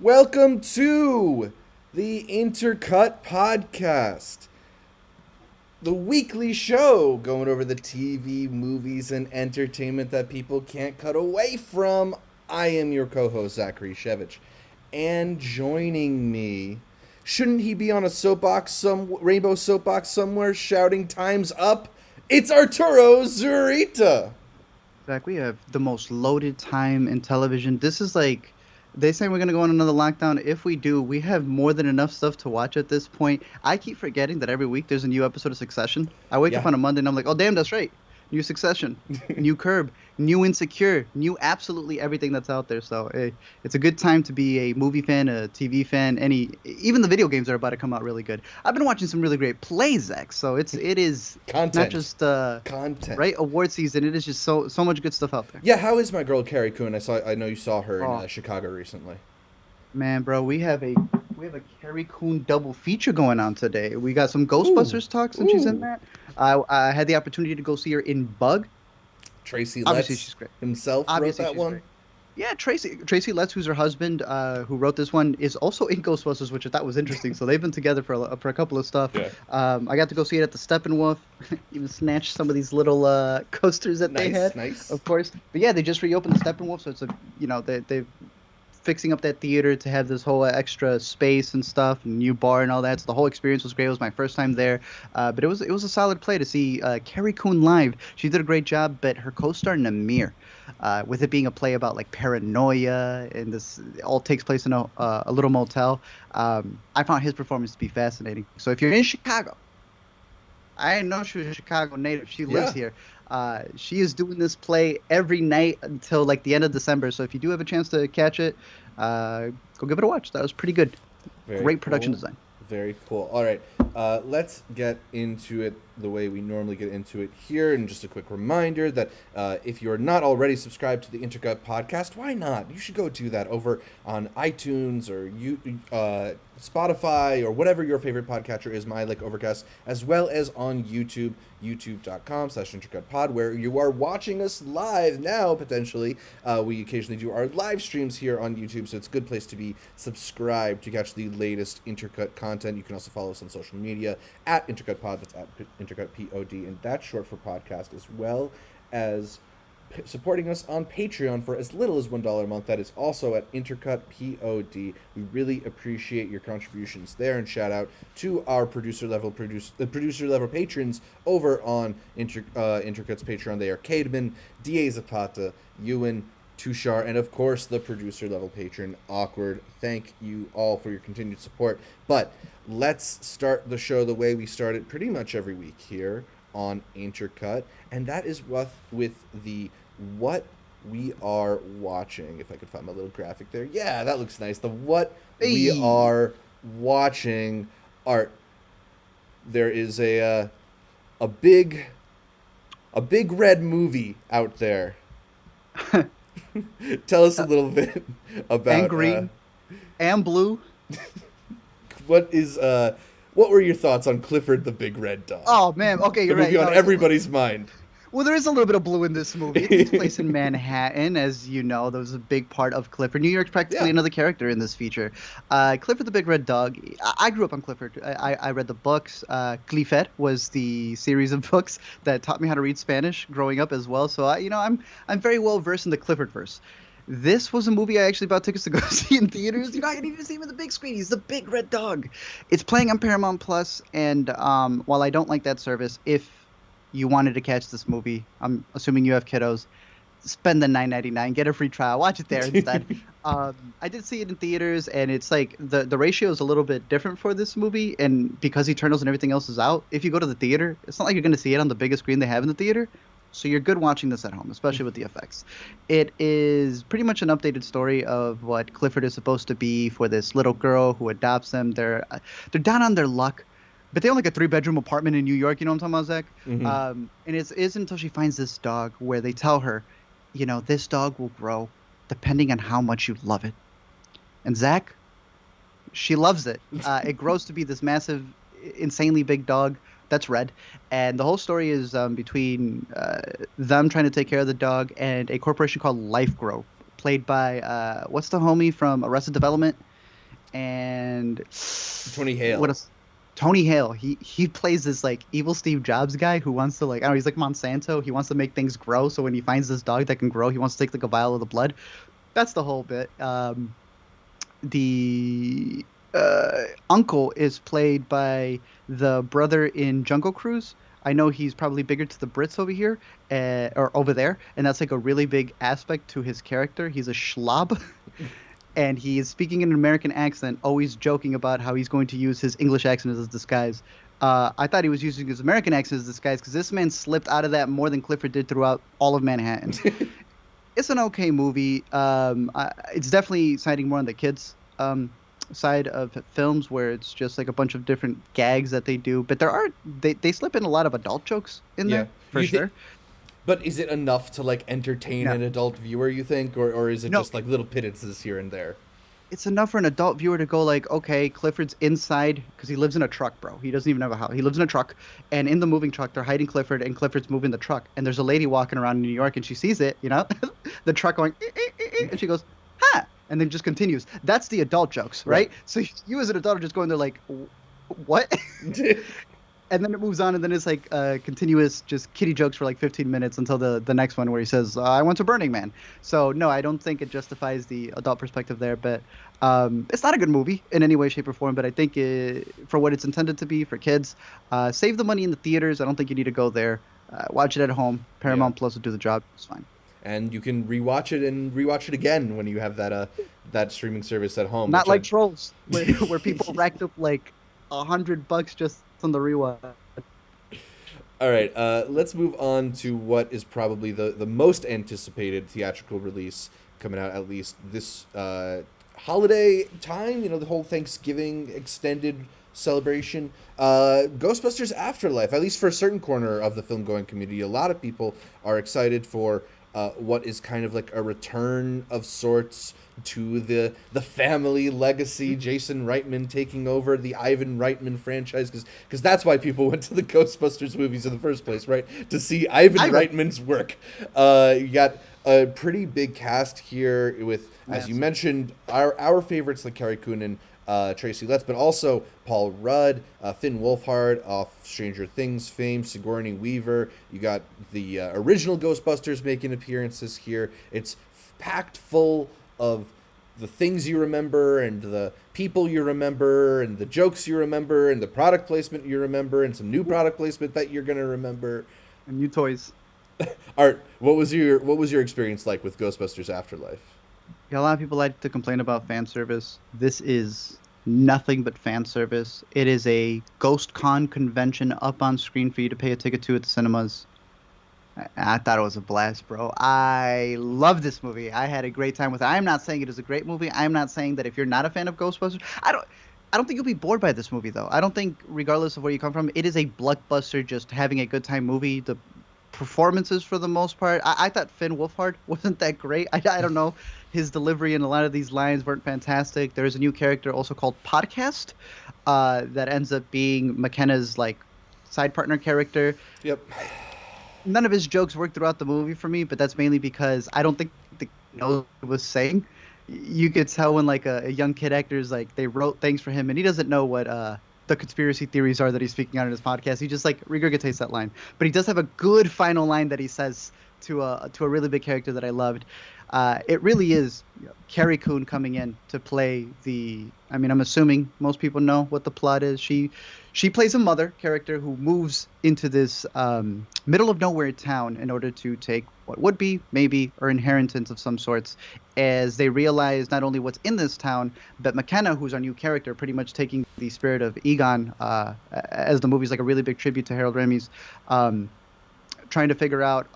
Welcome to the Intercut podcast, the weekly show going over the TV, movies, and entertainment that people can't cut away from. I am your co-host, Zachary Shevich, and joining me, shouldn't he be on a soapbox, some rainbow soapbox somewhere, shouting "Time's up"? It's Arturo Zurita. Zach, we have the most loaded time in television. This is like, they say we're going to go on another lockdown. If we do, we have more than enough stuff to watch at this point. I keep forgetting that every week there's a new episode of Succession. I wake up Yeah. on a Monday and I'm like, oh, damn, that's right. New Succession, new Curb, new Insecure, new absolutely everything that's out there. So it's a good time to be a movie fan, a TV fan. Even the video games are about to come out really good. I've been watching some really great plays, Zach. So it is Content. not just Content. right award season. It is just so much good stuff out there. Yeah, how is my girl Carrie Coon? I know you saw her in Oh. Chicago recently. Man, bro, we have a Carrie Coon double feature going on today. We got some Ghostbusters talk since she's in Ooh. that. I had the opportunity to go see her in Bug. Tracy Obviously, Letts she's great. himself Obviously, wrote that she's one. great. Yeah, Tracy Letts, who's her husband, who wrote this one, is also in Ghostbusters, which I thought was interesting. So they've been together for a couple of stuff. Yeah. I got to go see it at the Steppenwolf, even snatch some of these little coasters that they had, Nice. of course. But yeah, they just reopened the Steppenwolf, so it's they've fixing up that theater to have this whole extra space and stuff, and new bar and all that. So the whole experience was great. It was my first time there, but it was a solid play to see Carrie Coon live. She did a great job, but her co-star Namir, with it being a play about like paranoia, and this all takes place in a little motel. I found his performance to be fascinating. So if you're in Chicago, I didn't know she was a Chicago native. She lives Yeah. here. She is doing this play every night until like the end of December. So if you do have a chance to catch it, go give it a watch. That was pretty good. Very Great production cool. design. Very cool. All right, let's get into it the way we normally get into it here. And just a quick reminder that if you're not already subscribed to the Intercut podcast, why not? You should go do that over on iTunes or Spotify or whatever your favorite podcatcher is. My like Overcast, as well as on YouTube, youtube.com/intercutpod, where you are watching us live now. Potentially, we occasionally do our live streams here on YouTube, so it's a good place to be subscribed to catch the latest Intercut content. You can also follow us on social media at IntercutPod. That's at IntercutPod, and that's short for podcast, as well as supporting us on Patreon for as little as $1 a month. That is also at IntercutPod. We really appreciate your contributions there, and shout out to our producer level patrons over on Intercut's Patreon. They are Cademan, Da Zapata, Ewan, Tushar, and of course the producer level patron Awkward. Thank you all for your continued support. But let's start the show the way we start it pretty much every week here on Intercut, and that is with the what we are watching. If I could find my little graphic there. Yeah, that looks nice. The what we Hey. are watching. Art. There is a big red movie out there. Tell us a little bit about And green. And blue. what were your thoughts on Clifford the Big Red Dog? Oh man. Okay, The you're right. movie on No, everybody's mind. well, there is a little bit of blue in this movie. It takes place in Manhattan, as you know. That was a big part of Clifford. New York's practically Yeah. another character in this feature. Clifford the Big Red Dog. I grew up on Clifford. I read the books. Clifford was the series of books that taught me how to read Spanish growing up as well. So I'm very well versed in the Clifford verse. This was a movie I actually bought tickets to go see in theaters. I didn't even see him in the big screen. He's the Big Red Dog. It's playing on Paramount Plus, and while I don't like that service, if you wanted to catch this movie, I'm assuming you have kiddos, spend the $9.99, get a free trial, watch it there instead. I did see it in theaters, and it's like the ratio is a little bit different for this movie, and because Eternals and everything else is out, if you go to the theater, it's not like you're going to see it on the biggest screen they have in the theater. So you're good watching this at home, especially with the effects. It is pretty much an updated story of what Clifford is supposed to be for this little girl who adopts them. They're down on their luck, but they own like a 3-bedroom apartment in New York. You know what I'm talking about, Zach? Mhm. And it's until she finds this dog where they tell her, this dog will grow depending on how much you love it. And Zach, she loves it. It grows to be this massive, insanely big dog. That's Red. And the whole story is between them trying to take care of the dog and a corporation called Life Grow, played by what's the homie from Arrested Development? and Tony Hale. what else? Tony Hale. He plays this like evil Steve Jobs guy who wants to like, I don't know, he's like Monsanto. He wants to make things grow. So when he finds this dog that can grow, he wants to take like a vial of the blood. That's the whole bit. The uncle is played by the brother in Jungle Cruise. I know he's probably bigger to the Brits over here, or over there, and that's like a really big aspect to his character. He's a schlob, and he is speaking in an American accent, always joking about how he's going to use his English accent as a disguise. I thought he was using his American accent as a disguise because this man slipped out of that more than Clifford did throughout all of Manhattan. It's an okay movie. It's definitely siding more on the kids' side of films where it's just like a bunch of different gags that they do. But they slip in a lot of adult jokes in there, for sure. But is it enough to like entertain an adult viewer, you think? Or is it just like little pittances here and there? It's enough for an adult viewer to go like, okay, Clifford's inside because he lives in a truck, bro. He doesn't even have a house. He lives in a truck, and in the moving truck, they're hiding Clifford, and Clifford's moving the truck. And there's a lady walking around in New York, and she sees it, the truck going, and she goes, huh, and then just continues. That's the adult jokes, right? So you as an adult are just going there like, what? And then it moves on, and then it's like continuous just kiddie jokes for like 15 minutes until the next one where he says, I went to Burning Man. So, no, I don't think it justifies the adult perspective there. But it's not a good movie in any way, shape, or form. But I think for what it's intended to be for kids, save the money in the theaters. I don't think you need to go there. Watch it at home. Paramount Plus will do the job. It's fine. And you can rewatch it and rewatch it again when you have that streaming service at home. Not like Trolls, where people racked up like $100 just on the rewatch. All right, let's move on to what is probably the most anticipated theatrical release coming out at least this holiday time. The whole Thanksgiving extended celebration. Ghostbusters Afterlife, at least for a certain corner of the film-going community, a lot of people are excited for what is kind of like a return of sorts to the family legacy. Jason Reitman taking over the Ivan Reitman franchise, because that's why people went to the Ghostbusters movies in the first place, right? To see Ivan Reitman's work. You got a pretty big cast here with, as you mentioned, our favorites like Carrie Coon and Tracy Letts, but also Paul Rudd, Finn Wolfhard off Stranger Things fame, Sigourney Weaver. You got the original Ghostbusters making appearances here. It's packed full of the things you remember and the people you remember and the jokes you remember and the product placement you remember and some new product placement that you're going to remember. And new toys. Art, what was your experience like with Ghostbusters Afterlife? Yeah, a lot of people like to complain about fan service. This is nothing but fan service. It is a Ghost Con convention up on screen for you to pay a ticket to at the cinemas. I thought it was a blast, bro. I love this movie. I had a great time with it. I'm not saying it is a great movie. I'm not saying that if you're not a fan of Ghostbusters, I don't think you'll be bored by this movie, though. I don't think, regardless of where you come from, it is a blockbuster, just having a good time movie. The performances, for the most part, I thought Finn Wolfhard wasn't that great. I don't know. His delivery and a lot of these lines weren't fantastic. There's a new character also called Podcast that ends up being McKenna's like side partner character. Yep. None of his jokes worked throughout the movie for me, but that's mainly because I don't think he knows what he was saying. You could tell when like a young kid actor is like, they wrote things for him and he doesn't know what the conspiracy theories are that he's speaking out in his podcast. He just like regurgitates that line. But he does have a good final line that he says to a really big character that I loved. It really is Carrie Coon coming in to play I'm assuming most people know what the plot is. She plays a mother character who moves into this middle of nowhere town in order to take what would be maybe her inheritance of some sorts, as they realize not only what's in this town, but McKenna, who's our new character, pretty much taking the spirit of Egon, as the movie's like a really big tribute to Harold Ramis, trying to figure out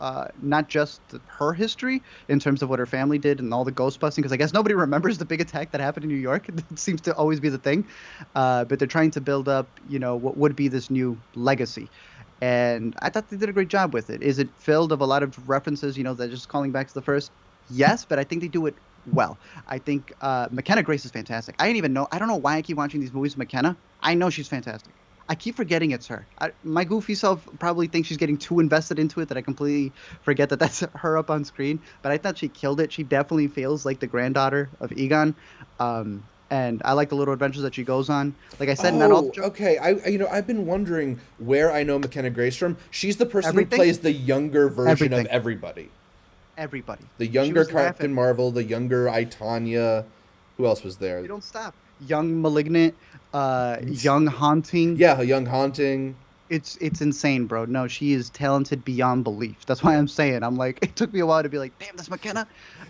not just her history in terms of what her family did and all the ghost busting, because I guess nobody remembers the big attack that happened in New York. It seems to always be the thing. But they're trying to build up, what would be this new legacy. And I thought they did a great job with it. Is it filled of a lot of references, that just calling back to the first? Yes, but I think they do it well. I think McKenna Grace is fantastic. I don't know why I keep watching these movies with McKenna. I know she's fantastic. I keep forgetting it's her. My goofy self probably thinks she's getting too invested into it that I completely forget that that's her up on screen. But I thought she killed it. She definitely feels like the granddaughter of Egon. and I like the little adventures that she goes on. Like I said, not all the Oh, okay. I've been wondering where I know McKenna Grace from. She's the person who everything, plays the younger version of everything, everybody. everybody. The She younger was laughing. Captain Marvel, the younger I, Tanya. Who else was there? They don't stop. Young Malignant, Young Haunting. Yeah, a young haunting. It's insane, bro. No, she is talented beyond belief. That's why I'm saying. I'm like, it took me a while to be like, damn, that's McKenna.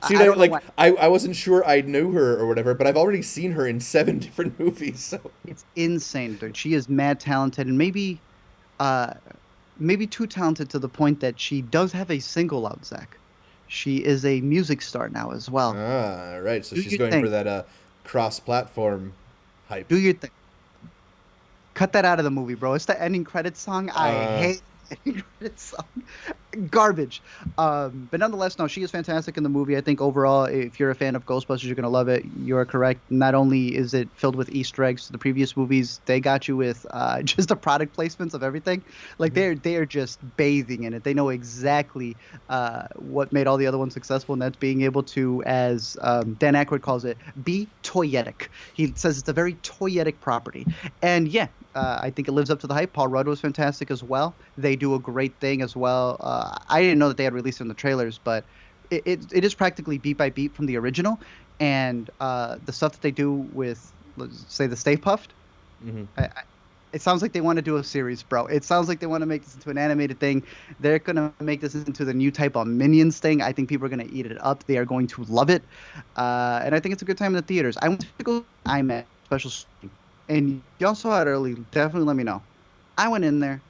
See, I don't know like why. I wasn't sure I knew her or whatever, but I've already seen her in 7 different movies. So It's insane, dude. She is mad talented, and uh, maybe too talented to the point that she does have a single out, Zach. She is a music star now as well. right. So Do she's your going for thing. that cross-platform hype. Do your thing. Cut that out of the movie, bro. It's the ending credits song. I Uh, hate the ending credits song. Garbage. But nonetheless, no, she is fantastic in the movie. I think overall, if you're a fan of Ghostbusters, you're gonna love it. You're correct. Not only is it filled with Easter eggs to the previous movies, they got you with just the product placements of everything. Like mhm. they're just bathing in it. They know exactly what made all the other ones successful, and that's being able to, as Dan Aykroyd calls it, be toyetic. He says it's a very toyetic property, and yeah. I think it lives up to the hype. Paul Rudd was fantastic as well. They do a great thing as well. I didn't know that they had released it in the trailers, but it is practically beat by beat from the original. And the stuff that they do with, let's say, the Stay Puffed, Mhm. it sounds like they want to do a series, bro. It sounds like they want to make this into an animated thing. They're going to make this into the new type of Minions thing. I think people are going to eat it up. They are going to love it. And I think it's a good time in the theaters. I went to go IMAX special screening, and y'all saw it early. Definitely let me know. I went in there,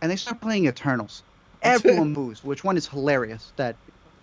and they start playing Eternals. Everyone boos, which one is hilarious that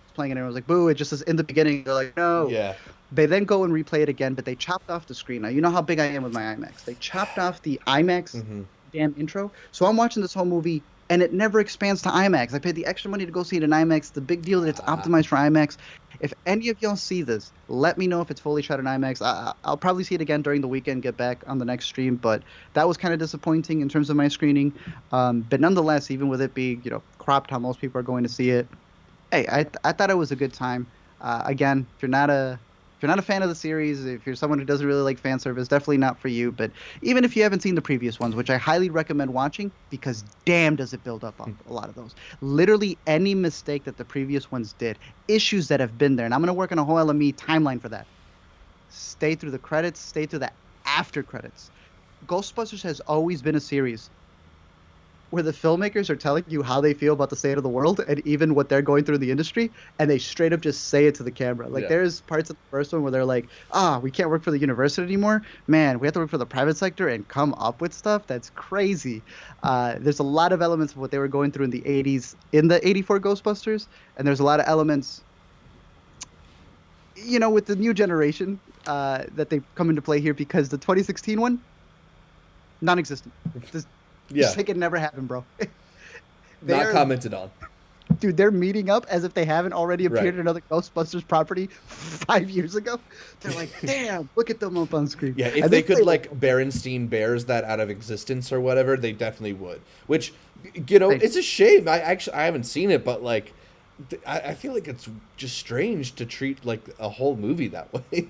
it's playing it and I was like, boo, it just is in the beginning. They're like, no. Yeah. They then go and replay it again, but they chopped off the screen. Now, you know how big I am with my IMAX. They chopped off the IMAX Hmm. damn intro. So I'm watching this whole movie, and it never expands to IMAX. I paid the extra money to go see it in IMAX. The big deal that it's Ah. optimized for IMAX. If any of y'all see this, let me know if it's fully shot in IMAX. I'll probably see it again during the weekend, get back on the next stream. But that was kind of disappointing in terms of my screening. But nonetheless, even with it being, cropped how most people are going to see it, hey, I thought it was a good time. Again, if you're not a fan of the series, if you're someone who doesn't really like fan service, definitely not for you. But even if you haven't seen the previous ones, which I highly recommend watching, because damn does it build up on a lot of those. Literally any mistake that the previous ones did, issues that have been there, and I'm gonna work on a whole LME timeline for that. Stay through the credits, stay through the after credits. Ghostbusters has always been a series where the filmmakers are telling you how they feel about the state of the world and even what they're going through in the industry, and they straight up just say it to the camera. Like Yeah. there's parts of the first one where they're like, we can't work for the university anymore. Man, we have to work for the private sector and come up with stuff. That's crazy. There's a lot of elements of what they were going through in the 80s in the 84 Ghostbusters, and there's a lot of elements, with the new generation that they come into play here because the 2016 one, non-existent. Just, Yeah. just like it never happened, bro. Not They're, commented on. dude, they're meeting up as if they haven't already appeared Right. in another Ghostbusters property 5 years ago. They're like, damn, look at them up on screen. Yeah, if And they this could thing- like Berenstein Bears that out of existence or whatever, they definitely would. Which, Right. it's a shame. I haven't seen it, but like, I feel like it's just strange to treat like a whole movie that way.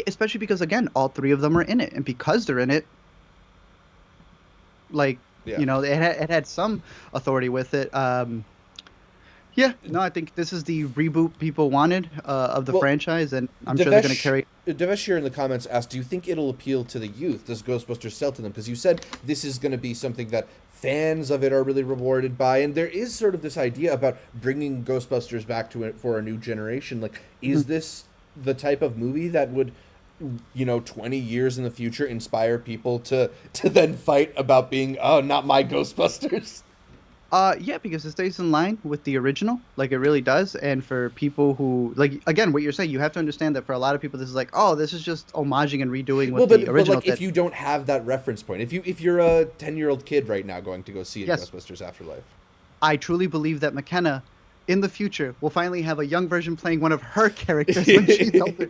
especially because again, all three of them are in it, and because they're in it, like, Yeah. it had some authority with it. Yeah, no, I think this is the reboot people wanted of the Well, franchise, and I'm sure they're going to carry. Devesh here in the comments asked, "Do you think it'll appeal to the youth? Does Ghostbusters sell to them?" Because you said this is going to be something that fans of it are really rewarded by, and there is sort of this idea about bringing Ghostbusters back to it for a new generation. Like, is this the type of movie that would, 20 years in the future, inspire people to then fight about being, oh, not my Ghostbusters? Yeah, because it stays in line with the original, like it really does. And for people who, like, again, what you're saying, you have to understand that for a lot of people, this is like, oh, this is just homaging and redoing Well, what but the original like, if did. you don't have that reference point, if you're a 10-year-old kid right now going to go see Yes. Ghostbusters Afterlife. I truly believe that McKenna, in the future, will finally have a young version playing one of her characters when she's older.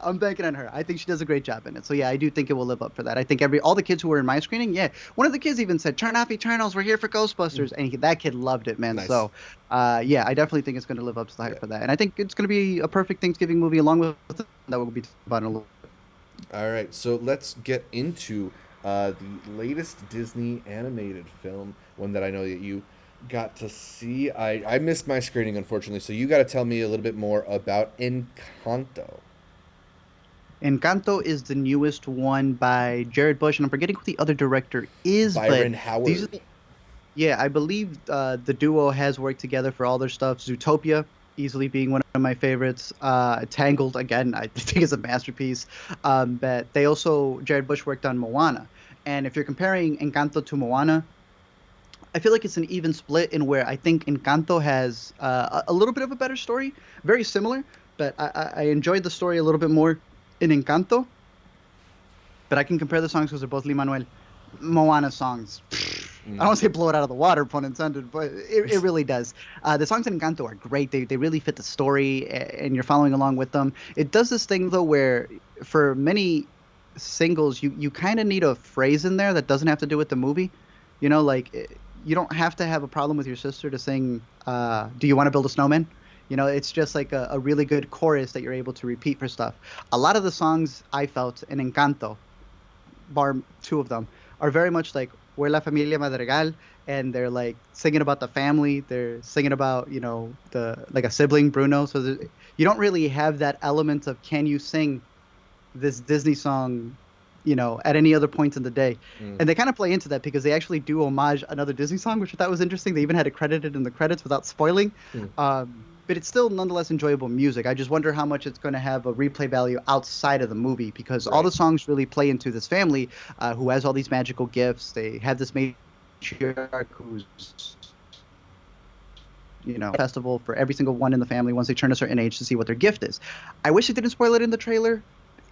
I'm banking on her. I think she does a great job in it. So yeah, I do think it will live up for that. I think all the kids who were in my screening, yeah, one of the kids even said, "Turn off Eternals. We're here for Ghostbusters," and that kid loved it, man. Nice. So, yeah, I definitely think it's going to live up to the hype Yeah. for that. And I think it's going to be a perfect Thanksgiving movie along with that we'll be talking about in a little bit. All right, so let's get into the latest Disney animated film, one that I know that you got to see. I missed my screening, unfortunately, so you got to tell me a little bit more about Encanto. Encanto is the newest one by Jared Bush, and I'm forgetting who the other director is, but Byron these are Howard. the, yeah, I believe the duo has worked together for all their stuff. Zootopia, easily being one of my favorites. Tangled, again, I think is a masterpiece. But they also, Jared Bush worked on Moana. And if you're comparing Encanto to Moana, I feel like it's an even split in where I think Encanto has a little bit of a better story, very similar, but I enjoyed the story a little bit more in Encanto. But I can compare the songs because they're both Lin-Manuel. Moana songs. I don't Mm, want to say blow it out of the water, pun intended, but it really does. The songs in Encanto are great. They really fit the story, and you're following along with them. It does this thing though, where for many singles, you kind of need a phrase in there that doesn't have to do with the movie. Like you don't have to have a problem with your sister to sing. Do you want to build a snowman? It's just like a really good chorus that you're able to repeat for stuff. A lot of the songs I felt in Encanto, bar two of them, are very much like "We're la familia Madrigal," and they're like singing about the family. They're singing about the like a sibling Bruno. So you don't really have that element of can you sing this Disney song, at any other point in the day. mm, And they kind of play into that because they actually do homage another Disney song, which I thought was interesting. They even had it credited in the credits without spoiling. mm. But it's still nonetheless enjoyable music. I just wonder how much it's going to have a replay value outside of the movie because all Right. the songs really play into this family who has all these magical gifts. They have this matriarch who's festival for every single one in the family once they turn a certain age to see what their gift is. I wish it didn't spoil it in the trailer.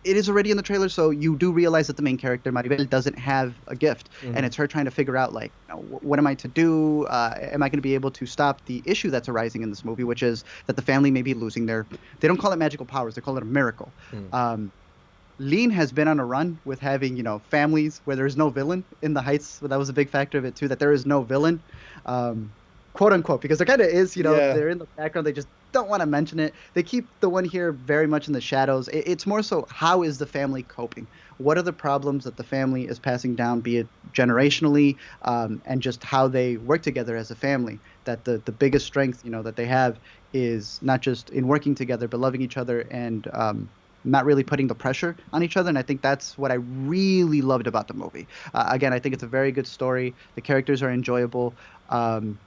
It is already in the trailer, so you do realize that the main character Maribel doesn't have a gift, and Hmm. it's her trying to figure out like, what am I to do? Am I going to be able to stop the issue that's arising in this movie, which is that the family may be losing their. They don't call it magical powers; they call it a miracle. Mm. Um, Lean has been on a run with having, families where there's no villain in the Heights. That was a big factor of it too, that there is no villain, um, quote unquote, because there kind of is. Yeah. They're in the background. They just don't want to mention it. They keep the one here very much in the shadows. It's more so how is the family coping? What are the problems that the family is passing down, be it generationally, and just how they work together as a family? That the biggest strength, that they have is not just in working together, but loving each other and not really putting the pressure on each other. And I think that's what I really loved about the movie. Again, I think it's a very good story. The characters are enjoyable. Um,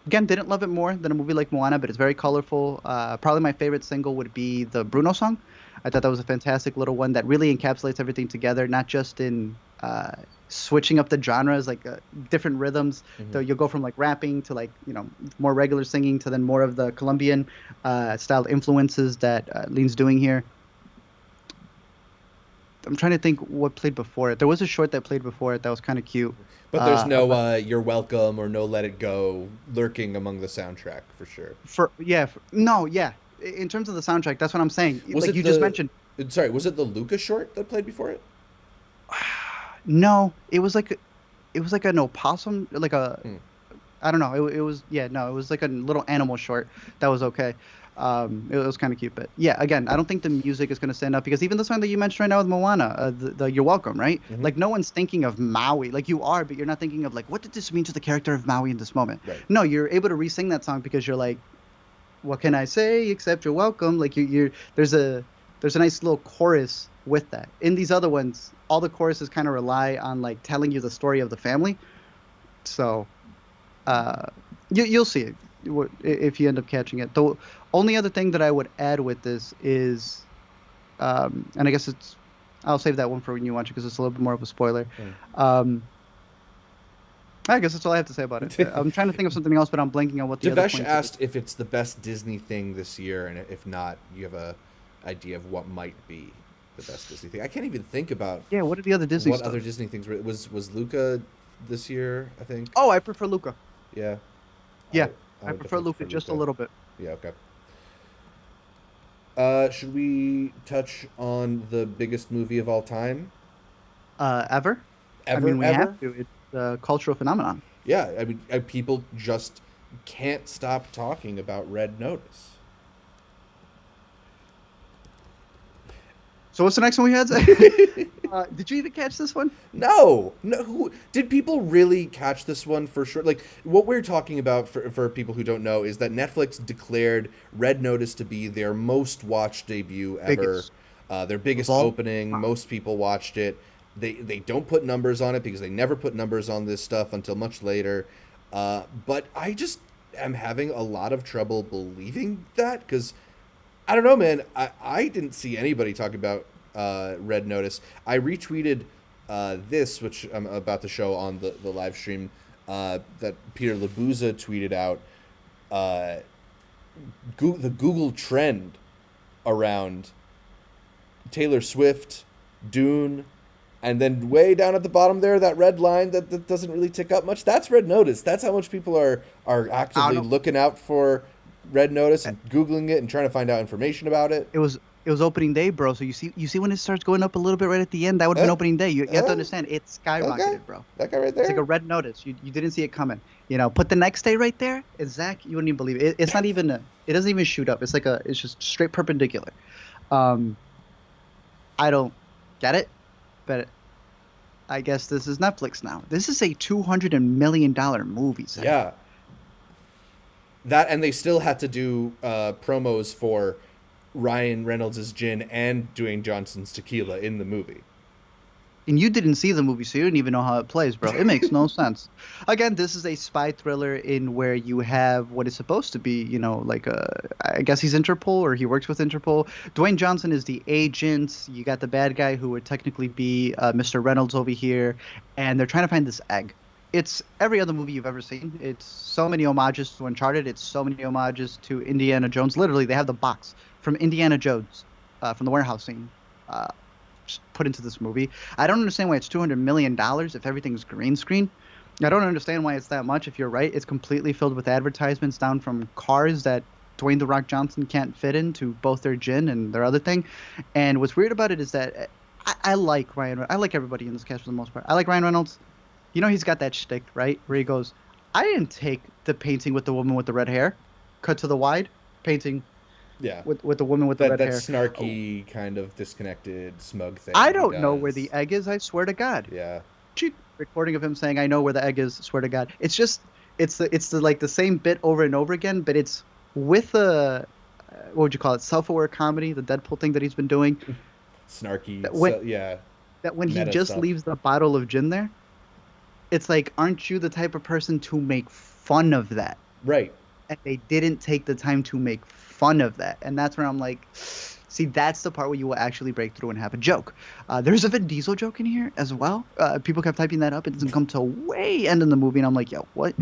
Again, didn't love it more than a movie like Moana, but it's very colorful. Probably my favorite single would be the Bruno song. I thought that was a fantastic little one that really encapsulates everything together, not just in switching up the genres, like different rhythms. Hmm. So you'll go from like rapping to like, more regular singing to then more of the Colombian style influences that Lean's doing here. I'm trying to think what played before it. There was a short that played before it that was kind of cute. But there's no About "You're Welcome" or no "Let It Go" lurking among the soundtrack for sure. for yeah, no, yeah. In terms of the soundtrack, that's what I'm saying. Was Like it you just the? mentioned, Sorry, was it the Luca short that played before it? no, it was like an opossum, like a Hmm. I don't know. It was yeah, no, it was like a little animal short that was okay. It was kind of cute, but yeah, again, I don't think the music is going to stand up because even the song that you mentioned right now with Moana, the "You're Welcome," right? Hmm. Like no one's thinking of Maui, like you are, but you're not thinking of like what did this mean to the character of Maui in this moment? Right. No, you're able to re-sing that song because you're like, what can I say except you're welcome? Like you're there's a nice little chorus with that. In these other ones, all the choruses kind of rely on like telling you the story of the family. So uh, you'll see it if you end up catching it. The only other thing that I would add with this is, and I guess I'll save that one for when you watch it because it's a little bit more of a spoiler. Hmm. Um, I guess that's all I have to say about it. I'm trying to think of something else, but I'm blanking on what the other Devesh points. asked if it's the best Disney thing this year, and if not, you have a idea of what might be the best Disney thing. I can't even think about Yeah, what are the other Disney what stuff? other Disney things was Luca this year. I think. Oh, I prefer Luca. Yeah, I Yeah, would, I I would prefer definitely Luca prefer just a Luca. little bit. Yeah. Okay. Should we touch on the biggest movie of all time? Ever? I Ever, mean, we have ever? to. It's a cultural phenomenon. Yeah, I mean, people just can't stop talking about Red Notice. So what's the next one we had, Zach? Did you even catch this one? No, no. Did people really catch this one for sure? Like, what we're talking about for people who don't know is that Netflix declared Red Notice to be their most watched debut ever, Biggest their biggest of all opening. time. Most people watched it. They don't put numbers on it because they never put numbers on this stuff until much later. But I just am having a lot of trouble believing that because I don't know, man. I didn't see anybody talk about Red Notice. I retweeted this, which I'm about to show on the live stream, that Peter Labuza tweeted out. The Google trend around Taylor Swift, Dune, and then way down at the bottom there, that red line that doesn't really tick up much. That's Red Notice. That's how much people are actively looking out for Red Notice and Googling it and trying to find out information about it. It was opening day, bro. So you see when it starts going up a little bit right at the end, that would have been opening day. You have to understand, it skyrocketed, Okay. bro. That guy right there. It's like a Red Notice. You didn't see it coming. Put the next day right there. Is Zach? You wouldn't even believe it. It's not even. It doesn't even shoot up. It's just straight perpendicular. I don't get it, but I guess this is Netflix now. This is a $200 million movie, Zach. Yeah. That, and they still had to do promos for Ryan Reynolds' gin and Dwayne Johnson's tequila in the movie. And you didn't see the movie, so you didn't even know how it plays, bro. It makes no sense. Again, this is a spy thriller in where you have what is supposed to be, I guess he's Interpol or he works with Interpol. Dwayne Johnson is the agent. You got the bad guy who would technically be Mr. Reynolds over here, and they're trying to find this egg. It's every other movie you've ever seen. It's so many homages to Uncharted. It's so many homages to Indiana Jones. Literally, they have the box from Indiana Jones, from the warehouse scene, put into this movie. I don't understand why it's $200 million if everything's green screen. I don't understand why it's that much. If you're right, it's completely filled with advertisements down from cars that Dwayne "The Rock" Johnson can't fit into both their gin and their other thing. And what's weird about it is that I like Ryan. I like everybody in this cast for the most part. I like Ryan Reynolds. He's got that shtick, right? Where he goes, I didn't take the painting with the woman with the red hair. Cut to the wide, painting Yeah. with the woman with the red that hair. snarky, kind of disconnected, smug thing. I don't know where the egg is, I swear to God. Yeah. Cheap recording of him saying, I know where the egg is, swear to God. It's just, it's the same bit over and over again, but it's with a, what would you call it, self-aware comedy, the Deadpool thing that he's been doing. Snarky, that when he just stuff. leaves the bottle of gin there, it's like, aren't you the type of person to make fun of that? Right. And they didn't take the time to make fun of that. And that's where I'm like, see, that's the part where you will actually break through and have a joke. There's a Vin Diesel joke in here as well. People kept typing that up. It doesn't come till way end in the movie. And I'm like, yo, what?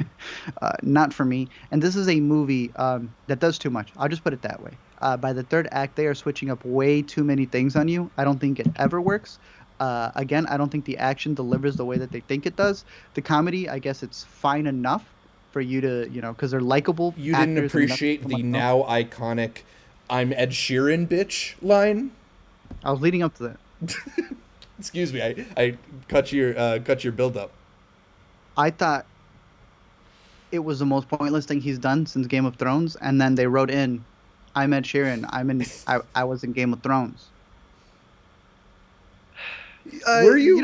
Not for me. And this is a movie that does too much. I'll just put it that way. By the third act, they are switching up way too many things on you. I don't think it ever works. Again, I don't think the action delivers the way that they think it does. The comedy, I guess it's fine enough for you to, because they're likable. You didn't appreciate the now iconic "I'm Ed Sheeran, bitch" line? I was leading up to that. Excuse me, I cut your build up. I thought it was the most pointless thing he's done since Game of Thrones, and then they wrote in, "I'm Ed Sheeran. I was in Game of Thrones." Were you?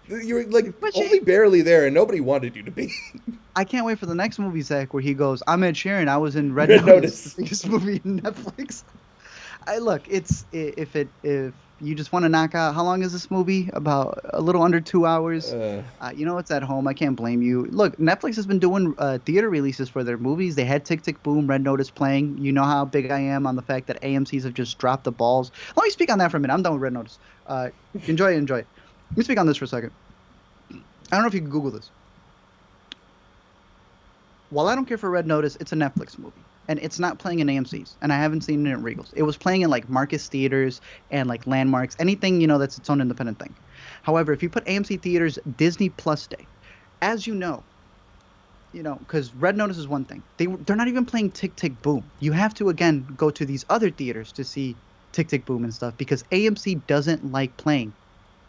You were like But only barely there, and nobody wanted you to be. I can't wait for the next movie, Zach, where he goes, "I'm Ed Sheeran. I was in Red Red Notice, the biggest movie in Netflix." If you just want to knock out, how long is this movie? About a little under 2 hours. It's at home. I can't blame you. Look, Netflix has been doing theater releases for their movies. They had Tick Tick Boom, Red Notice playing. You know how big I am on the fact that AMC's have just dropped the balls. Let me speak on that for a minute. I'm done with Red Notice. Enjoy it. Let me speak on this for a second. I don't know if you can Google this. While I don't care for Red Notice, it's a Netflix movie. And it's not playing in AMC's. And I haven't seen it in Regals. It was playing in like Marcus Theaters and like Landmarks. Anything, that's its own independent thing. However, if you put AMC Theaters Disney Plus Day, as you know, because Red Notice is one thing. They're not even playing Tick Tick Boom. You have to, again, go to these other theaters to see Tick Tick Boom and stuff. Because AMC doesn't like playing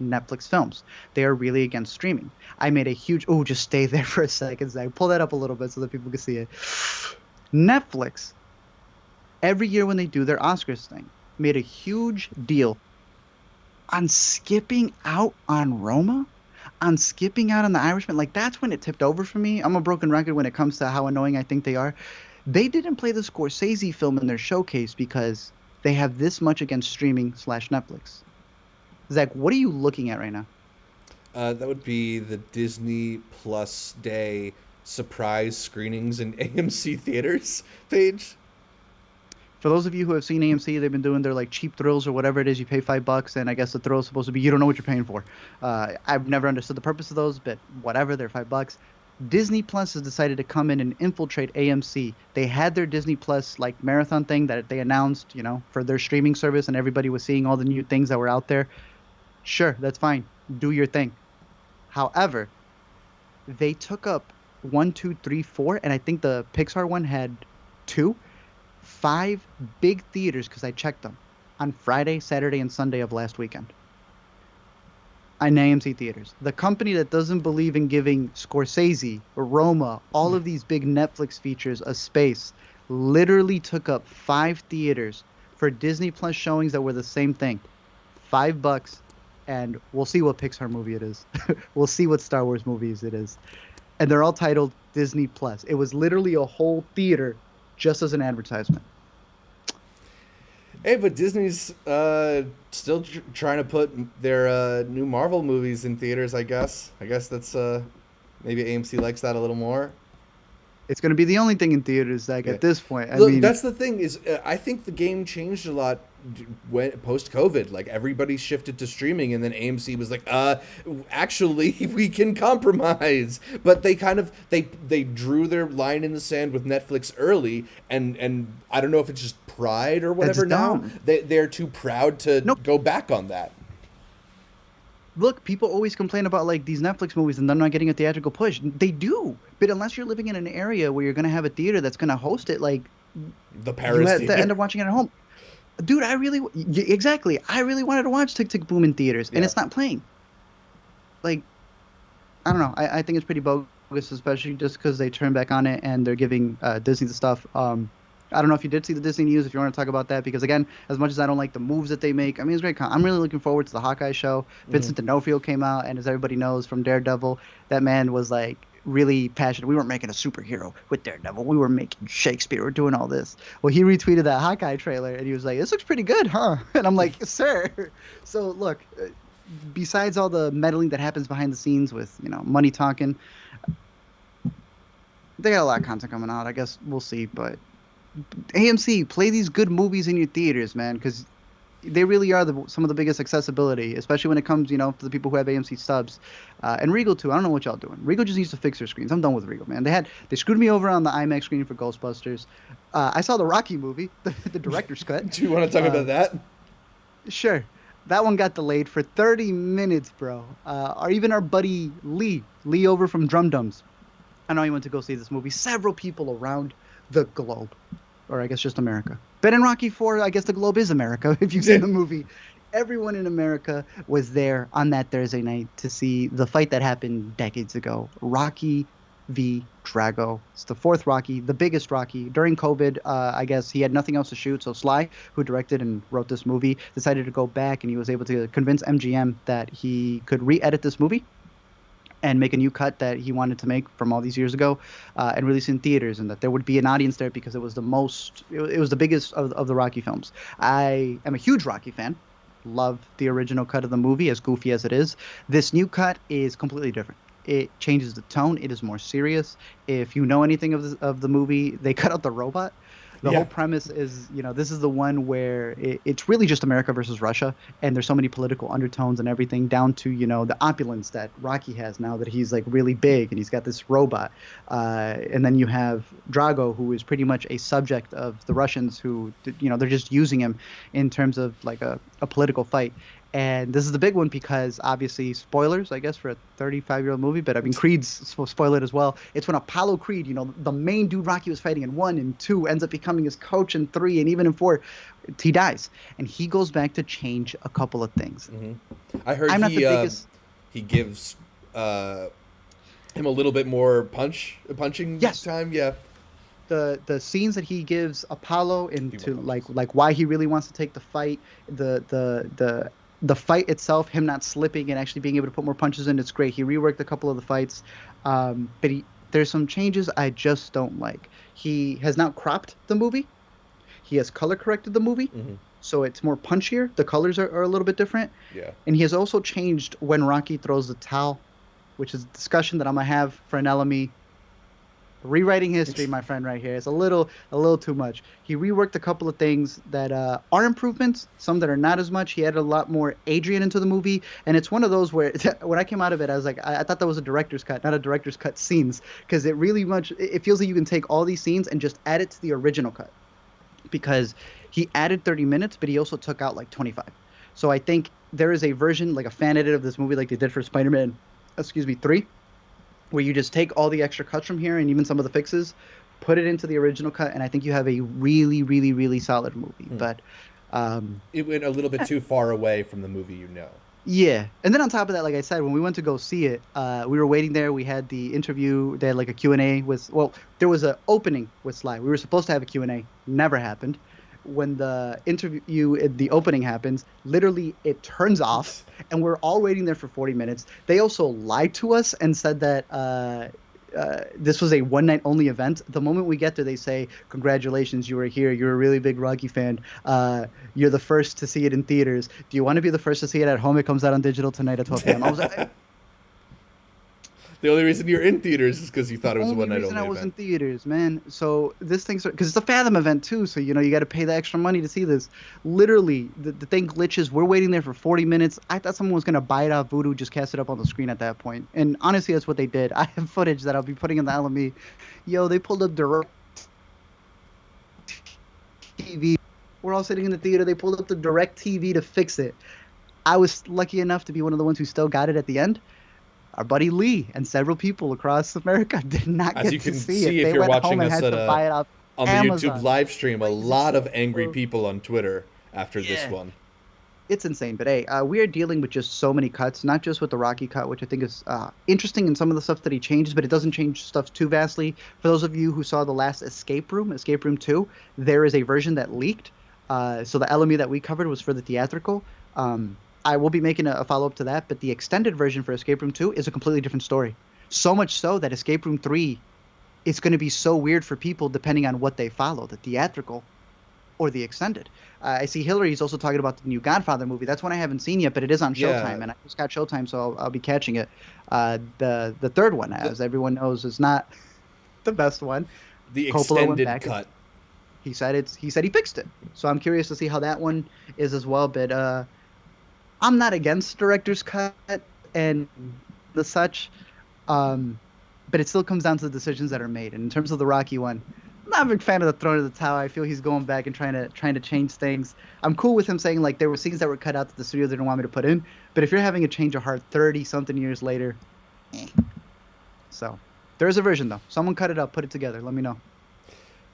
Netflix films. They are really against streaming. I made a huge... Oh, just stay there for a second, Zach. Pull that up a little bit so that people can see it. Netflix, every year when they do their Oscars thing, made a huge deal on skipping out on Roma, on skipping out on The Irishman. Like that's when it tipped over for me. I'm a broken record when it comes to how annoying I think they are. They didn't play the Scorsese film in their showcase because they have this much against streaming slash Netflix. Zach, what are you looking at right now? That would be the Disney Plus Day surprise screenings in AMC theaters page. For those of you who have seen AMC, they've been doing their like cheap thrills or whatever it is. You pay $5, and I guess the thrill is supposed to be you don't know what you're paying for. I've never understood the purpose of those, but whatever, they're $5. Disney Plus has decided to come in and infiltrate AMC. They had their Disney Plus like marathon thing that they announced, for their streaming service, and everybody was seeing all the new things that were out there. Sure, that's fine. Do your thing. However, they took up one, two, three, four, and I think the Pixar one had two, five big theaters because I checked them on Friday, Saturday, and Sunday of last weekend. On AMC theaters. The company that doesn't believe in giving Scorsese, Roma, all of these big Netflix features a space, literally took up five theaters for Disney Plus showings that were the same thing. $5, and we'll see what Pixar movie it is. We'll see what Star Wars movies it is. And they're all titled Disney Plus. It was literally a whole theater just as an advertisement. Hey, but Disney's still trying to put their new Marvel movies in theaters, I guess. I guess that's maybe AMC likes that a little more. It's going to be the only thing in theaters, like, at this point. I Look, mean, that's the thing is, I think the game changed a lot when post-COVID. Like everybody shifted to streaming, and then AMC was like, actually, we can compromise. But they kind of they drew their line in the sand with Netflix early, and I don't know if it's just pride or whatever. It's now dumb. they're too proud to Nope. go back on that. Look, people always complain about like these Netflix movies and they're not getting a theatrical push. They do, but unless you're living in an area where you're going to have a theater that's going to host it, like The you Paris have theater. to end up watching it at home. Dude, exactly. I really wanted to watch Tick Tick Boom in theaters, and Yeah. it's not playing. Like, I don't know. I think it's pretty bogus, especially just because they turned back on it and they're giving Disney the stuff. I don't know if you did see the Disney news, if you want to talk about that, because again, as much as I don't like the moves that they make, I mean, it's great. I'm really looking forward to the Hawkeye show. Vincent D'Onofrio came out, and as everybody knows from Daredevil, that man was like really passionate. We weren't making a superhero with Daredevil. We were making Shakespeare. We're doing all this. Well, he retweeted that Hawkeye trailer, and he was like, "This looks pretty good, huh?" And I'm like, "Sir." So look, besides all the meddling that happens behind the scenes with money talking, they got a lot of content coming out. I guess we'll see, but AMC, play these good movies in your theaters, man, because they really are some of the biggest accessibility, especially when it comes, to the people who have AMC subs. And Regal too. I don't know what y'all doing. Regal just needs to fix their screens. I'm done with Regal, man. They screwed me over on the IMAX screening for Ghostbusters. I saw the Rocky movie, the director's cut. Do you want to talk about that? Sure. That one got delayed for 30 minutes, bro. Or even our buddy Lee over from Drum Dums. I know he went to go see this movie. Several people around the globe, or I guess just America. But in Rocky 4, I guess the globe is America, if you've seen the movie. Everyone in America was there on that Thursday night to see the fight that happened decades ago. Rocky v. Drago. It's the fourth Rocky, the biggest Rocky. During COVID, I guess he had nothing else to shoot, so Sly, who directed and wrote this movie, decided to go back, and he was able to convince MGM that he could re-edit this movie and make a new cut that he wanted to make from all these years ago, and release in theaters, and that there would be an audience there because it was the biggest of the Rocky films. I am a huge Rocky fan. Love the original cut of the movie, as goofy as it is. This new cut is completely different. It changes the tone. It is more serious. If you know anything of the movie, they cut out the robot. The whole premise is, this is the one where it's really just America versus Russia, and there's so many political undertones and everything, down to, the opulence that Rocky has now that he's like really big and he's got this robot. And then you have Drago, who is pretty much a subject of the Russians who, they're just using him in terms of like a political fight. And this is the big one because, obviously, spoilers, I guess, for a 35-year-old movie, but I mean, Creed's spoil it as well. It's when Apollo Creed, the main dude Rocky was fighting in 1 and 2, ends up becoming his coach in 3, and even in 4, he dies. And he goes back to change a couple of things. I heard I'm not the biggest... he gives him a little bit more punching time. Yeah. The scenes that he gives Apollo into like why he really wants to take the fight, the The fight itself, him not slipping and actually being able to put more punches in, it's great. He reworked a couple of the fights, but there's some changes I just don't like. He has now cropped the movie. He has color corrected the movie, so it's more punchier. The colors are a little bit different. Yeah. And he has also changed when Rocky throws the towel, which is a discussion that I'm gonna have for an LME. Rewriting history, my friend, right here. It's a little too much. He reworked a couple of things that are improvements, some that are not as much. He added a lot more Adrian into the movie, and it's one of those where when I came out of it, I was like, I thought that was a director's cut, not a director's cut scenes, because it feels like you can take all these scenes and just add it to the original cut, because he added 30 minutes, but he also took out like 25. So I think there is a version, like a fan edit of this movie, like they did for Spider-Man, 3, where you just take all the extra cuts from here and even some of the fixes, put it into the original cut, and I think you have a really, really, really solid movie. But it went a little bit too far away from the movie, you know. Yeah, and then on top of that, like I said, when we went to go see it, we were waiting there. We had the interview. They had like a Q&A with, well, there was an opening with Sly. We were supposed to have a Q&A. Never happened. When the the opening happens, literally it turns off, and we're all waiting there for 40 minutes. They also lied to us and said that this was a one-night only event. The moment we get there, they say, "Congratulations, you were here. You're a really big Rocky fan. You're the first to see it in theaters. Do you want to be the first to see it at home? It comes out on digital tonight at 12 p.m." I was like, the only reason you're in theaters is because you thought it was a one-night only event. I was in theaters, man. So this thing's because it's a Fathom event too. So you got to pay the extra money to see this. Literally, the thing glitches. We're waiting there for 40 minutes. I thought someone was gonna buy it off Vudu, just cast it up on the screen at that point. And honestly, that's what they did. I have footage that I'll be putting in the LME. Yo, they pulled up direct TV. We're all sitting in the theater. They pulled up the direct TV to fix it. I was lucky enough to be one of the ones who still got it at the end. Our buddy Lee and several people across America did not get to see it. If they you're went watching home and us had to buy it off on Amazon. the YouTube live stream, a lot of angry people on Twitter after this one. It's insane, but hey, we are dealing with just so many cuts, not just with the Rocky cut, which I think is interesting in some of the stuff that he changes, but it doesn't change stuff too vastly. For those of you who saw the last Escape Room 2, there is a version that leaked. So the LME that we covered was for the theatrical. I will be making a follow-up to that, but the extended version for Escape Room 2 is a completely different story. So much so that Escape Room 3 is going to be so weird for people depending on what they follow, the theatrical or the extended. I see Hillary's also talking about the new Godfather movie. That's one I haven't seen yet, but it is on Showtime, and I just got Showtime, so I'll be catching it. The third one, as everyone knows, is not the best one. The extended cut. He said he fixed it, so I'm curious to see how that one is as well, but I'm not against director's cut and the such, but it still comes down to the decisions that are made. And in terms of the Rocky one, I'm not a big fan of the throwing of the towel. I feel he's going back and trying to change things. I'm cool with him saying like there were scenes that were cut out that the studio didn't want me to put in, but if you're having a change of heart 30-something years later, So there's a version though. Someone cut it up, put it together. Let me know.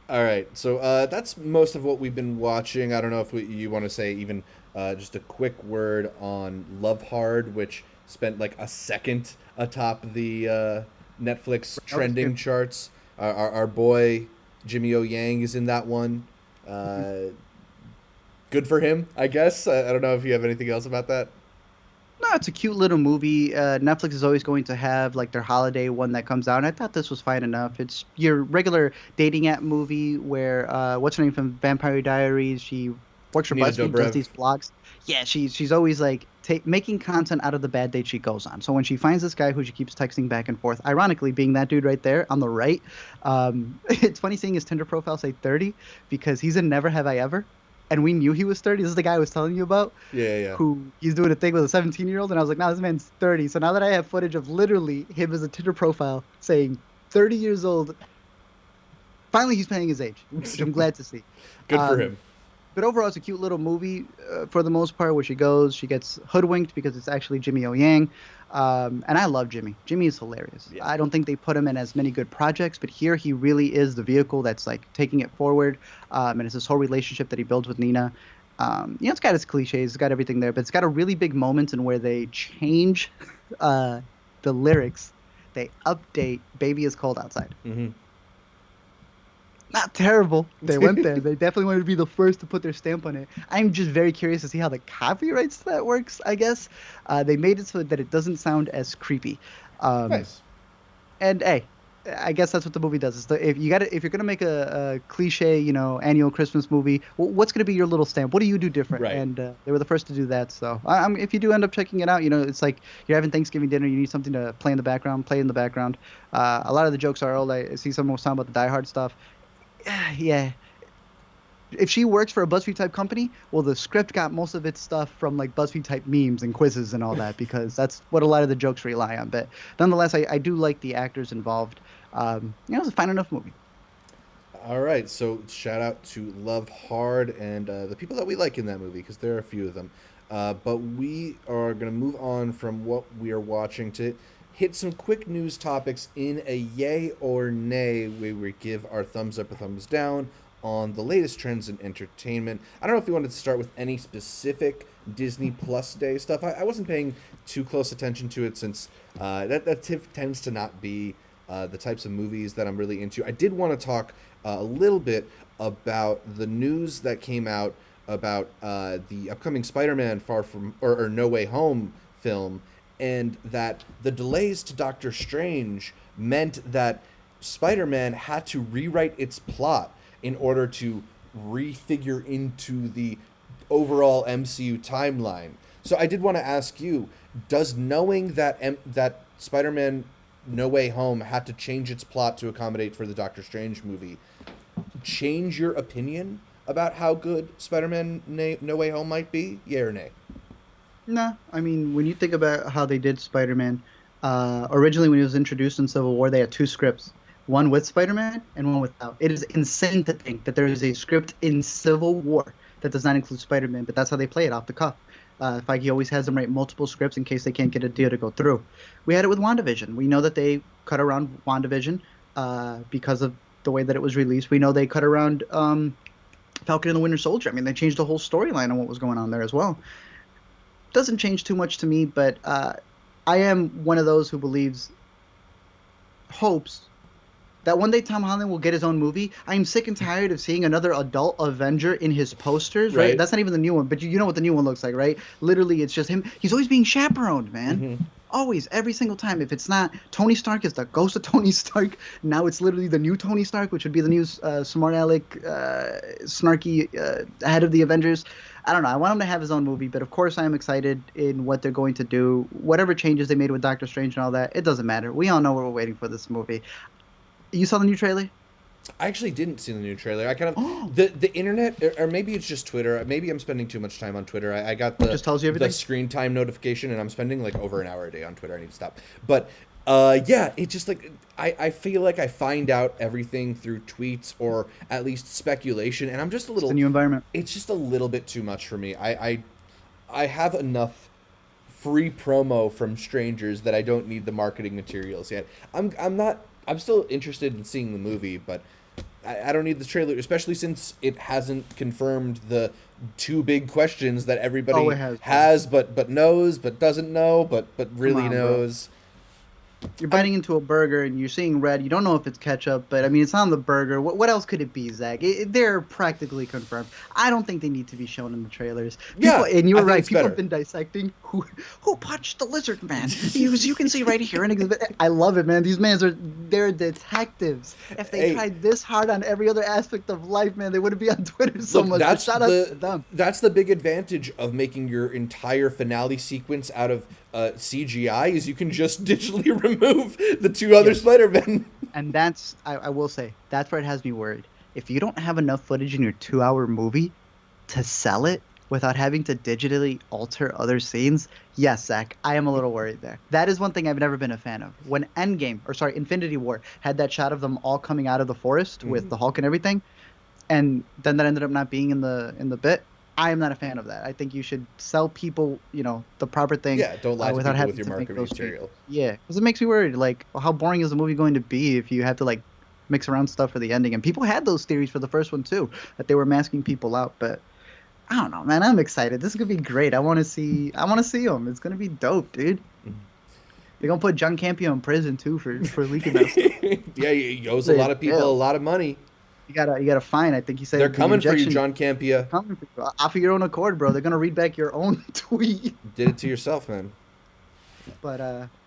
All right, so that's most of what we've been watching. I don't know if you want to say even just a quick word on Love Hard, which spent like a second atop the Netflix trending charts. Our boy Jimmy O Yang is in that one. Good for him, I guess. I don't know if you have anything else about that. No, it's a cute little movie. Netflix is always going to have like their holiday one that comes out. And I thought this was fine enough. It's your regular dating app movie where what's her name from Vampire Diaries? She works for BuzzFeed, does these blogs. Yeah, she's always like making content out of the bad date she goes on. So when she finds this guy who she keeps texting back and forth, ironically being that dude right there on the right, it's funny seeing his Tinder profile say 30 because he's in Never Have I Ever. And we knew he was 30. This is the guy I was telling you about. Yeah. Who he's doing a thing with a 17-year-old. And I was like, nah, this man's 30. So now that I have footage of literally him as a Tinder profile saying 30 years old, finally he's paying his age, which I'm glad to see. Good for him. But overall, it's a cute little movie for the most part where she gets hoodwinked because it's actually Jimmy O Yang. And I love Jimmy. Jimmy is hilarious. Yeah. I don't think they put him in as many good projects, but here he really is the vehicle that's like taking it forward. And it's this whole relationship that he builds with Nina. It's got its cliches, it's got everything there, but it's got a really big moment in where they change the lyrics. They update "Baby Is Cold Outside." Mm-hmm. not terrible. They went there. They definitely wanted to be the first to put their stamp on it. I'm just very curious to see how the copyrights to that works, I guess. They made it so that it doesn't sound as creepy. Um, Nice. and hey, I guess that's what the movie does. Is if you're gonna make a cliche, annual Christmas movie, what's gonna be your little stamp? What do you do different? Right. And they were the first to do that. So if you do end up checking it out, it's like you're having Thanksgiving dinner. You need something to play in the background. Play in the background. A lot of the jokes are old. I see someone was talking about the Die Hard stuff. Yeah. If she works for a BuzzFeed type company, well, the script got most of its stuff from like BuzzFeed type memes and quizzes and all that because that's what a lot of the jokes rely on. But nonetheless, I do like the actors involved. It's a fine enough movie. All right, so shout out to Love Hard and the people that we like in that movie because there are a few of them. But we are going to move on from what we are watching to hit some quick news topics in a yay or nay, where we give our thumbs up or thumbs down on the latest trends in entertainment. I don't know if you wanted to start with any specific Disney Plus Day stuff. I wasn't paying too close attention to it since that tends to not be the types of movies that I'm really into. I did want to talk a little bit about the news that came out about the upcoming Spider-Man Far From or No Way Home film, and that the delays to Doctor Strange meant that Spider-Man had to rewrite its plot in order to refigure into the overall MCU timeline. So I did want to ask you, does knowing that Spider-Man No Way Home had to change its plot to accommodate for the Doctor Strange movie change your opinion about how good Spider-Man No Way Home might be? Yeah or nay? No, I mean, when you think about how they did Spider-Man, originally when he was introduced in Civil War, they had two scripts, one with Spider-Man and one without. It is insane to think that there is a script in Civil War that does not include Spider-Man, but that's how they play it off the cuff. Feige always has them write multiple scripts in case they can't get a deal to go through. We had it with WandaVision. We know that they cut around WandaVision because of the way that it was released. We know they cut around Falcon and the Winter Soldier. I mean, they changed the whole storyline on what was going on there as well. Doesn't change too much to me, but I am one of those who hopes that one day Tom Holland will get his own movie. I'm sick and tired of seeing another adult Avenger in his posters, right? That's not even the new one, but you know what the new one looks like, right? Literally, it's just him. He's always being chaperoned, man. Mm-hmm. Always, every single time. If it's not Tony Stark, it's the ghost of Tony Stark. Now it's literally the new Tony Stark, which would be the new smart aleck, snarky head of the Avengers. I don't know. I want him to have his own movie, but of course I am excited in what they're going to do. Whatever changes they made with Doctor Strange and all that, it doesn't matter. We all know what we're waiting for this movie. You saw the new trailer? I actually didn't see the new trailer. I kind of the internet, or maybe it's just Twitter. Maybe I'm spending too much time on Twitter. I got the just tells you everything? The screen time notification, and I'm spending like over an hour a day on Twitter. I need to stop. But yeah, it's just like I feel like I find out everything through tweets or at least speculation, and I'm just a little. It's a new environment. It's just a little bit too much for me. I have enough free promo from strangers that I don't need the marketing materials yet. I'm still interested in seeing the movie, but I don't need the trailer, especially since it hasn't confirmed the two big questions that everybody has but knows, but doesn't know, but really knows. Bro. You're biting into a burger and you're seeing red. You don't know if it's ketchup, but I mean, it's on the burger. What else could it be, Zach? They're practically confirmed. I don't think they need to be shown in the trailers. And you were right. People have been dissecting who punched the lizard man. You can see right here. I love it, man. These they're detectives. If they tried this hard on every other aspect of life, man, they wouldn't be on Twitter so much. Shout out to them. That's the big advantage of making your entire finale sequence out of CGI is you can just digitally remove the two other Spider-Men. And that's, I will say, that's where it has me worried. If you don't have enough footage in your 2-hour movie to sell it without having to digitally alter other scenes, yes, Zach, I am a little worried there. That is one thing I've never been a fan of. When Infinity War had that shot of them all coming out of the forest with the Hulk and everything, and then that ended up not being in the bit, I am not a fan of that. I think you should sell people, the proper thing. Yeah, don't lie to people with your marketing material. Yeah, because it makes me worried. Like, how boring is the movie going to be if you have to, mix around stuff for the ending? And people had those theories for the first one, too, that they were masking people out. But I don't know, man. I'm excited. This is going to be great. I want to see them. It's going to be dope, dude. Mm-hmm. They're going to put John Campio in prison, too, for leaking that stuff. Yeah, he owes a lot of people a lot of money. You gotta find. I think he They're said the coming for you, injection John Campia. coming for you. Off of your own accord, bro. They're gonna read back your own tweet. Did it to yourself, man. But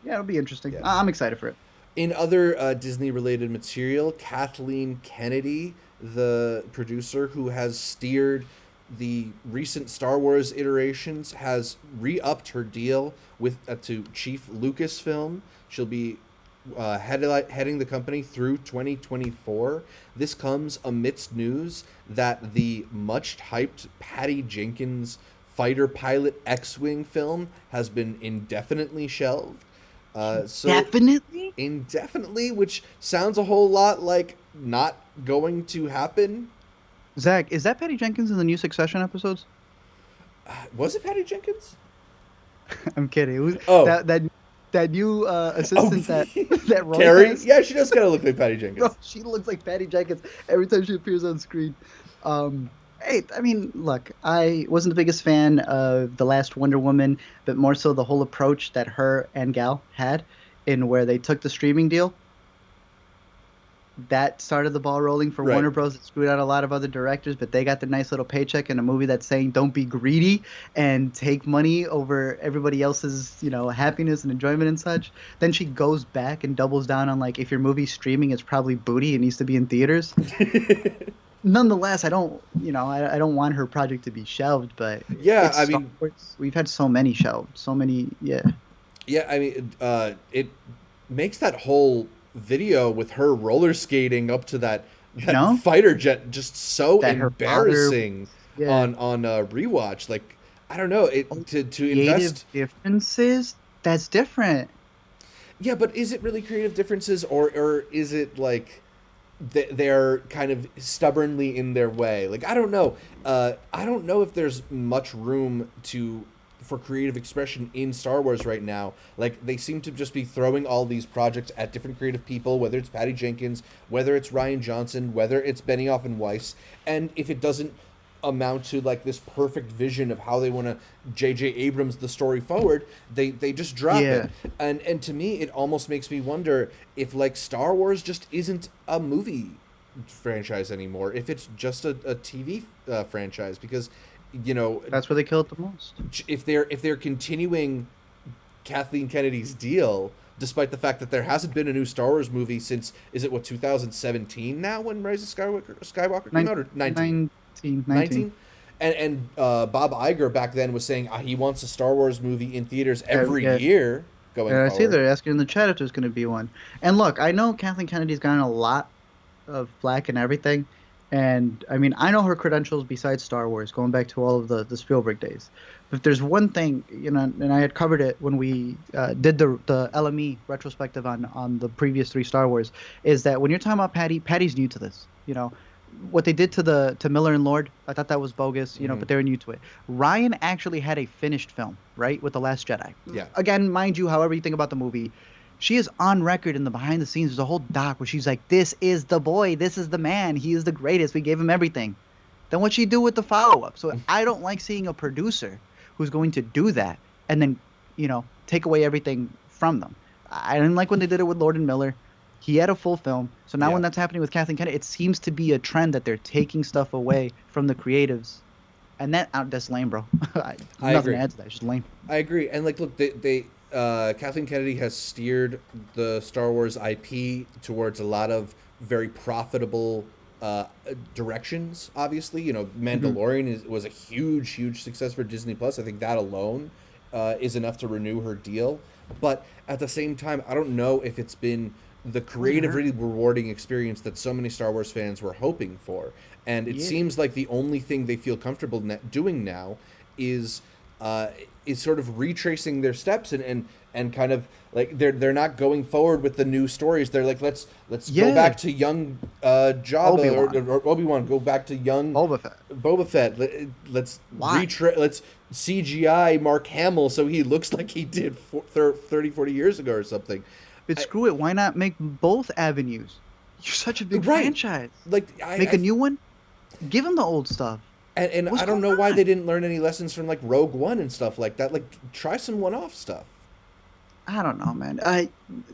yeah, it'll be interesting. Yeah. I'm excited for it. In other Disney-related material, Kathleen Kennedy, the producer who has steered the recent Star Wars iterations, has re-upped her deal with to Chief Lucasfilm. She'll be heading the company through 2024. This comes amidst news that the much-hyped Patty Jenkins fighter pilot X-Wing film has been indefinitely shelved. So Definitely. indefinitely, which sounds a whole lot like not going to happen. Zach, is that Patty Jenkins in the new Succession episodes? Was it Patty Jenkins? I'm kidding. It was Oh. that new assistant that Roy Carrie? has. Yeah, she does kind of look like Patty Bro, Jenkins. she looks like Patty Jenkins every time she appears on screen. Hey, I mean, look, I wasn't the biggest fan of the last Wonder Woman, but more so the whole approach that her and Gal had in where they took the streaming deal. That started the ball rolling for Right. Warner Bros. It screwed out a lot of other directors, but they got the nice little paycheck in a movie that's saying don't be greedy and take money over everybody else's, happiness and enjoyment and such. Then she goes back and doubles down on like if your movie's streaming, it's probably booty. It needs to be in theaters. Nonetheless, I don't want her project to be shelved, but Yeah, it's I Star mean, Wars. We've had so many shelved, so many, yeah. yeah, I mean, it makes that whole video with her roller skating up to that know? fighter jet just so That her embarrassing Yeah. on rewatch. Like, I don't know, to Creative invest. differences, that's different. Yeah, but is it really creative differences, or is it like they're kind of stubbornly in their way? Like, I don't know. I don't know if there's much room for creative expression in Star Wars right now. Like, they seem to just be throwing all these projects at different creative people, whether it's Patty Jenkins, whether it's Rian Johnson, whether it's Benioff and Weiss. And if it doesn't amount to like this perfect vision of how they want to J.J. Abrams the story forward, they just drop it. And to me, it almost makes me wonder if like Star Wars just isn't a movie franchise anymore, if it's just a TV franchise, because That's where they kill it the most. if they're continuing Kathleen Kennedy's deal, despite the fact that there hasn't been a new Star Wars movie since, is it 2017 now when Rise of Skywalker came out, or 19? 19? And Bob Iger back then was saying he wants a Star Wars movie in theaters every year going I forward. see they're asking in the chat if there's going to be one. And look, I know Kathleen Kennedy's gotten a lot of flack and everything. And I mean, I know her credentials besides Star Wars, going back to all of the Spielberg days. But if there's one thing, and I had covered it when we did the LME retrospective on the previous 3 Star Wars, is that when you're talking about Patty's new to this. What they did to Miller and Lord, I thought that was bogus, but they were new to it. Ryan actually had a finished film, right, with The Last Jedi. Yeah. Again, mind you, however you think about the movie, she is on record in the behind the scenes. There's a whole doc where she's like, this is the boy, this is the man, he is the greatest, we gave him everything. Then what'd she do with the follow-up? So I don't like seeing a producer who's going to do that and then, take away everything from them. I didn't like when they did it with Lord and Miller. He had a full film. So now when that's happening with Kathleen Kennedy, it seems to be a trend that they're taking stuff away from the creatives. And that's lame, bro. I nothing agree. to add to that. It's just lame. I agree. And like, look, they Kathleen Kennedy has steered the Star Wars IP towards a lot of very profitable directions. Obviously, Mandalorian was a huge success for Disney Plus. I think that alone is enough to renew her deal. But at the same time, I don't know if it's been the creatively rewarding experience that so many Star Wars fans were hoping for. And it seems like the only thing they feel comfortable doing now is sort of retracing their steps and kind of like they're not going forward with the new stories. They're like, let's go back to young Jabba or Obi-Wan, go back to young Boba Fett. Let's let's CGI Mark Hamill so he looks like he did 30, 40 years ago or something. But screw it, why not make both avenues? You're such a big franchise. Like, make a new one? Give them the old stuff. And I don't know why they didn't learn any lessons from like Rogue One and stuff like that. Like, try some one-off stuff. I don't know, man.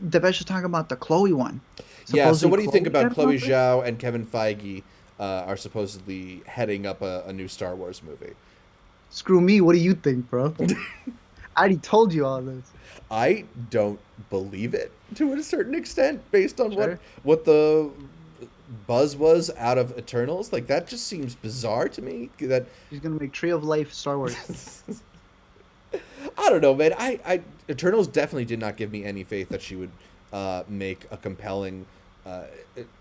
Devesh is talking about the Chloe one. Yeah. So Supposedly what do you think Chloe about Chloe Jenner? Zhao and Kevin Feige are supposedly heading up a new Star Wars movie? Screw me. What do you think, bro? I already told you all this. I don't believe it to a certain extent, based on Sure. what the buzz was out of Eternals. Like that just seems bizarre to me. That She's gonna make Tree of Life Star Wars. I don't know, man. Eternals definitely did not give me any faith that she would make a compelling uh,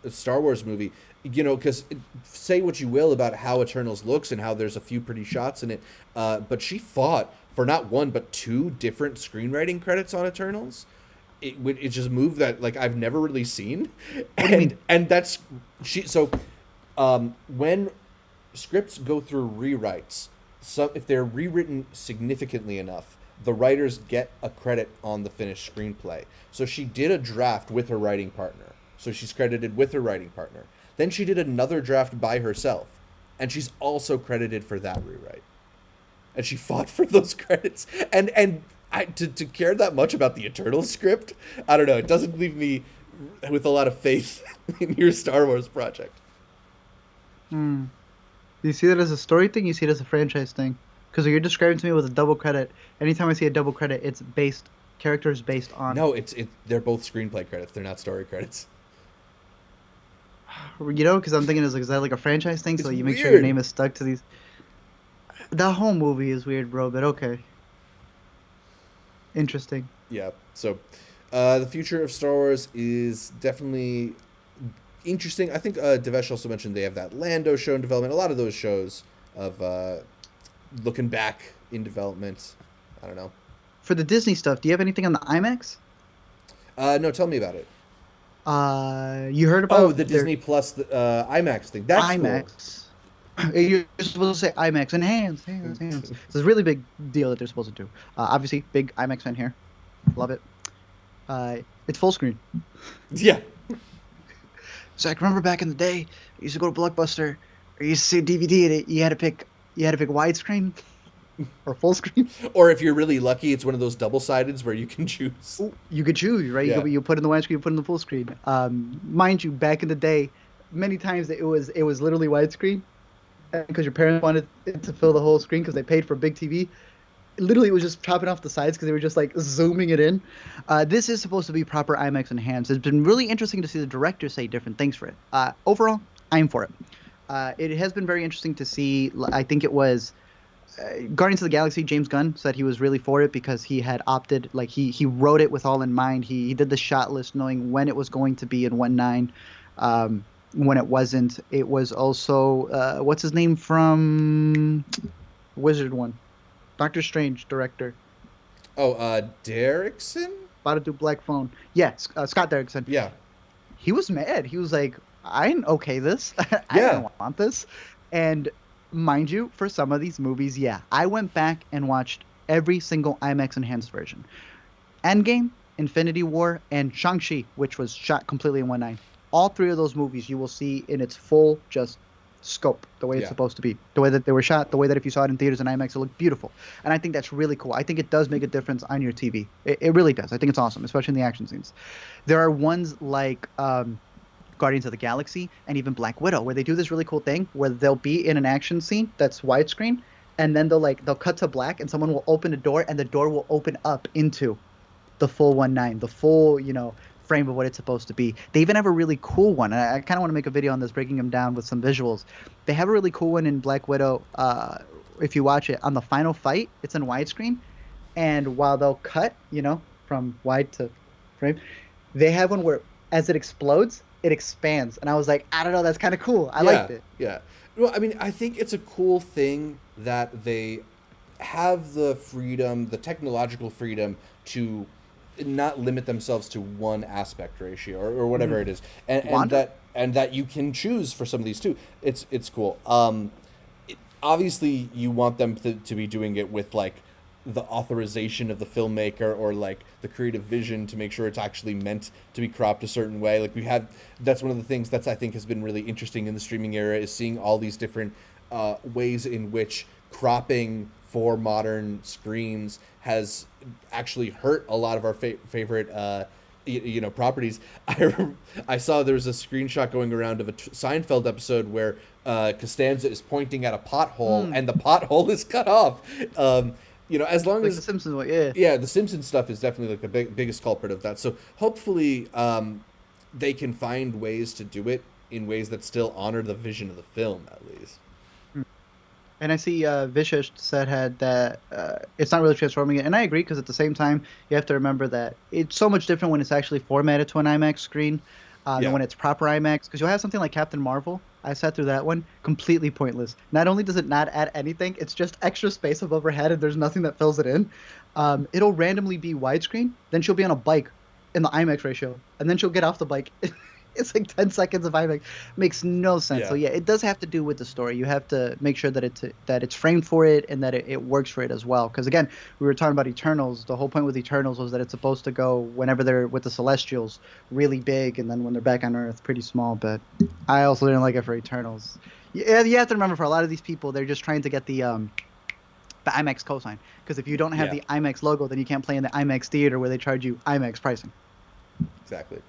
Star Wars movie. You know, because say what you will about how Eternals looks and how there's a few pretty shots in it, but she fought for not one but two different screenwriting credits on Eternals. It just moved that like I've never really seen, What do you mean? and that's she. So when scripts go through rewrites, so if they're rewritten significantly enough, the writers get a credit on the finished screenplay. So she did a draft with her writing partner. So she's credited with her writing partner. Then she did another draft by herself, and she's also credited for that rewrite. And she fought for those credits. And to care that much about the Eternal script, I don't know. It doesn't leave me with a lot of faith in your Star Wars project. Hmm. Do you see that as a story thing? You see it as a franchise thing? Because you're describing to me with a double credit. Anytime I see a double credit, it's based characters based on. No, they're both screenplay credits. They're not story credits. You know, because I'm thinking is that like a franchise thing? So It's you make sure your weird. name is stuck to these. The whole movie is weird, bro. But okay, interesting. Yeah. So, the future of Star Wars is definitely interesting. I think Devesh also mentioned they have that Lando show in development. A lot of those shows of looking back in development. I don't know. For the Disney stuff, do you have anything on the IMAX? No, tell me about it. You heard Oh, about the their Disney Plus IMAX thing. That's cool. IMAX. You're supposed to say IMAX and hands. It's a really big deal that they're supposed to do. Obviously, big IMAX fan here. Love it. It's full screen. Yeah. So I can remember back in the day, I used to go to Blockbuster. I used to see a DVD and you had to pick widescreen or full screen. Or if you're really lucky, it's one of those double sideds where you can choose. Ooh, you could choose, right? Yeah. You put in the widescreen, you put in the full screen. Mind you, back in the day, many times it was literally widescreen because your parents wanted it to fill the whole screen because they paid for a big TV. Literally, it was just chopping off the sides because they were just like zooming it in. This is supposed to be proper IMAX enhanced. It's been really interesting to see the director say different things for it. Overall, I'm for it. It has been very interesting to see. I think it was Guardians of the Galaxy. James Gunn said he was really for it because he had opted, like he wrote it with all in mind. He did the shot list knowing when it was going to be and when when it wasn't. It was also what's his name from Wizard One. Doctor Strange director. Oh, Derrickson? About to do Black Phone. Yeah, Scott Derrickson. Yeah. He was mad. He was like, I didn't okay this. I Yeah. didn't want this. And mind you, for some of these movies, yeah, I went back and watched every single IMAX enhanced version. Endgame, Infinity War, and Shang-Chi, which was shot completely in 1.9. All three of those movies you will see in its full just scope, the way it's Yeah. supposed to be, the way that they were shot, the way that if you saw it in theaters and IMAX, it looked beautiful. And I think that's really cool. I think it does make a difference on your TV. It really does. I think it's awesome, especially in the action scenes. There are ones like Guardians of the Galaxy and even Black Widow, where they do this really cool thing where they'll be in an action scene that's widescreen, and then they'll cut to black, and someone will open a door, and the door will open up into the full 1.9, the full frame of what it's supposed to be. They even have a really cool one. And I kind of want to make a video on this, breaking them down with some visuals. They have a really cool one in Black Widow. If you watch it on the final fight, it's in widescreen, and while they'll cut, from wide to frame, they have one where as it explodes, it expands, and I was like, I don't know, that's kind of cool. I liked it. Yeah. Well, I mean, I think it's a cool thing that they have the freedom, the technological freedom to not limit themselves to one aspect ratio or whatever it is, and that you can choose for some of these too. It's cool. Obviously, you want them to be doing it with like the authorization of the filmmaker or like the creative vision to make sure it's actually meant to be cropped a certain way. Like that's one of the things that's I think has been really interesting in the streaming era is seeing all these different ways in which cropping for modern screens has actually hurt a lot of our favorite properties. I saw there was a screenshot going around of a Seinfeld episode where Costanza is pointing at a pothole and the pothole is cut off. As long Like as the Simpsons one, yeah. yeah, the Simpsons stuff is definitely like the biggest culprit of that. So hopefully, they can find ways to do it in ways that still honor the vision of the film, at least. And I see Vicious said that it's not really transforming it, and I agree because at the same time you have to remember that it's so much different when it's actually formatted to an IMAX screen than when it's proper IMAX. Because you'll have something like Captain Marvel. I sat through that one, completely pointless. Not only does it not add anything, it's just extra space above her head, and there's nothing that fills it in. It'll randomly be widescreen, then she'll be on a bike in the IMAX ratio, and then she'll get off the bike. It's like 10 seconds of IMAX. Makes no sense. Yeah. So yeah, it does have to do with the story. You have to make sure that it's framed for it and that it works for it as well. Because again, we were talking about Eternals. The whole point with Eternals was that it's supposed to go whenever they're with the Celestials, really big, and then when they're back on Earth, pretty small. But I also didn't like it for Eternals. Yeah, you have to remember, for a lot of these people, they're just trying to get the IMAX cosign. Because if you don't have the IMAX logo, then you can't play in the IMAX theater where they charge you IMAX pricing. Exactly.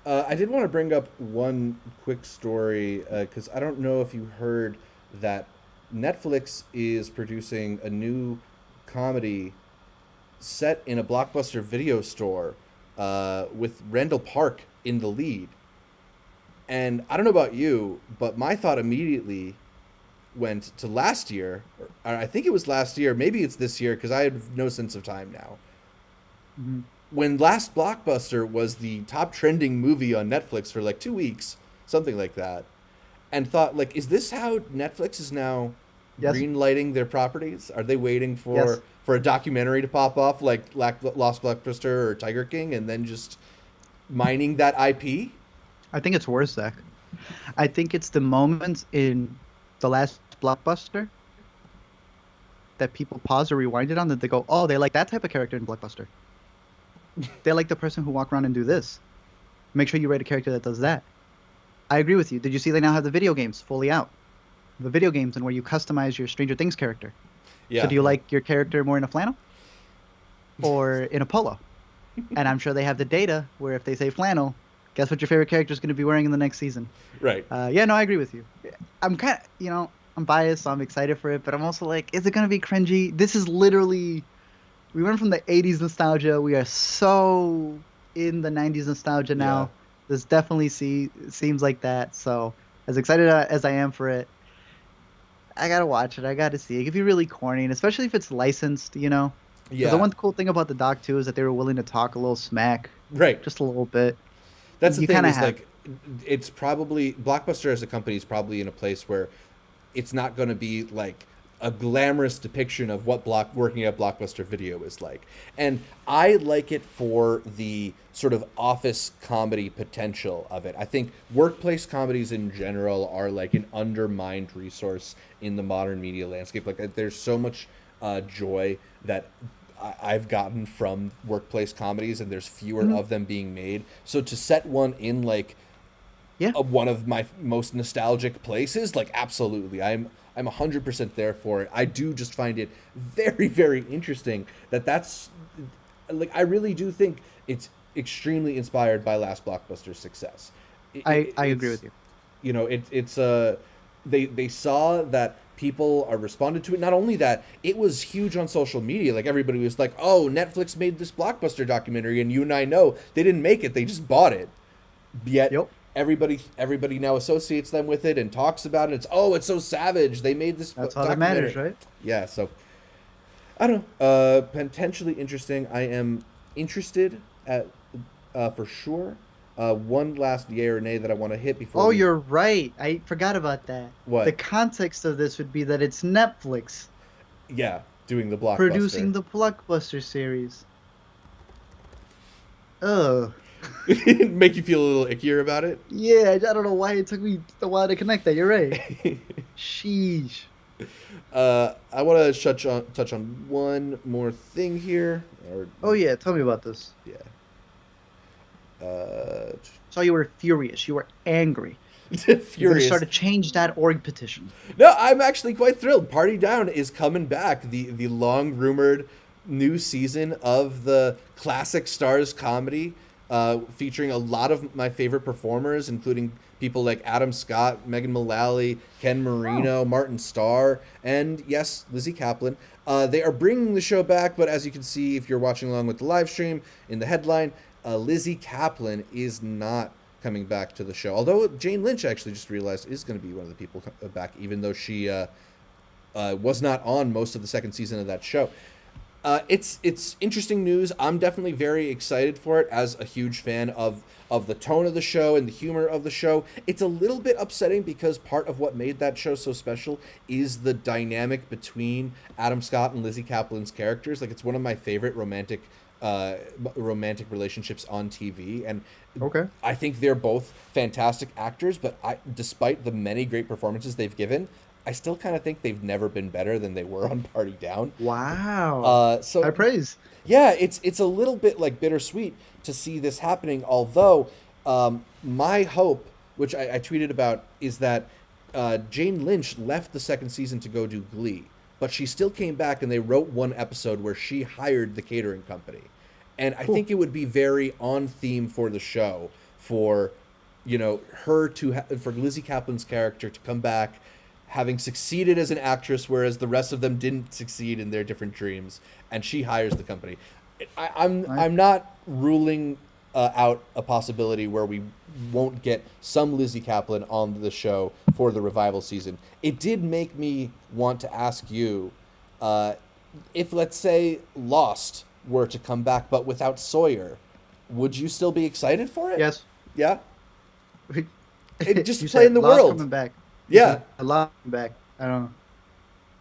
I did want to bring up one quick story because I don't know if you heard that Netflix is producing a new comedy set in a Blockbuster video store with Randall Park in the lead. And I don't know about you, but my thought immediately went to last year. Or I think it was last year. Maybe it's this year because I have no sense of time now. Mm-hmm. When Last Blockbuster was the top trending movie on Netflix for like 2 weeks, something like that, and thought, like, is this how Netflix is now green-lighting their properties? Are they waiting for a documentary to pop off like Lost Blockbuster or Tiger King and then just mining that IP? I think it's worse, Zach. I think it's the moments in the Last Blockbuster that people pause or rewind it on that they go, oh, they like that type of character in Blockbuster. They like the person who walk around and do this. Make sure you write a character that does that. I agree with you. Did you see they now have the video games fully out? The video games and where you customize your Stranger Things character. Yeah. So do you like your character more in a flannel or in a polo? And I'm sure they have the data where if they say flannel, guess what your favorite character is going to be wearing in the next season. Right. Yeah, no, I agree with you. I'm kind of, I'm biased, so I'm excited for it, but I'm also like, is it going to be cringy? This is literally... We went from the 80s nostalgia. We are so in the 90s nostalgia now. Yeah. This definitely seems like that. So as excited as I am for it, I got to watch it. I got to see it. It could be really corny, and especially if it's licensed, Yeah. The one cool thing about the doc, too, is that they were willing to talk a little smack. Right. Just a little bit. That's the thing is, like, it's probably... Blockbuster as a company is probably in a place where it's not going to be, like... a glamorous depiction of what working at Blockbuster Video is like. And I like it for the sort of office comedy potential of it. I think workplace comedies in general are like an undermined resource in the modern media landscape. Like, there's so much joy that I've gotten from workplace comedies, and there's fewer of them being made. So to set one in like one of my most nostalgic places, like, absolutely. I'm 100% there for it. I do just find it very, very interesting that's like, I really do think it's extremely inspired by Last Blockbuster's success. I agree with you. It's they saw that people are responded to it. Not only that, it was huge on social media. Like, everybody was like, oh, Netflix made this Blockbuster documentary, and you and I know they didn't make it, they just bought it. Yet everybody now associates them with it and talks about it. It's so savage. They made this. That's all that matters, right? Yeah. So I don't know. Potentially interesting. I am interested at for sure. One last yay or nay that I want to hit before. You're right. I forgot about that. What? The context of this would be that it's Netflix. Yeah, doing the Blockbuster. Producing the Blockbuster series. Ugh. Make you feel a little ickier about it? Yeah, I don't know why it took me a while to connect that. You're right. Sheesh. I want to touch on one more thing here. Yeah, tell me about this. Yeah. So you were furious. You were angry. Furious. You're going to start a change.org petition. No, I'm actually quite thrilled. Party Down is coming back. The long rumored new season of the classic Stars comedy featuring a lot of my favorite performers, including people like Adam Scott, Megan Mullally, Ken Marino, Martin Starr, and yes, Lizzie Kaplan. They are bringing the show back, but as you can see if you're watching along with the live stream in the headline, Lizzie Kaplan is not coming back to the show. Although Jane Lynch actually just realized is going to be one of the people back, even though she was not on most of the second season of that show. It's interesting news. I'm definitely very excited for it as a huge fan of the tone of the show and the humor of the show. It's a little bit upsetting because part of what made that show so special is the dynamic between Adam Scott and Lizzie Kaplan's characters. Like, it's one of my favorite romantic relationships on TV, and I think they're both fantastic actors, but despite the many great performances they've given, I still kind of think they've never been better than they were on Party Down. Wow. So I praise. Yeah, it's a little bit like bittersweet to see this happening, although my hope, which I tweeted about, is that Jane Lynch left the second season to go do Glee, but she still came back and they wrote one episode where she hired the catering company. And I think it would be very on theme for the show for, her for Lizzie Kaplan's character to come back having succeeded as an actress, whereas the rest of them didn't succeed in their different dreams, and she hires the company. I'm not ruling out a possibility where we won't get some Lizzie Kaplan on the show for the revival season. It did make me want to ask you, if, let's say, Lost were to come back but without Sawyer, would you still be excited for it? Yes. Yeah? It just You play in the Lost world. Coming back. Yeah. A lot coming back. I don't know.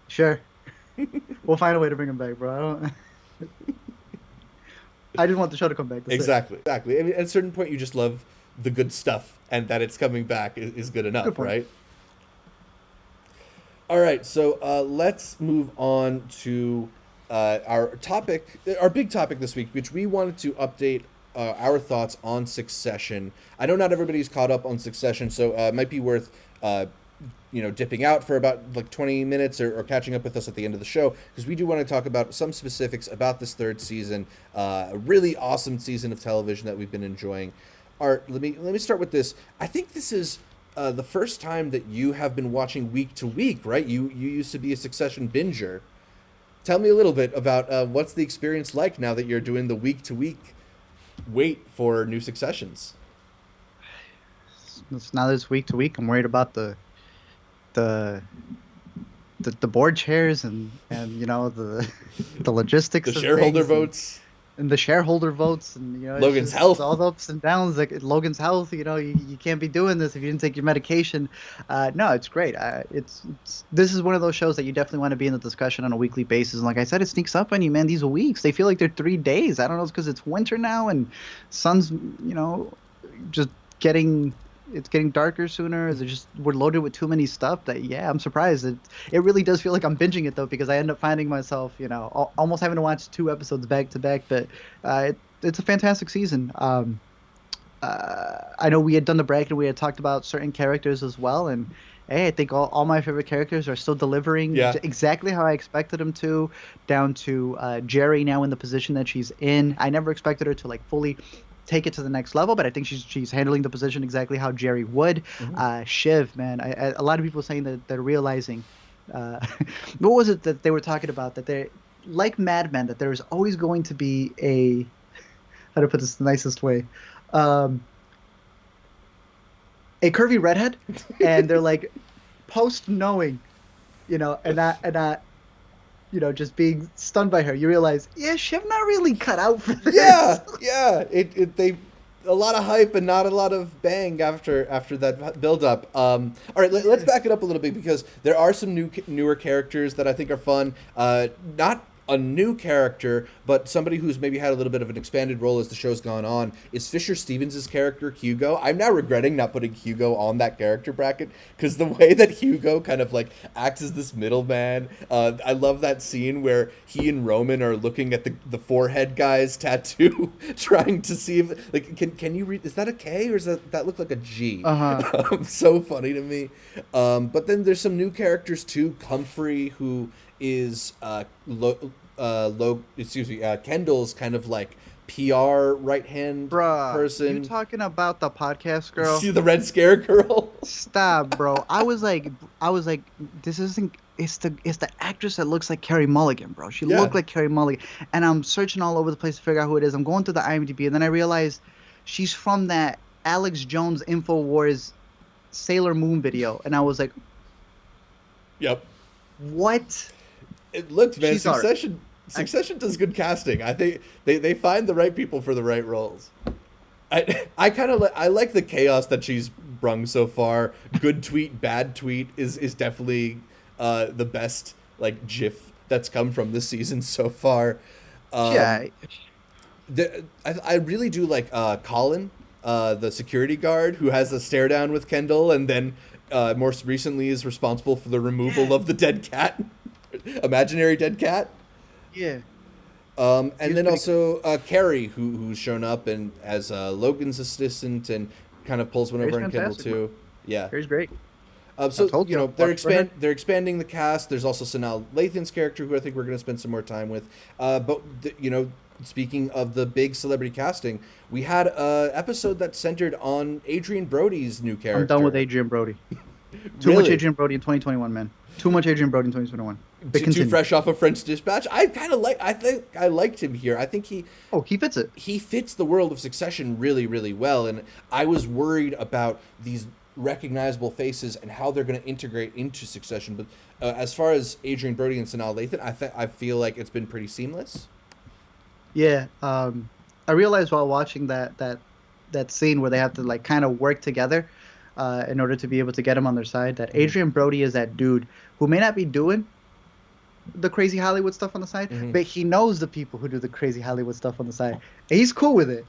Sure. We'll find a way to bring him back, bro. I didn't want the show to come back. Exactly. I mean, at a certain point, you just love the good stuff, and that it's coming back is good enough, Good point. right? All right, so let's move on to our big topic this week, which we wanted to update our thoughts on Succession. I know not everybody's caught up on Succession, so it might be worth dipping out for about like 20 minutes or catching up with us at the end of the show, because we do want to talk about some specifics about this third season, a really awesome season of television that we've been enjoying. Art, let me start with this. I think this is the first time that you have been watching week to week, right? You used to be a Succession binger. Tell me a little bit about what's the experience like now that you're doing the week to week wait for new Successions. Now that it's week to week, I'm worried about the board chairs and the logistics, the shareholder votes, and the shareholder votes, and Logan's health, all the ups and downs. Like Logan's health, you can't be doing this if you didn't take your medication. No, it's great. This is one of those shows that you definitely want to be in the discussion on a weekly basis. And like I said, it sneaks up on you, man. These weeks, they feel like they're 3 days. I don't know, it's because it's winter now and sun's just getting darker sooner. Is it just we're loaded with too many stuff that I'm surprised. It really does feel like I'm binging it though, because I end up finding myself almost having to watch 2 episodes back to back. But it's a fantastic season. I know we had done the bracket and we had talked about certain characters as well, and I think all my favorite characters are still delivering exactly how I expected them to, down to Jerry now in the position that she's in. I never expected her to like fully take it to the next level, but I think she's handling the position exactly how Jerry would. Mm-hmm. Shiv, man, a lot of people saying that they're realizing, what was it that they were talking about, that they're like Mad Men, that there's always going to be a, how to put this the nicest way, a curvy redhead, and they're like post knowing, and not just being stunned by her, you realize, Shiv not really cut out for this. Yeah. They a lot of hype and not a lot of bang after that build up. All right, let's back it up a little bit, because there are some newer characters that I think are fun. Not a new character, but somebody who's maybe had a little bit of an expanded role as the show's gone on, is Fisher Stevens' character, Hugo. I'm now regretting not putting Hugo on that character bracket, because the way that Hugo kind of like acts as this middleman, I love that scene where he and Roman are looking at the forehead guy's tattoo, trying to see if, like, can you read, is that a K or does that look like a G? So funny to me. But then there's some new characters too. Comfrey, who is Kendall's kind of like PR right hand Bruh, you person. talking about the podcast girl? See the Red Scare girl. Stop, bro. I was like, this isn't. It's the actress that looks like Carrie Mulligan, bro. She Yeah. looked like Carrie Mulligan, and I'm searching all over the place to figure out who it is. I'm going through the IMDb, and then I realized she's from that Alex Jones Infowars Sailor Moon video, and I was like, Yep. what? It looked, man. She's alright. Succession does good casting. I think they find the right people for the right roles. I kind of I like the chaos that she's brung so far. Good tweet, bad tweet is definitely the best like GIF that's come from this season so far. Yeah, I really do like Colin, the security guard who has a stare down with Kendall, and then more recently is responsible for the removal of the dead cat, imaginary dead cat. yeah. And then pretty also Carrie, who's shown up and as Logan's assistant and kind of pulls one Carrie's over on Kendall fantastic, too. Yeah. Carrie's great. So told you you, know watch for her. they're expanding the cast. There's also Sanaa Lathan's character, who I think we're going to spend some more time with. You know, speaking of the big celebrity casting, we had a episode that centered on Adrian Brody's new character. I'm done with Adrian Brody. Too much Really? Adrian Brody in 2021, man. Too much Adrian Brody in 2021. But Too continue. fresh off of French Dispatch. I think I liked him here. I think he Fits it. fits the world of Succession really, really well. And I was worried about these recognizable faces and how they're going to integrate into Succession. But as far as Adrian Brody and Sanaa Lathan, I feel like it's been pretty seamless. Yeah. I realized while watching that scene where they have to like kind of work together in order to be able to get him on their side, that Adrian Brody is that dude who may not be doing the crazy Hollywood stuff on the side, but he knows the people who do the crazy Hollywood stuff on the side, and he's cool with it.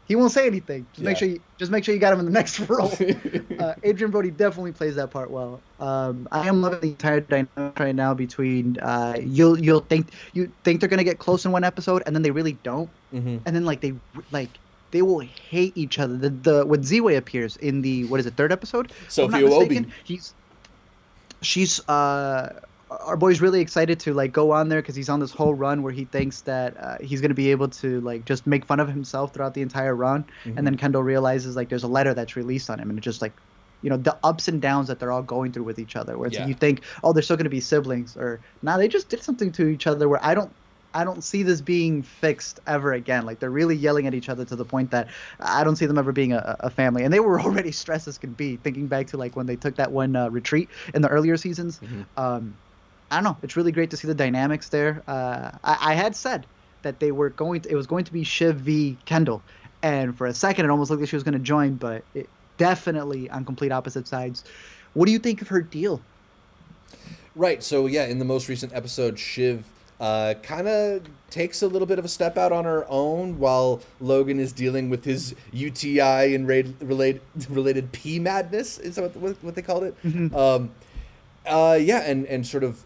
He won't say anything. Just make sure you got him in the next role. Adrian Brody definitely plays that part well. I am loving the entire dynamic right now between you think they're gonna get close in one episode and then they really don't, and then they will hate each other. When Z-Way appears in the third episode? Sophia Wobi. She's our boy's really excited to like go on there because he's on this whole run where he thinks that he's gonna be able to like just make fun of himself throughout the entire run, and then Kendall realizes like there's a letter that's released on him, and it's just like, you know, the ups and downs that they're all going through with each other. Where it's you think, oh, they're still gonna be siblings, or nah, they just did something to each other where I don't see this being fixed ever again. Like they're really yelling at each other to the point that I don't see them ever being a family. And they were already stressed as can be, thinking back to like when they took that one retreat in the earlier seasons. I don't know. It's really great to see the dynamics there. I had said that it was going to be Shiv v. Kendall, and for a second it almost looked like she was going to join, but it definitely on complete opposite sides. What do you think of her deal? Right. So yeah, in the most recent episode, Shiv kind of takes a little bit of a step out on her own while Logan is dealing with his UTI and related pee madness. Is that what they called it? And sort of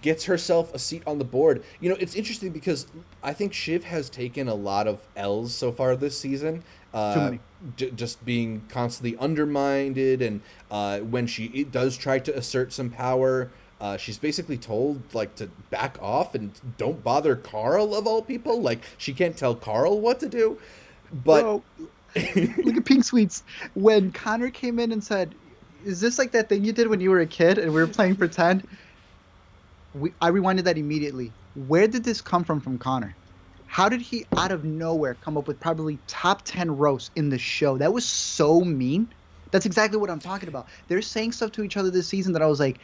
gets herself a seat on the board. You know, it's interesting because I think Shiv has taken a lot of L's so far this season. Too many. Just being constantly undermined, and when she does try to assert some power, she's basically told like to back off and don't bother Carl of all people. Like she can't tell Carl what to do. But Bro, look at Pink Sweets. When Connor came in and said, "Is this like that thing you did when you were a kid and we were playing pretend?" I rewinded that immediately. Where did this come from Connor? How did he out of nowhere come up with probably top 10 roasts in the show? That was so mean. That's exactly what I'm talking about. They're saying stuff to each other this season that I was like,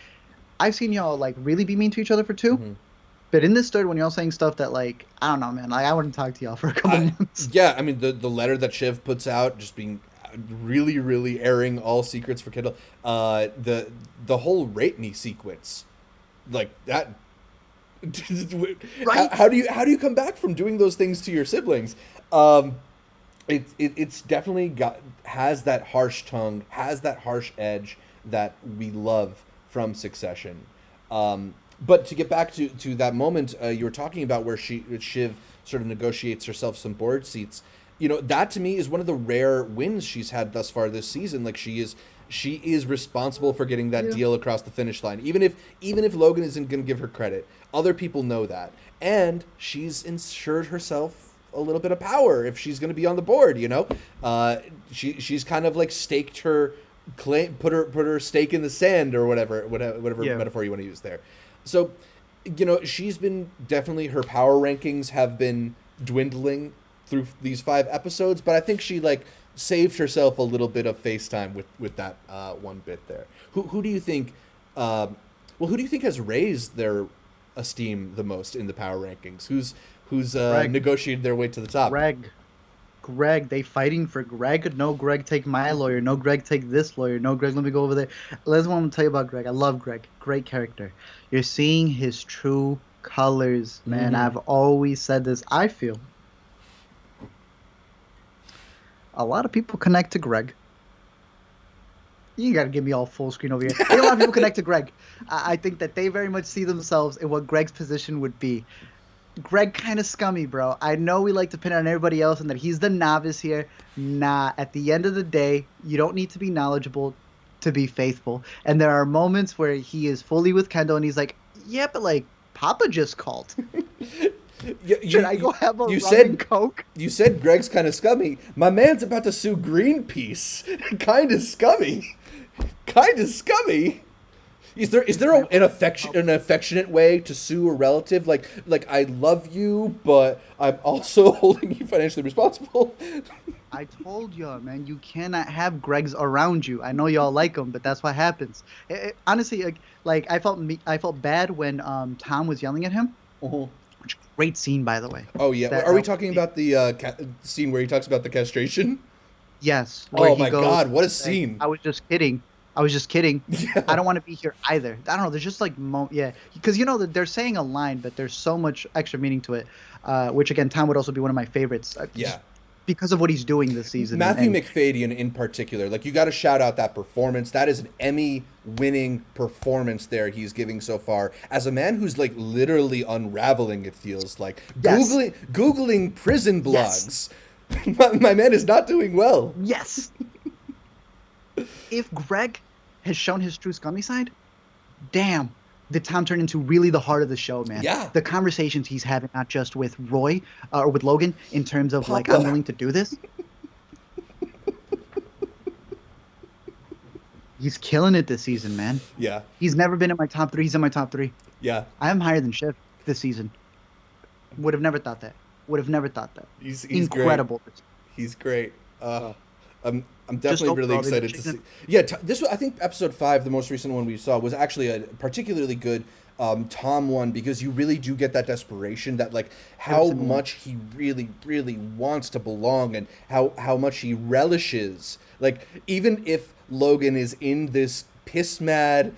I've seen y'all like really be mean to each other for two. But in this third, when y'all saying stuff that like, I don't know, man, like I wouldn't talk to y'all for a couple months. Yeah, I mean the letter that Shiv puts out, just being really, really airing all secrets for Kendall. The whole rape me sequence, like that. Right? How do you come back from doing those things to your siblings? It's definitely has that harsh tongue, has that harsh edge that we love from Succession. But to get back to that moment you were talking about where Shiv sort of negotiates herself some board seats, you know, that to me is one of the rare wins she's had thus far this season. Like she is responsible for getting that deal across the finish line. Even if Logan isn't going to give her credit, other people know that. And she's ensured herself a little bit of power if she's going to be on the board. She's kind of like staked her claim, put her stake in the sand, or whatever metaphor you want to use there. So, she's been definitely, her power rankings have been dwindling through these 5 episodes, but I think she like saved herself a little bit of FaceTime with that one bit there. Who do you think? Who do you think has raised their esteem the most in the power rankings? Who's negotiated their way to the top? Greg, they fighting for Greg. No, Greg, take my lawyer. No, Greg, take this lawyer. No, Greg, let me go over there. That's what I'm gonna tell you about Greg. I love Greg. Great character. You're seeing his true colors, man. I've always said this. I feel a lot of people connect to Greg. You got to give me all full screen over here. A lot of people connect to Greg. I think that they very much see themselves in what Greg's position would be. Greg kind of scummy, bro. I know we like to pin it on everybody else and that he's the novice here. Nah, at the end of the day, you don't need to be knowledgeable to be faithful. And there are moments where he is fully with Kendall and he's like, yeah, but like, Papa just called. Should I go have a rum and Coke? You said Greg's kind of scummy. My man's about to sue Greenpeace. Kind of scummy. Is there an affectionate way to sue a relative? Like I love you, but I'm also holding you financially responsible. I told y'all, man, you cannot have Gregs around you. I know y'all like them, but that's what happens. Honestly, like I felt bad when Tom was yelling at him. Which great scene, by the way. Oh yeah, are we talking about the scene where he talks about the castration? Yes. Oh my God, what a scene! I was just kidding. Yeah. I don't want to be here either. I don't know. There's just like because that they're saying a line, but there's so much extra meaning to it. Which again, Tom would also be one of my favorites. Because of what he's doing this season. Matthew McFadyen in particular, like you got to shout out that performance. That is an Emmy-winning performance there he's giving so far. As a man who's like literally unraveling, it feels like googling prison blogs. Yes. my man is not doing well. Yes. If Greg has shown his true scummy side, damn. Did Tom turn into really the heart of the show, man? Yeah. The conversations he's having, not just with Roy or with Logan, in terms of like, I'm willing to do this. He's killing it this season, man. Yeah. He's never been in my top 3. He's in my top 3. Yeah. I am higher than Shiv this season. Would have never thought that. He's incredible. Great. He's great. I'm definitely really excited to see. Yeah, I think episode 5, the most recent one we saw, was actually a particularly good Tom one, because you really do get that desperation, that like how much he really, really wants to belong, and how much he relishes. Like, even if Logan is in this piss mad,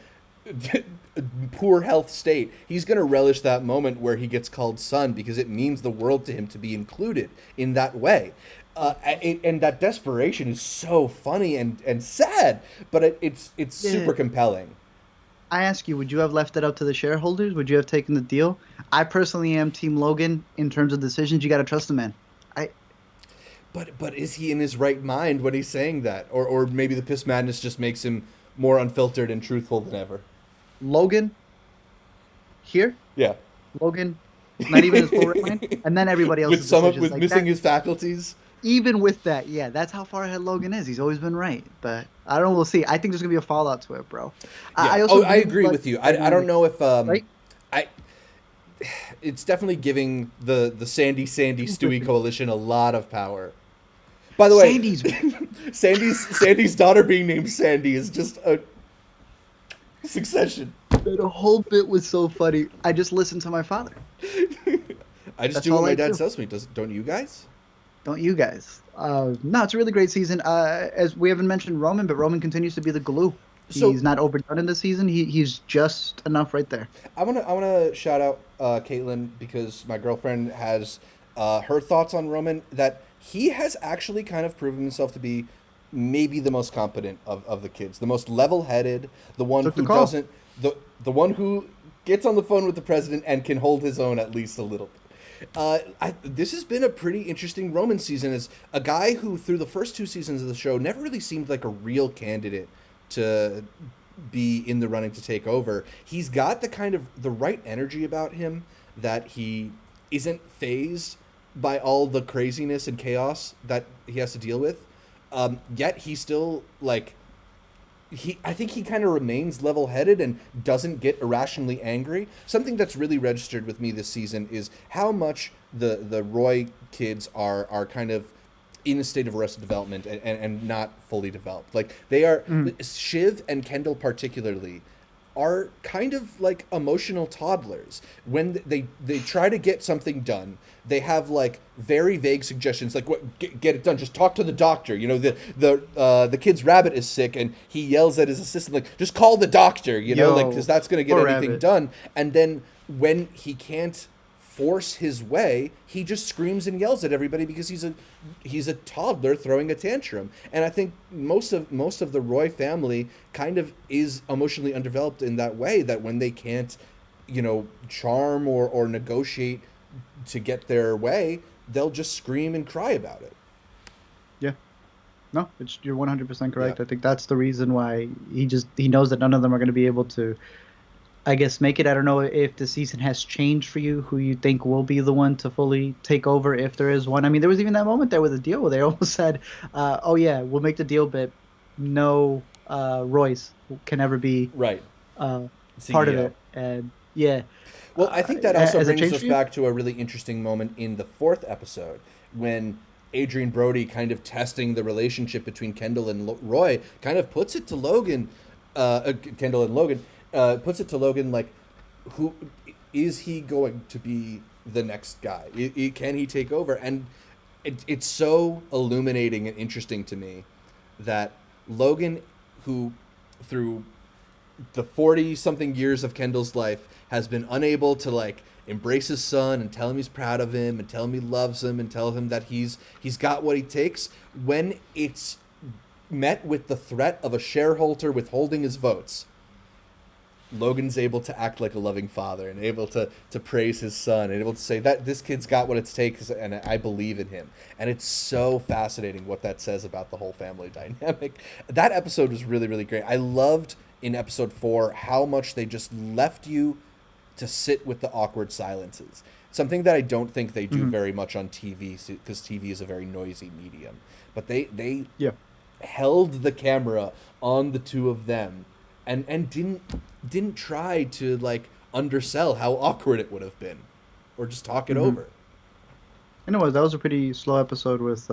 poor health state, he's going to relish that moment where he gets called son, because it means the world to him to be included in that way. And that desperation is so funny and sad, but it's super compelling. I ask you, would you have left it up to the shareholders? Would you have taken the deal? I personally am Team Logan in terms of decisions. You got to trust the man. But is he in his right mind when he's saying that? Or maybe the piss madness just makes him more unfiltered and truthful than ever? Logan, here? Yeah. Logan, not even his full right mind? And then everybody else with missing his faculties? Even with that, yeah, that's how far ahead Logan is. He's always been right, but I don't know. We'll see. I think there's gonna be a fallout to it, bro. Yeah. I agree with you. I don't know if right? It's definitely giving the Sandy Stewie coalition a lot of power. By the way, Sandy's daughter being named Sandy is just a succession. The whole bit was so funny. I just listened to my father. I just do what my dad tells me. Don't you guys? Don't you guys? No, it's a really great season. As we haven't mentioned Roman, but Roman continues to be the glue. He's not overdone in this season. He's just enough right there. I wanna shout out Caitlin, because my girlfriend has her thoughts on Roman, that he has actually kind of proven himself to be maybe the most competent of the kids, the most level-headed, the one who doesn't, the one who gets on the phone with the president and can hold his own at least a little bit. This has been a pretty interesting Roman season, as a guy who through the first 2 seasons of the show never really seemed like a real candidate to be in the running to take over. He's got the right energy about him, that he isn't fazed by all the craziness and chaos that he has to deal with. Yet he still like I think he kind of remains level-headed and doesn't get irrationally angry. Something that's really registered with me this season is how much the Roy kids are kind of in a state of arrested development and not fully developed. Like they are, Shiv and Kendall particularly are kind of like emotional toddlers. When they try to get something done, they have like very vague suggestions, like what get it done. Just talk to the doctor. You know, the kid's rabbit is sick, and he yells at his assistant like, just call the doctor. You know, like because that's gonna get anything done. And then when he can't force his way, he just screams and yells at everybody because he's a toddler throwing a tantrum. And I think most of the Roy family kind of is emotionally undeveloped in that way, that when they can't, you know, charm or negotiate to get their way, they'll just scream and cry about it. Yeah. No, you're 100% correct. Yeah. I think that's the reason why he knows that none of them are going to be able to, I guess, make it. I don't know if the season has changed for you, who you think will be the one to fully take over, if there is one. I mean, there was even that moment there with the deal where they almost said, oh yeah, we'll make the deal, but no Royce can ever be part of it. And yeah. Well, I think that also brings us back to a really interesting moment in the 4th episode when Adrian Brody, kind of testing the relationship between Kendall and Roy, kind of puts it to Logan, Kendall and Logan, puts it to Logan, like, who is he going to be the next guy? Can he take over? And it's so illuminating and interesting to me that Logan, who through the 40-something years of Kendall's life has been unable to like embrace his son and tell him he's proud of him and tell him he loves him and tell him that he's got what he takes, when it's met with the threat of a shareholder withholding his votes, Logan's able to act like a loving father and able to praise his son and able to say that this kid's got what it takes and I believe in him. And it's so fascinating what that says about the whole family dynamic. That episode was really, really great. I loved in episode 4 how much they just left you to sit with the awkward silences. Something that I don't think they do very much on TV, because TV is a very noisy medium. But they held the camera on the two of them and didn't try to like undersell how awkward it would have been or just talk it over. And that was a pretty slow episode with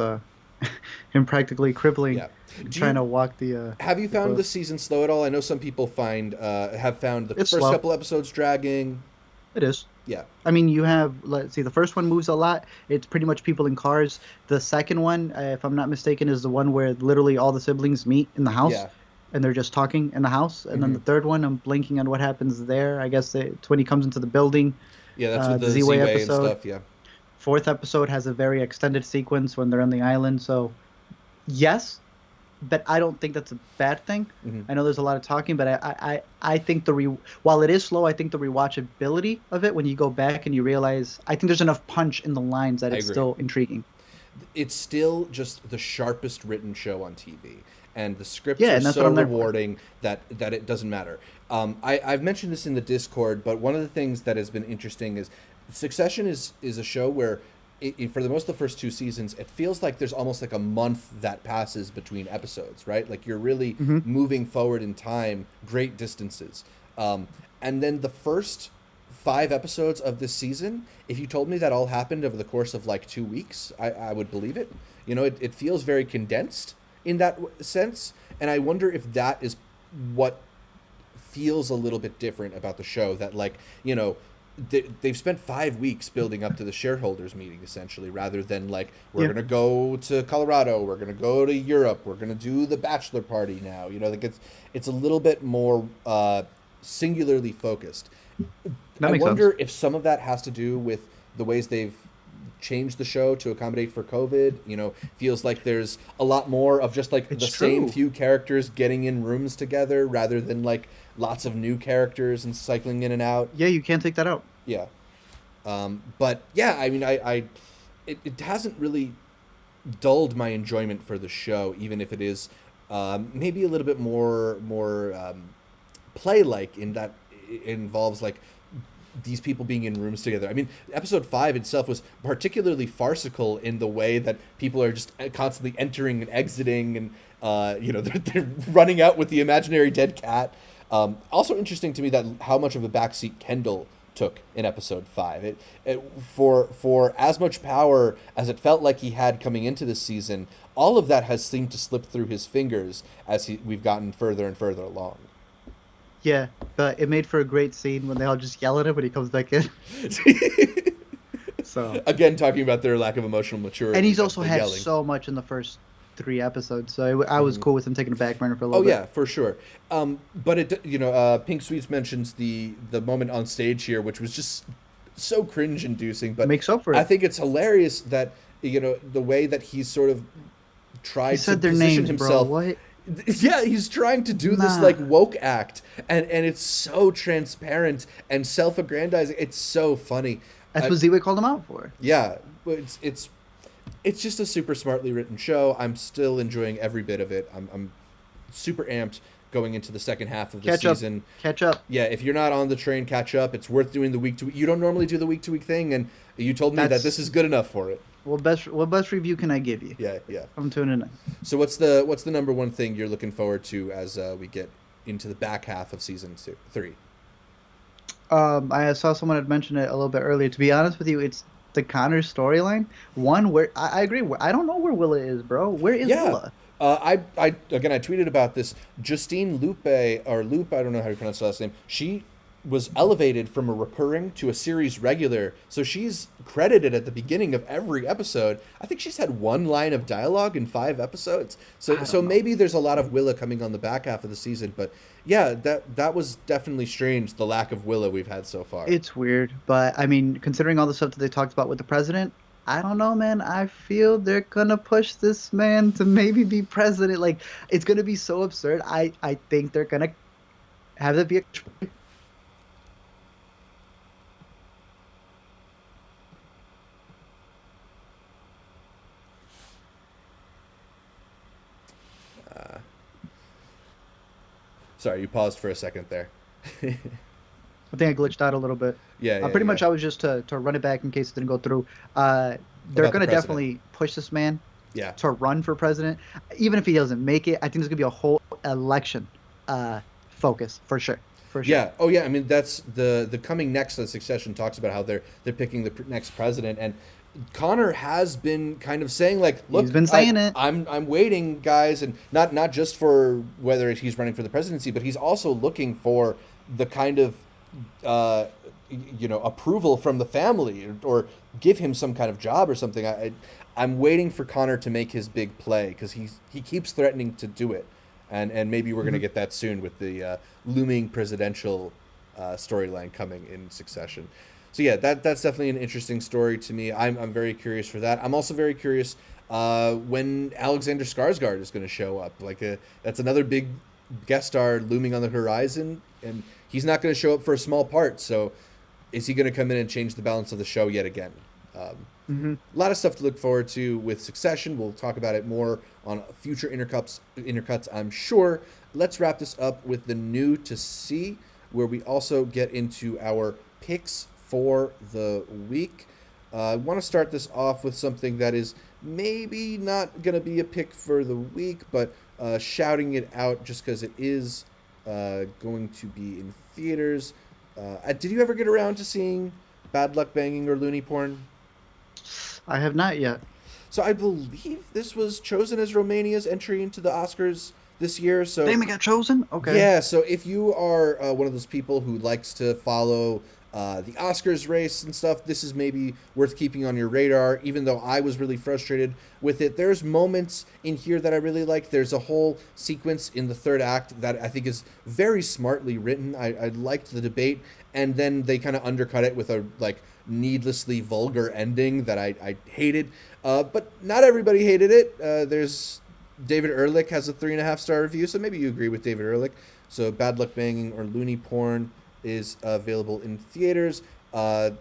him practically crippling, trying to walk the. Have you found the season slow at all? I know some people have found the first couple episodes dragging. It is. Yeah. I mean, you have, let's see, the first one moves a lot. It's pretty much people in cars. The second one, if I'm not mistaken, is the one where literally all the siblings meet in the house. Yeah. And they're just talking in the house. And then the third one, I'm blanking on what happens there. I guess it's when he comes into the building. Yeah, that's with the Z-Way episode. And stuff, yeah. 4th episode has a very extended sequence when they're on the island. So, yes, but I don't think that's a bad thing. I know there's a lot of talking, but I think while it is slow, I think the rewatchability of it, when you go back and you realize, I think there's enough punch in the lines that it's still intriguing. It's still just the sharpest written show on TV. And the scripts are so rewarding that it doesn't matter. I've mentioned this in the Discord, but one of the things that has been interesting is Succession is a show where, for the most of the first 2 seasons, it feels like there's almost like a month that passes between episodes, right? Like you're really moving forward in time, great distances. And then the first 5 episodes of this season, if you told me that all happened over the course of like 2 weeks, I would believe it. You know, it feels very condensed in that sense, and I wonder if that is what feels a little bit different about the show, that like, you know, they've spent 5 weeks building up to the shareholders meeting essentially, rather than like, we're gonna go to Colorado, we're gonna go to Europe, we're gonna do the bachelor party now, you know, like it's a little bit more singularly focused. I wonder if some of that has to do with the ways they've changed the show to accommodate for COVID. You know, feels like there's a lot more of just like same few characters getting in rooms together rather than like lots of new characters and cycling in and out. Yeah, you can't take that out. Yeah. But yeah, I mean, it hasn't really dulled my enjoyment for the show, even if it is maybe a little bit more play-like, in that it involves like these people being in rooms together. I mean, episode 5 itself was particularly farcical in the way that people are just constantly entering and exiting, and they're running out with the imaginary dead cat. Also interesting to me that how much of a backseat Kendall took in episode 5. For as much power as it felt like he had coming into this season, all of that has seemed to slip through his fingers as we've gotten further and further along. Yeah, but it made for a great scene when they all just yell at him when he comes back in. So again, talking about their lack of emotional maturity. and he's also had yelling. so much in the first 3 episodes, so I was cool with him taking a back burner for a little bit. Oh yeah, for sure. But Pink Sweets mentions the moment on stage here, which was just so cringe-inducing. But Makes up for it. I think it's hilarious that the way that he's sort of tried He to said their position names, himself. bro. What? Yeah, he's trying to do this Nah. like woke act, and it's so transparent and self-aggrandizing. It's so funny. That's what Z-Way called him out for. Yeah, but it's just a super smartly written show. I'm still enjoying every bit of it. I'm super amped going into the second half of the season. Catch up. Yeah, if you're not on the train, catch up. It's worth doing the week to week. You don't normally do the week to week thing, and you told me that this is good enough for it. What best review can I give you? Yeah. I'm tuning in. So what's the number one thing you're looking forward to as we get into the back half of season 3? I saw someone had mentioned it a little bit earlier. To be honest with you, it's the Connor storyline. One where I agree. I don't know where Willa is, bro. Where is Willa? I tweeted about this. Justine Lupe, or Loop, I don't know how to pronounce her last name. She was elevated from a recurring to a series regular, so she's credited at the beginning of every episode. I think she's had one line of dialogue in 5 episodes. So maybe there's a lot of Willa coming on the back half of the season, but yeah, that was definitely strange, the lack of Willa we've had so far. It's weird, but I mean, considering all the stuff that they talked about with the president, I don't know, man. I feel they're gonna push this man to maybe be president. Like, it's gonna be so absurd. I think they're gonna have that be a Sorry, you paused for a second there. I think I glitched out a little bit. Yeah, pretty much I was just to run it back in case it didn't go through. They're About going the to definitely push this man Yeah. to run for president. Even if he doesn't make it, I think there's going to be a whole election focus for sure. For sure. Yeah. Oh, yeah. I mean, that's the coming next of Succession talks about how they're picking the next president, and Connor has been kind of saying, like, look, He's been saying it. I'm waiting, guys, and not just for whether he's running for the presidency, but he's also looking for the kind of approval from the family, or give him some kind of job or something. I'm waiting for Connor to make his big play, because he keeps threatening to do it, and maybe we're gonna get that soon with the looming presidential storyline coming in Succession. So yeah, that's definitely an interesting story to me. I'm very curious for that. I'm also very curious when Alexander Skarsgård is going to show up. That's another big guest star looming on the horizon, and he's not going to show up for a small part. So is he going to come in and change the balance of the show yet again? A lot of stuff to look forward to with Succession. We'll talk about it more on future intercuts, I'm sure. Let's wrap this up with the new to see, where we also get into our picks for the week. I want to start this off with something that is maybe not going to be a pick for the week, but shouting it out just because it is going to be in theaters. Did you ever get around to seeing Bad Luck Banging or Looney Porn? I have not yet. So I believe this was chosen as Romania's entry into the Oscars this year. So Damn, it got chosen? Okay. Yeah, so if you are one of those people who likes to follow the Oscars race and stuff, this is maybe worth keeping on your radar, even though I was really frustrated with it. There's moments in here that I really like. There's a whole sequence in the third act that I think is very smartly written. I liked the debate, and then they kind of undercut it with a needlessly vulgar ending that I hated. But not everybody hated it. There's David Ehrlich has a 3.5-star review, so maybe you agree with David Ehrlich. So Bad Luck Banging or Looney Porn is available in theaters. And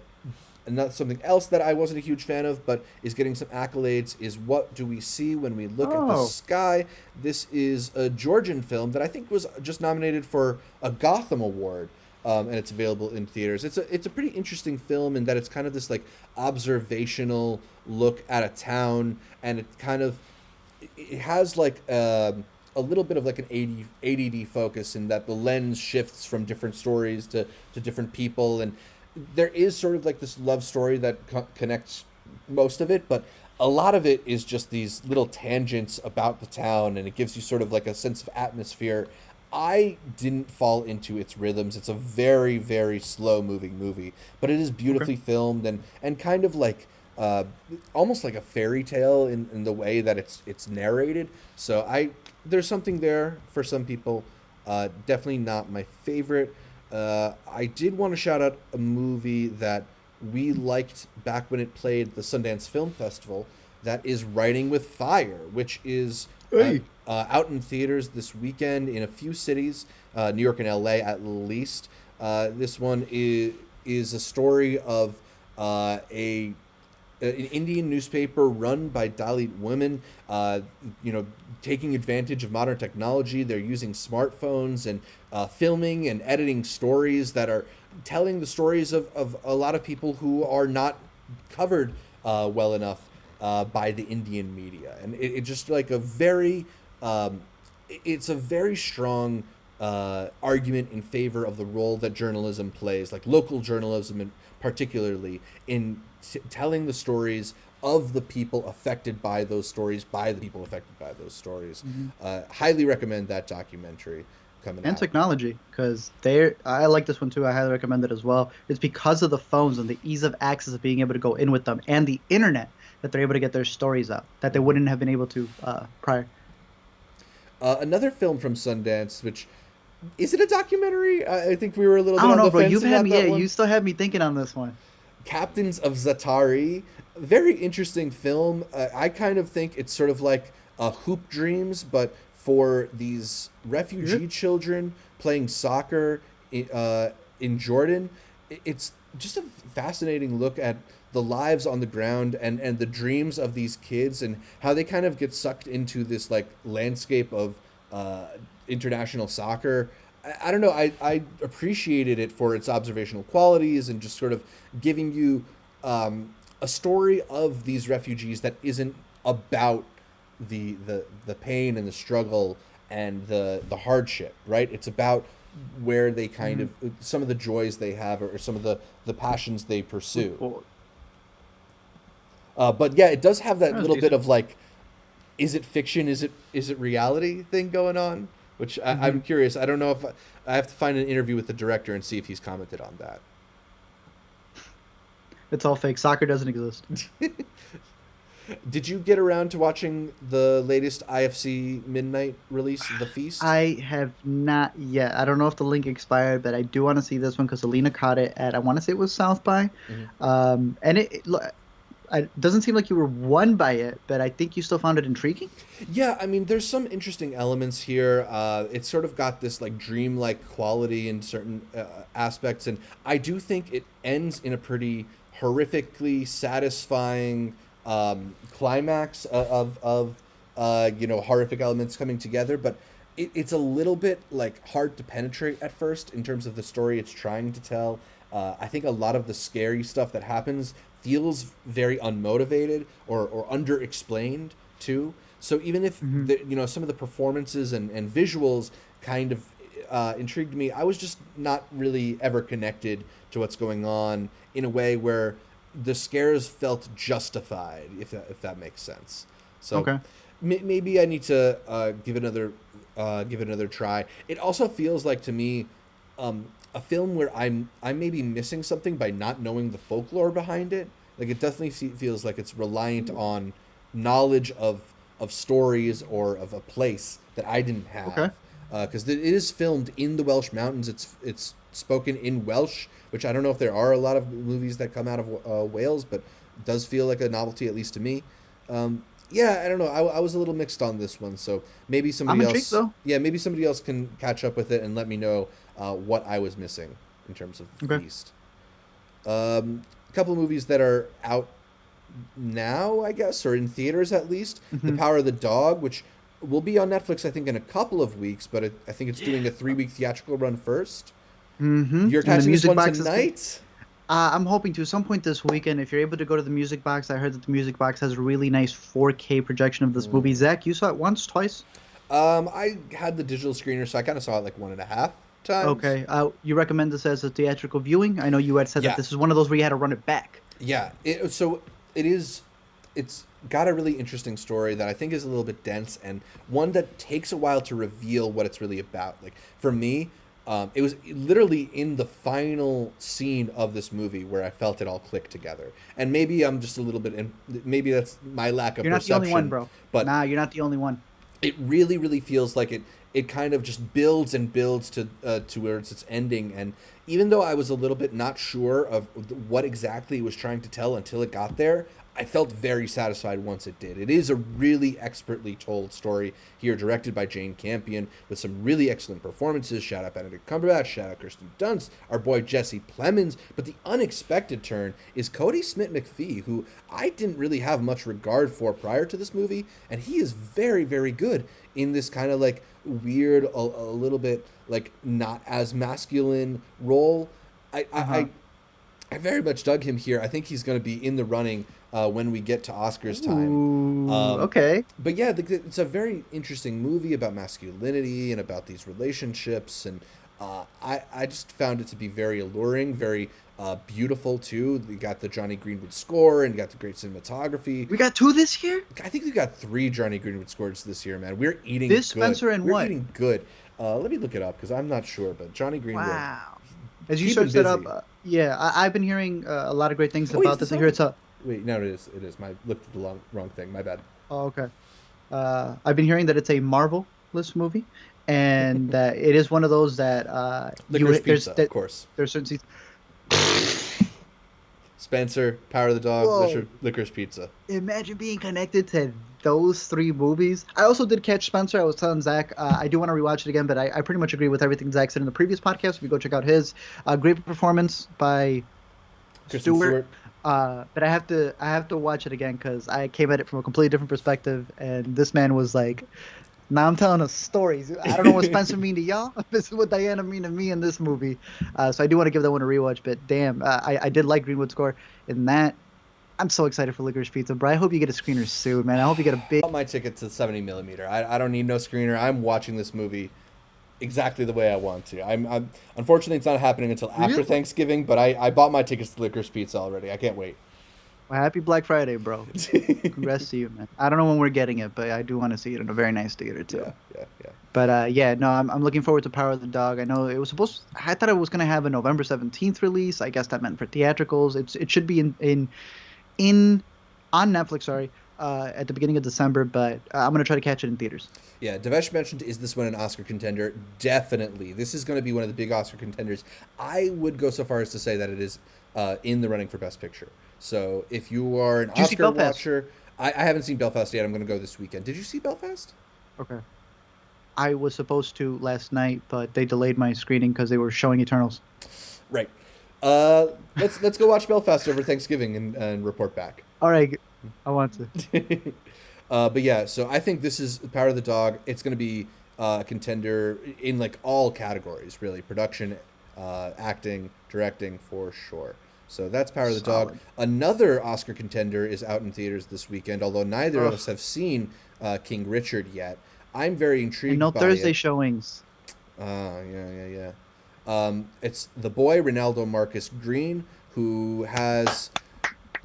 not something else that I wasn't a huge fan of, but is getting some accolades, is What Do We See When We Look at the Sky. This is a Georgian film that I think was just nominated for a Gotham Award. and it's available in theaters. It's a pretty interesting film in that it's kind of this like observational look at a town, and it has like a little bit of like an ADD focus in that the lens shifts from different stories to different people, and there is sort of like this love story that connects most of it, but a lot of it is just these little tangents about the town, and it gives you sort of like a sense of atmosphere. I didn't fall into its rhythms. It's a very, very slow moving movie, but it is beautifully filmed and kind of like uh, almost like a fairy tale in the way that it's narrated. So there's something there for some people. Definitely not my favorite. I did want to shout out a movie that we liked back when it played the Sundance Film Festival. That is Writing with Fire, which is Hey. out in theaters this weekend in a few cities, New York and LA at least. This one is a story of a an Indian newspaper run by Dalit women, taking advantage of modern technology. They're using smartphones and filming and editing stories that are telling the stories of a lot of people who are not covered well enough by the Indian media. And it just like it's a very strong argument in favor of the role that journalism plays, like local journalism, particularly in telling the stories of the people affected by those stories, by the people affected by those stories. Highly recommend that documentary coming And out. technology, because I like this one too. I highly recommend it as well. It's because of the phones and the ease of access of being able to go in with them, and the internet, that they're able to get their stories out that they wouldn't have been able to prior. Another film from Sundance, which is it a documentary? I think we were a little I bit don't on know, the bro. fence You've had about me. that Yeah, one. you still have me thinking on this one. Captains of Zatari, very interesting film. I kind of think it's sort of like Hoop Dreams, but for these refugee children playing soccer in Jordan. It's just a fascinating look at the lives on the ground and the dreams of these kids and how they kind of get sucked into this like landscape of international soccer. I don't know. I appreciated it for its observational qualities and just sort of giving you a story of these refugees that isn't about the pain and the struggle and the hardship, right? It's about where they kind of some of the joys they have or some of the passions they pursue. But yeah, it does have that That was little bit decent. of like, is it fiction? Is it reality thing going on? Which I'm curious. I don't know if I have to find an interview with the director and see if he's commented on that. It's all fake. Soccer doesn't exist. Did you get around to watching the latest IFC Midnight release, The Feast? I have not yet. I don't know if the link expired, but I do want to see this one because Alina caught it at, I want to say it was South by. And it doesn't seem like you were won by it, but I think you still found it intriguing. Yeah, I mean, there's some interesting elements here. It's sort of got this like dreamlike quality in certain aspects, and I do think it ends in a pretty horrifically satisfying climax of horrific elements coming together. But it's a little bit like hard to penetrate at first in terms of the story it's trying to tell. I think a lot of the scary stuff that happens feels very unmotivated or underexplained too. So even if some of the performances and visuals kind of intrigued me, I was just not really ever connected to what's going on in a way where the scares felt justified, if that makes sense. So Okay. maybe I need to give it another try. It also feels like to me a film where I'm maybe missing something by not knowing the folklore behind it. Like it definitely feels like it's reliant on knowledge of stories or of a place that I didn't have. Okay. Because it is filmed in the Welsh mountains. It's spoken in Welsh, which I don't know if there are a lot of movies that come out of Wales, but it does feel like a novelty, at least to me. Yeah, I don't know. I was a little mixed on this one, so maybe somebody I'm else. intrigued, though. Yeah, maybe somebody else can catch up with it and let me know what I was missing in terms of Okay. Feast. A couple of movies that are out now, I guess, or in theaters at least. The Power of the Dog, which will be on Netflix, I think, in a couple of weeks, but I think it's doing a 3-week theatrical run first. Mm-hmm. You're And the catching this music one box tonight? I'm hoping to some point this weekend. If you're able to go to the music box, I heard that the music box has a really nice 4K projection of this movie. Zach, you saw it once, twice? I had the digital screener, so I kind of saw it like 1.5 times. Okay. You recommend this as a theatrical viewing? I know you had said that Yeah, this is one of those where you had to run it back. yeah. So it is. It's got a really interesting story that I think is a little bit dense and one that takes a while to reveal what it's really about. Like for me, it was literally in the final scene of this movie where I felt it all click together. And maybe I'm just a little bit, and maybe that's my lack of You're not the only one, perception. bro. But Nah, you're not the only one. it really, really feels like it kind of just builds and builds towards its ending. And even though I was a little bit not sure of what exactly it was trying to tell until it got there, I felt very satisfied once it did. It is a really expertly told story here, directed by Jane Campion, with some really excellent performances. Shout out Benedict Cumberbatch, shout out Kirsten Dunst, our boy Jesse Plemons. But the unexpected turn is Cody Smith-McPhee, who I didn't really have much regard for prior to this movie, and he is very, very good in this kind of like weird, a little bit like not as masculine role. Uh-huh. I very much dug him here. I think he's going to be in the running when we get to Oscars time. Ooh, okay. But yeah, it's a very interesting movie about masculinity and about these relationships, and I just found it to be very alluring, very beautiful too. You got the Johnny Greenwood score, and you got the great cinematography. We got two this year? I think we got 3 Johnny Greenwood scores this year, man. We're eating This, good. Spencer, and We're what? eating good. Let me look it up because I'm not sure, but Johnny Greenwood. Wow. As you Keeping search that up, busy. yeah, I've been hearing a lot of great things Oh, wait, about is this. I this hear it's a. Wait, no, it is. It is. I looked at the wrong thing. My bad. Oh, okay. I've been hearing that it's a Marvel-less movie, and that it is one of those that Licorice Pizza, of course. there's certain scenes. Spencer, Power of the Dog, Whoa. Licorice Pizza. Imagine being connected to those 3 movies. I also did catch Spencer. I was telling Zach, I do want to rewatch it again, but I pretty much agree with everything Zach said in the previous podcast. If you go check out his, great performance by Kristen Stewart. But I have to watch it again because I came at it from a completely different perspective, and this man was like, "Now I'm telling us stories. I don't know what Spencer mean to y'all. This is what Diana mean to me in this movie." So I do want to give that one a rewatch. But damn, I did like Greenwood's score in that. I'm so excited for Licorice Pizza, bro. I hope you get a screener soon, man. I hope you get a big. I bought my ticket to 70 millimeter. I don't need no screener. I'm watching this movie exactly the way I want to. I'm unfortunately it's not happening until after Really? Thanksgiving, but I bought my tickets to Licorice Pizza already. I can't wait. Well, happy Black Friday, bro. Congrats to you, man. I don't know when we're getting it, but I do want to see it in a very nice theater too. Yeah. But yeah, no, I'm looking forward to Power of the Dog. I know it was supposed. I thought it was gonna have a November 17th release. I guess that meant for theatricals. It should be in on Netflix. Sorry, at the beginning of December. But I'm gonna try to catch it in theaters. Yeah, Devesh mentioned, is this one an Oscar contender? Definitely. This is going to be one of the big Oscar contenders. I would go so far as to say that it is in the running for Best Picture. So if you are an Did you see Oscar Belfast? watcher, I haven't seen Belfast yet. I'm going to go this weekend. Did you see Belfast? Okay. I was supposed to last night, but they delayed my screening because they were showing Eternals. Right. Let's go watch Belfast over Thanksgiving and report back. All right, I want to. But yeah, so I think this is Power of the Dog. It's going to be a contender in like all categories, really. Production, acting, directing, for sure. So that's Power of the Dog. Solid. Another Oscar contender is out in theaters this weekend, although neither of Ugh. us have seen King Richard yet. I'm very intrigued And no by Thursday it. showings. Yeah. It's the boy Ronaldo Marcus Green, who has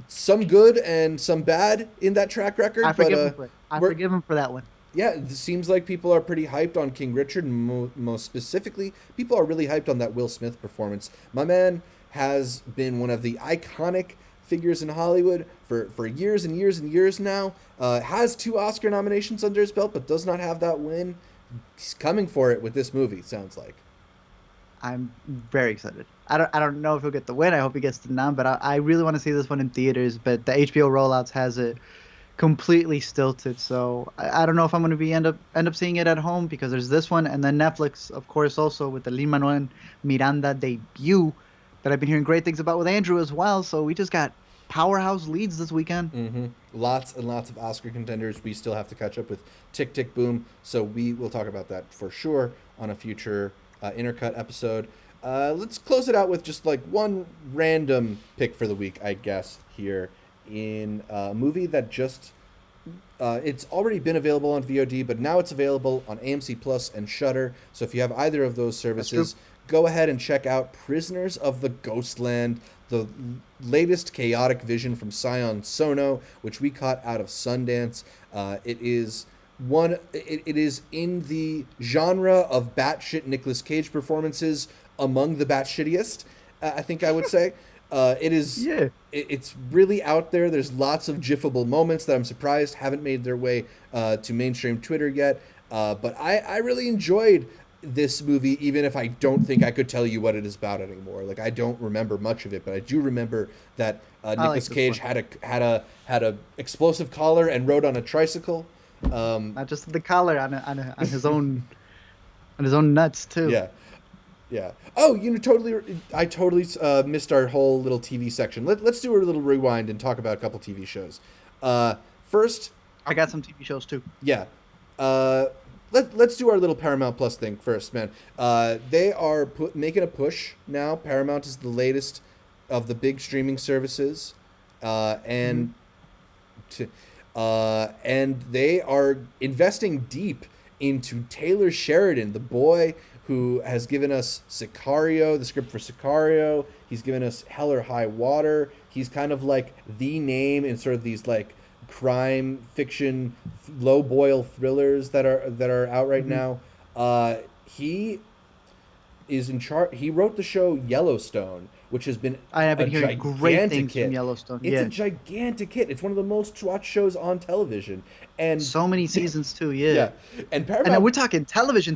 some good and some bad in that track record. I forgive but, him for it. I we're- forgive him for that one. yeah, it seems like people are pretty hyped on King Richard. Most specifically, people are really hyped on that Will Smith performance. My man has been one of the iconic figures in Hollywood for years and years and years now. Has 2 Oscar nominations under his belt, but does not have that win. He's coming for it with this movie, it sounds like. I'm very excited. I don't know if he'll get the win. I hope he gets the nom, but I really want to see this one in theaters. But the HBO rollouts has it completely stilted, so I don't know if I'm going to end up seeing it at home because there's this one, and then Netflix, of course, also with the Lin-Manuel Miranda debut that I've been hearing great things about with Andrew as well. So we just got powerhouse leads this weekend. Lots and lots of Oscar contenders. We still have to catch up with Tick Tick Boom, so we will talk about that for sure on a future Intercut episode. Let's close it out with just like one random pick for the week, I guess, here in a movie that just it's already been available on VOD, but now it's available on AMC Plus and Shudder. So if you have either of those services, go ahead and check out Prisoners of the Ghostland, the latest chaotic vision from Sion Sono, which we caught out of Sundance. It is in the genre of batshit Nicolas Cage performances among the batshittiest, I think I would say. It's really out there. There's lots of gifable moments that I'm surprised haven't made their way to mainstream Twitter yet. But I really enjoyed this movie, even if I don't think I could tell you what it is about anymore. Like, I don't remember much of it, but I do remember that Nicolas Cage had a explosive collar and rode on a tricycle. Not just the collar, on his own on his own nuts too. Yeah. Oh, I totally missed our whole little TV section. Let's do a little rewind and talk about a couple TV shows. First, I got some TV shows too. Yeah. Let's do our little Paramount Plus thing first, man. They are making a push now. Paramount is the latest of the big streaming services, and they are investing deep into Taylor Sheridan, the boy who has given us Sicario, the script for Sicario. He's given us Hell or High Water. He's kind of like the name in sort of these like crime fiction, low boil thrillers that are out right now. He is in charge. He wrote the show Yellowstone, which has been I have been hearing great things from Yellowstone. It's a gigantic hit. It's one of the most watched shows on television, and so many seasons too. Yeah. And Paramount. And we're talking television.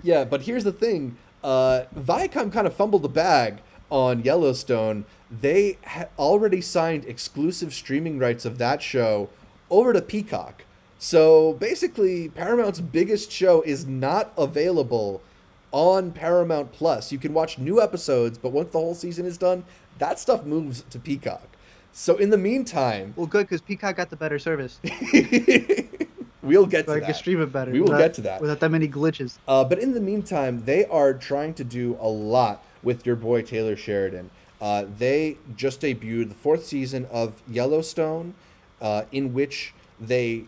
Yeah, but here's the thing: Viacom kind of fumbled the bag on Yellowstone. They already signed exclusive streaming rights of that show over to Peacock. So basically, Paramount's biggest show is not available on Paramount Plus. You can watch new episodes, but once the whole season is done, that stuff moves to Peacock. So in the meantime... Well, good, because Peacock got the better service. We'll get to that. I can stream it better. We will get to that. Without that many glitches. But in the meantime, they are trying to do a lot with your boy Taylor Sheridan. They just debuted the 4th season of Yellowstone, in which they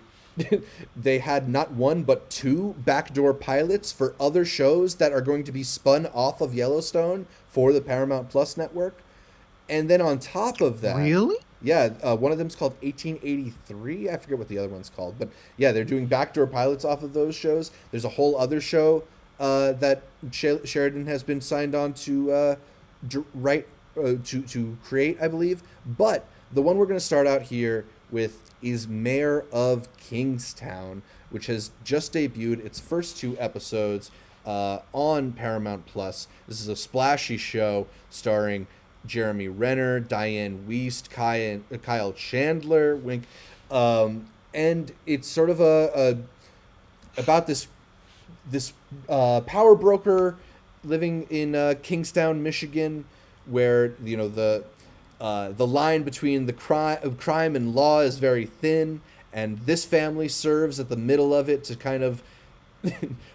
had not one but 2 backdoor pilots for other shows that are going to be spun off of Yellowstone for the Paramount Plus network. And then on top of that... Really? Yeah, one of them's called 1883. I forget what the other one's called. But yeah, they're doing backdoor pilots off of those shows. There's a whole other show that Sheridan has been signed on to write, to create, I believe. But the one we're going to start out here with is Mayor of Kingstown, which has just debuted its first 2 episodes on Paramount Plus. This is a splashy show starring Jeremy Renner, Diane Wiest, Kyle Chandler, wink, and it's sort of about this power broker living in Kingstown, Michigan, where the line between the crime and law is very thin, and this family serves at the middle of it to kind of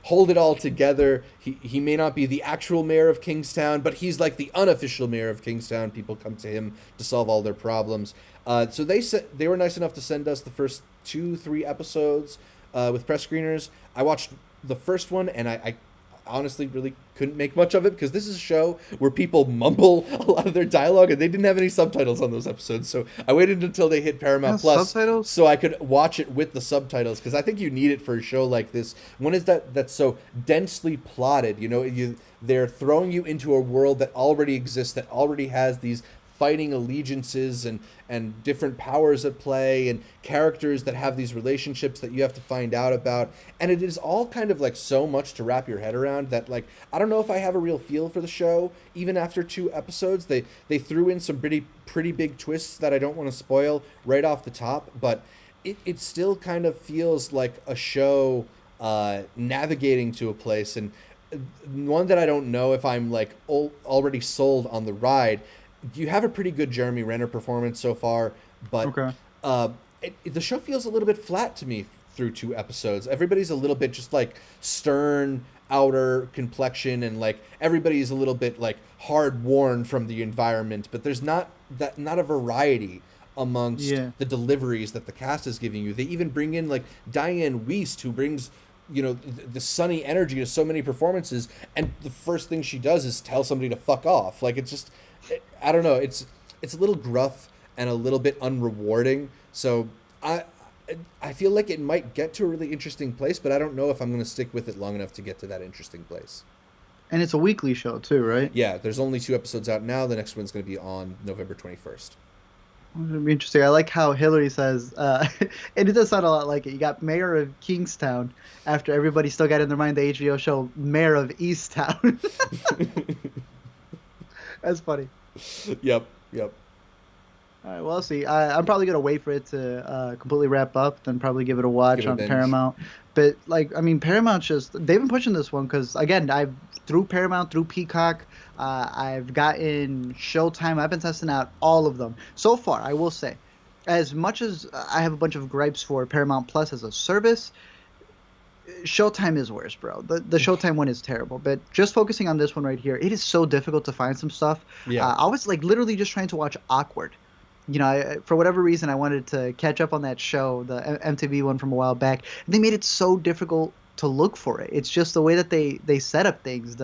hold it all together. He may not be the actual mayor of Kingstown, but he's like the unofficial mayor of Kingstown. People come to him to solve all their problems. So they were nice enough to send us the first 2-3 episodes with press screeners. I watched the first one, and I honestly really couldn't make much of it because this is a show where people mumble a lot of their dialogue, and they didn't have any subtitles on those episodes. So I waited until they hit Paramount Plus so I could watch it with the subtitles, because I think you need it for a show like this. One is that's so densely plotted. They're throwing you into a world that already exists, that already has these fighting allegiances and different powers at play, and characters that have these relationships that you have to find out about. And it is all kind of like so much to wrap your head around that, like, I don't know if I have a real feel for the show even after 2 episodes. They threw in some pretty big twists that I don't want to spoil right off the top, but it still kind of feels like a show navigating to a place, and one that I don't know if I'm like already sold on the ride. You have a pretty good Jeremy Renner performance so far, but the show feels a little bit flat to me through 2 episodes. Everybody's a little bit just like stern outer complexion, and like everybody's a little bit like hard worn from the environment, but there's not a variety amongst the deliveries that the cast is giving you. They even bring in like Diane Wiest, who brings, you know, the sunny energy to so many performances, and the first thing she does is tell somebody to fuck off. Like, it's just, I don't know, it's a little gruff and a little bit unrewarding. So I feel like it might get to a really interesting place, but I don't know if I'm going to stick with it long enough to get to that interesting place. And it's a weekly show too, right? Yeah, there's only 2 episodes out now. The next one's going to be on November 21st. It'll be interesting. I like how Hillary says, and it does sound a lot like it. You got Mayor of Kingstown after everybody still got in their mind the HBO show Mayor of Easttown. That's funny. Yep. All right, well, I'll see. I'm probably going to wait for it to completely wrap up, then probably give it a watch on Paramount. But, like, I mean, Paramount's just, they've been pushing this one because, again, through Paramount, through Peacock, I've gotten Showtime. I've been testing out all of them. So far, I will say, as much as I have a bunch of gripes for Paramount Plus as a service, Showtime is worse, bro. The Showtime one is terrible. But just focusing on this one right here, it is so difficult to find some stuff. Yeah. I was, like, literally just trying to watch Awkward. You know, for whatever reason, I wanted to catch up on that show, the MTV one from a while back. And they made it so difficult to look for it. It's just the way that they set up things.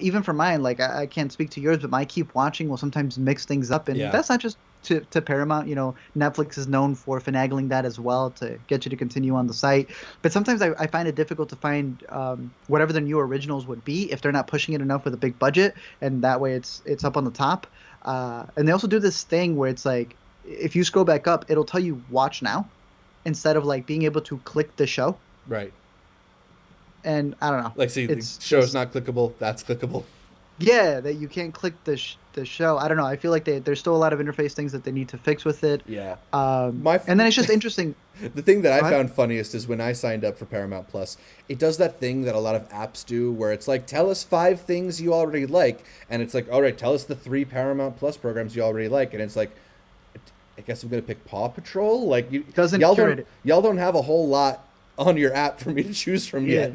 Even for mine, like I can't speak to yours, but my Keep Watching will sometimes mix things up. And that's not just to Paramount. You know, Netflix is known for finagling that as well to get you to continue on the site. But sometimes I find it difficult to find whatever the new originals would be if they're not pushing it enough with a big budget. And that way it's up on the top. And they also do this thing where it's like, if you scroll back up, it'll tell you watch now instead of like being able to click the show. Right. And I don't know. Like, see, the show's not clickable. That's clickable. Yeah, that you can't click the show. I don't know. I feel like there's still a lot of interface things that they need to fix with it. Yeah. And then it's just interesting. The thing that I found funniest is when I signed up for Paramount Plus, it does that thing that a lot of apps do where it's like, tell us 5 things you already like. And it's like, all right, tell us the 3 Paramount Plus programs you already like. And it's like, I guess I'm going to pick Paw Patrol. Like, y'all don't have a whole lot on your app for me to choose from yet.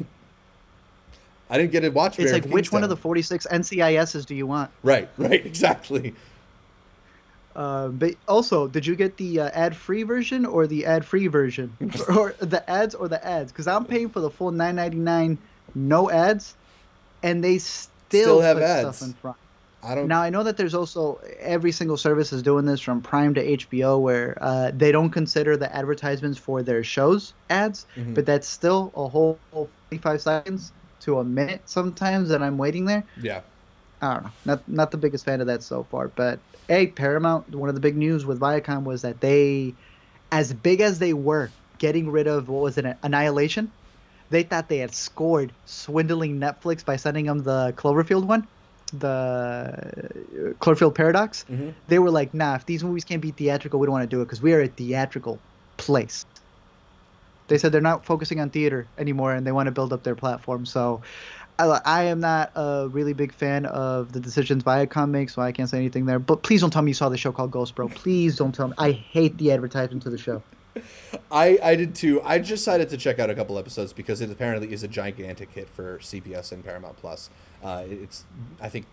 I didn't get to watch. It's like, which one of the 46 NCISs do you want? Right, exactly. But also, did you get the ad-free version or the ad-free version, or the ads or the ads? Because I'm paying for the full $9.99, no ads, and they still have put ads stuff in front. Now I know that there's also every single service is doing this from Prime to HBO where they don't consider the advertisements for their shows ads, but that's still a whole 45 seconds to a minute sometimes that I'm waiting there. Yeah. I don't know. Not the biggest fan of that so far. But, hey, Paramount, one of the big news with Viacom was that they, as big as they were, getting rid of, what was it, Annihilation, they thought they had scored swindling Netflix by sending them the Cloverfield one, the Cloverfield Paradox. They were like, nah, if these movies can't be theatrical, we don't want to do it because we are a theatrical place. They said they're not focusing on theater anymore and they want to build up their platform. So I am not a really big fan of the decisions Viacom makes, so I can't say anything there. But please don't tell me you saw the show called Ghost, bro. Please don't tell me. I hate the advertisement to the show. I did too. I decided to check out a couple episodes because it apparently is a gigantic hit for CBS and Paramount Plus. It's, I think,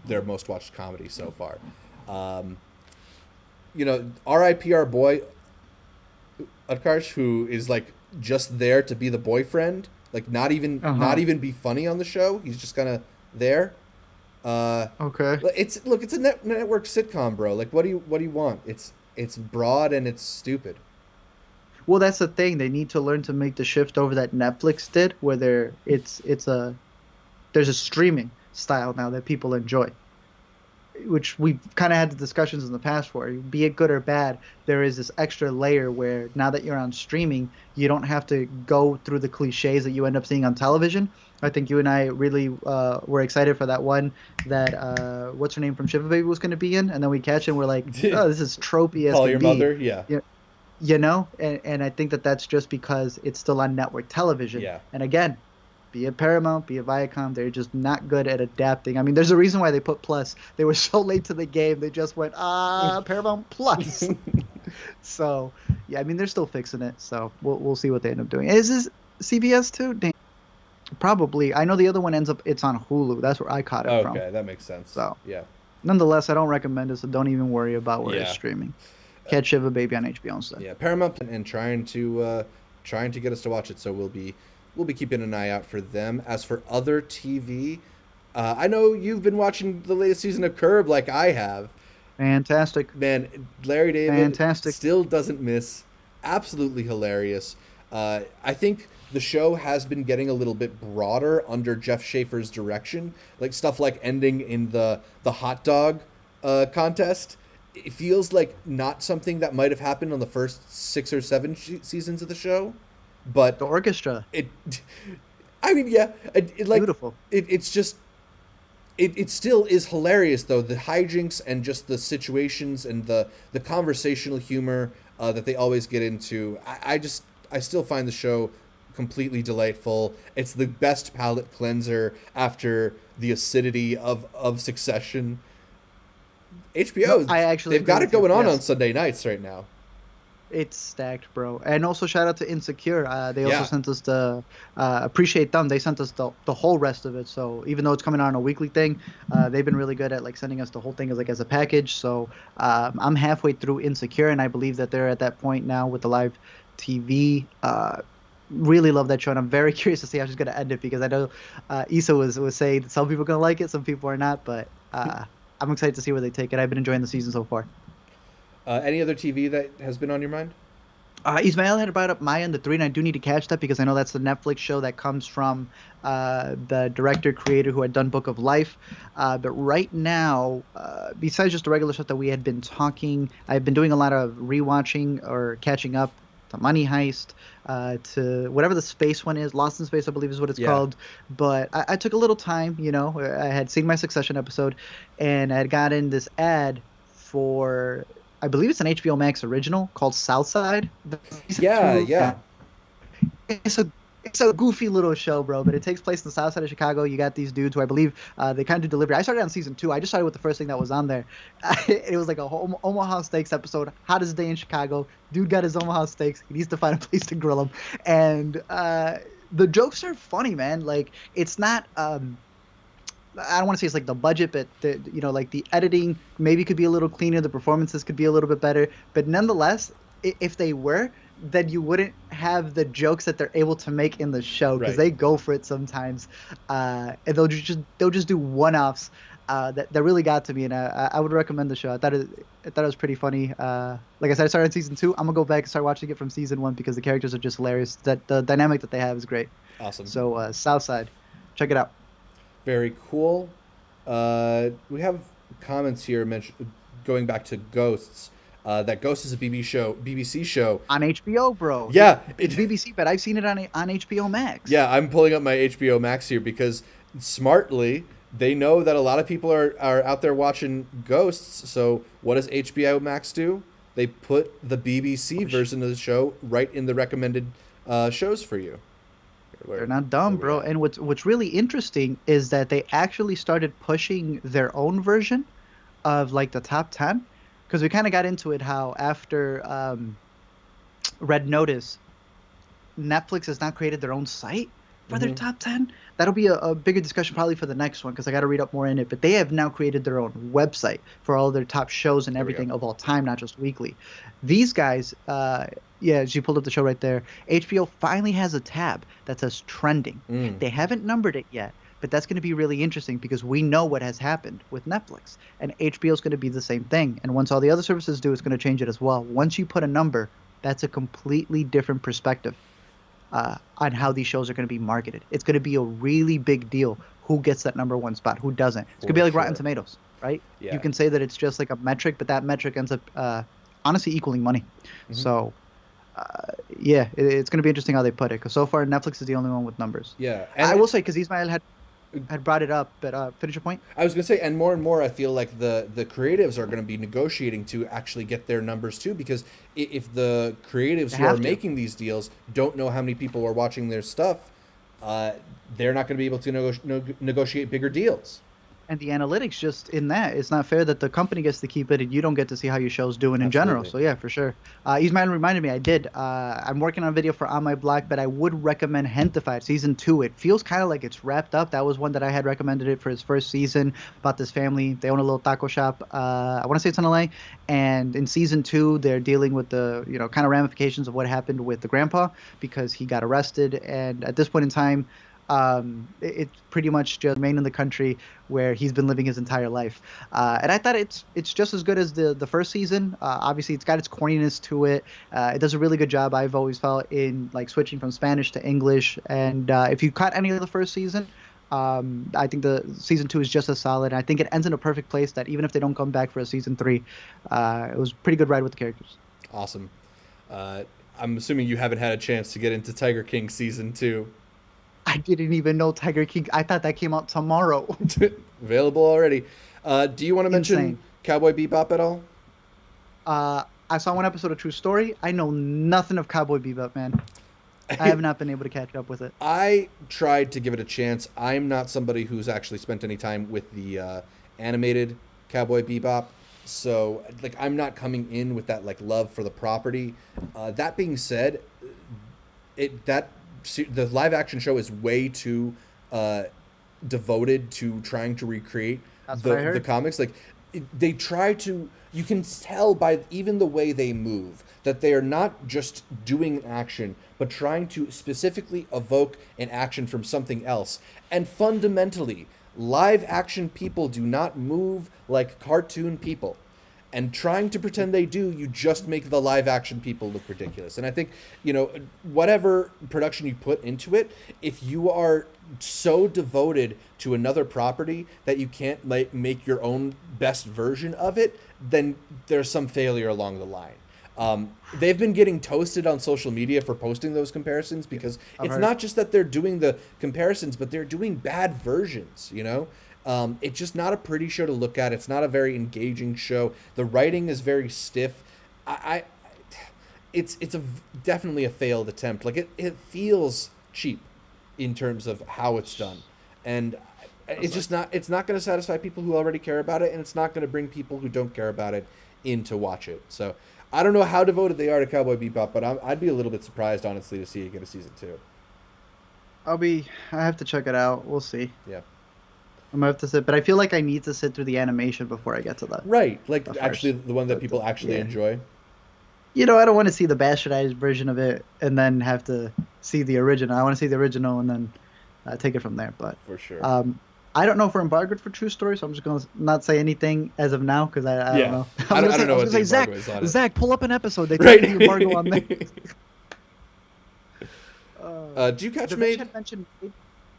their most watched comedy so far. You know, R.I.P. our boy Utkarsh, who is like just there to be the boyfriend, like not even be funny on the show. He's just kind of there. Okay. It's a network sitcom, bro. Like, what do you want? It's broad and it's stupid. Well, that's the thing. They need to learn to make the shift over that Netflix did, where there's a streaming style now that people enjoy, which we've kind of had the discussions in the past for. Be it good or bad, there is this extra layer where now that you're on streaming, you don't have to go through the cliches that you end up seeing on television. I think you and I really were excited for that one that what's her name from Shiva Baby was going to be in, and then we catch it and we're like, oh, this is tropey as Call can Your be. Mother, yeah. You know, and I think that's just because it's still on network television. Yeah. And again, be it Paramount, be it Viacom, they're just not good at adapting. I mean, there's a reason why they put Plus. They were so late to the game, they just went, Paramount Plus. So, yeah, I mean, they're still fixing it. So we'll see what they end up doing. Is this CBS too? Damn. Probably. I know the other one ends up it's on Hulu. That's where I caught it from. Okay, that makes sense. So, Yeah. nonetheless, I don't recommend it. So don't even worry about where it's Yeah. streaming. Catch Shiva Baby on HBO instead. Yeah, Paramount and trying to get us to watch it, so we'll be keeping an eye out for them. As for other TV, I know you've been watching the latest season of Curb like I have. Fantastic. Man, Larry David Fantastic. still doesn't miss. Absolutely hilarious. I think the show has been getting a little bit broader under Jeff Schaffer's direction, like stuff like ending in the hot dog contest. It feels like not something that might have happened on the first 6 or 7 seasons of the show, but The orchestra. it. I mean, yeah, like Beautiful. it's just it still is hilarious though, the hijinks and just the situations and the conversational humor that they always get into. I still find the show completely delightful. It's the best palate cleanser after the acidity of Succession. HBO, No, I actually they've got agree it with you. going on Yes. Sunday nights right now. It's stacked, bro. And also shout out to Insecure. They also Yeah. sent us appreciate them. They sent us the whole rest of it. So even though it's coming out on a weekly thing, they've been really good at like sending us the whole thing as a package. So I'm halfway through Insecure, and I believe that they're at that point now with the live TV. Really love that show, and I'm very curious to see how she's gonna end it because I know Issa was saying that some people are gonna like it, some people are not, but I'm excited to see where they take it. I've been enjoying the season so far. Any other TV that has been on your mind? Ismail had brought up Maya and the Three, and I do need to catch that because I know that's the Netflix show that comes from the director creator who had done Book of Life. But right now, besides just the regular stuff that we had been talking, I've been doing a lot of rewatching or catching up to Money Heist, to whatever the space one is, Lost in Space, I believe is what it's Yeah. called. But I took a little time, I had seen my Succession episode, and I had gotten this ad for. I believe it's an HBO Max original called Southside. Yeah. It's a goofy little show, bro, but it takes place in the south side of Chicago. You got these dudes who I believe they kind of do delivery. I started on season 2. I just started with the first thing that was on there. It was like a whole Omaha Steaks episode. Hottest day in Chicago. Dude got his Omaha Steaks. He needs to find a place to grill them. And the jokes are funny, man. Like, it's not... I don't want to say it's like the budget, but like the editing maybe could be a little cleaner. The performances could be a little bit better. But nonetheless, if they were, then you wouldn't have the jokes that they're able to make in the show because Right. they go for it sometimes, and they'll just do one-offs that really got to me. And I would recommend the show. I thought it was pretty funny. Like I said, I started on season 2. I'm gonna go back and start watching it from season 1 because the characters are just hilarious. That the dynamic that they have is great. Awesome. So Southside, check it out. Very cool. We have comments here going back to Ghosts. That Ghost is a BBC show. On HBO, bro. Yeah, It's BBC, but I've seen it on HBO Max. Yeah, I'm pulling up my HBO Max here because smartly they know that a lot of people are out there watching Ghosts. So what does HBO Max do? They put the BBC version of the show right in the recommended shows for you. They're not dumb, bro. And what's really interesting is that they actually started pushing their own version of like the top 10, because we kind of got into it how after Red Notice, Netflix has not created their own site for their top 10. That'll be a bigger discussion probably for the next one because I got to read up more in it. But they have now created their own website for all their top shows and everything of all time, not just weekly. These guys, as you pulled up the show right there, HBO finally has a tab that says trending. They haven't numbered it yet, but that's going to be really interesting because we know what has happened with Netflix. And HBO is going to be the same thing. And once all the other services do, it's going to change it as well. Once you put a number, that's a completely different perspective on how these shows are going to be marketed. It's going to be a really big deal who gets that number 1 spot, who doesn't. It's going to be like Rotten Tomatoes, right? Yeah. You can say that it's just like a metric, but that metric ends up honestly equaling money. So, it's going to be interesting how they put it because so far Netflix is the only one with numbers. Yeah. I will say, because Ismail had brought it up, but finish your point. I was going to say, and more, I feel like the creatives are going to be negotiating to actually get their numbers too, because if the creatives who are making these deals don't know how many people are watching their stuff, they're not going to be able to negotiate bigger deals. And the analytics just in that, it's not fair that the company gets to keep it and you don't get to see how your show's doing in general. Absolutely. So yeah, for sure. Ismail reminded me, I did. I'm working on a video for On My Block, but I would recommend Hentified season 2. It feels kind of like it's wrapped up. That was one that I had recommended it for his first season about this family. They own a little taco shop. I want to say it's in LA. And in season 2, they're dealing with the kind of ramifications of what happened with the grandpa because he got arrested. And at this point in time, it's pretty much just Maine in the country where he's been living his entire life. And I thought it's just as good as the first season. Obviously, it's got its corniness to it. It does a really good job, I've always felt, in like switching from Spanish to English. And if you caught any of the first season, I think the season 2 is just as solid. And I think it ends in a perfect place that even if they don't come back for a season 3, it was a pretty good ride with the characters. Awesome. I'm assuming you haven't had a chance to get into Tiger King season 2. I didn't even know Tiger King. I thought that came out tomorrow. Available already. Do you want to mention Insane. Cowboy Bebop at all? I saw one episode of True Story. I know nothing of Cowboy Bebop, man. I have not been able to catch up with it. I tried to give it a chance. I'm not somebody who's actually spent any time with the animated Cowboy Bebop, so like I'm not coming in with that like love for the property. That being said, the live action show is way too devoted to trying to recreate That's what I the heard. comics. Like they try to, you can tell by even the way they move that they are not just doing an action but trying to specifically evoke an action from something else. And fundamentally, live action people do not move like cartoon people. And trying to pretend they do, you just make the live action people look ridiculous. And I think, whatever production you put into it, if you are so devoted to another property that you can't like make your own best version of it, then there's some failure along the line. They've been getting toasted on social media for posting those comparisons because it's not just that they're doing the comparisons, but they're doing bad versions, It's just not a pretty show to look at. It's not a very engaging show. The writing is very stiff. It's definitely a failed attempt. Like it feels cheap in terms of how it's done. And it's not going to satisfy people who already care about it, and it's not going to bring people who don't care about it in to watch it. So I don't know how devoted they are to Cowboy Bebop, but I'd be a little bit surprised, honestly, to see it get a season 2. I have to check it out. We'll see. Yeah. I'm gonna have to sit, but I feel like I need to sit through the animation before I get to that. Right. Like The actually first. the one that people actually Yeah. enjoy. I don't want to see the bastardized version of it and then have to see the original. I want to see the original and then take it from there. But For sure. I don't know if we're embargoed for True Story, so I'm just gonna not say anything as of now because I Yeah. don't know. I don't know I was what gonna the say, embargo is on it. Zach, pull up an episode. They Right. took the embargo on there. Do you catch The Maid? mention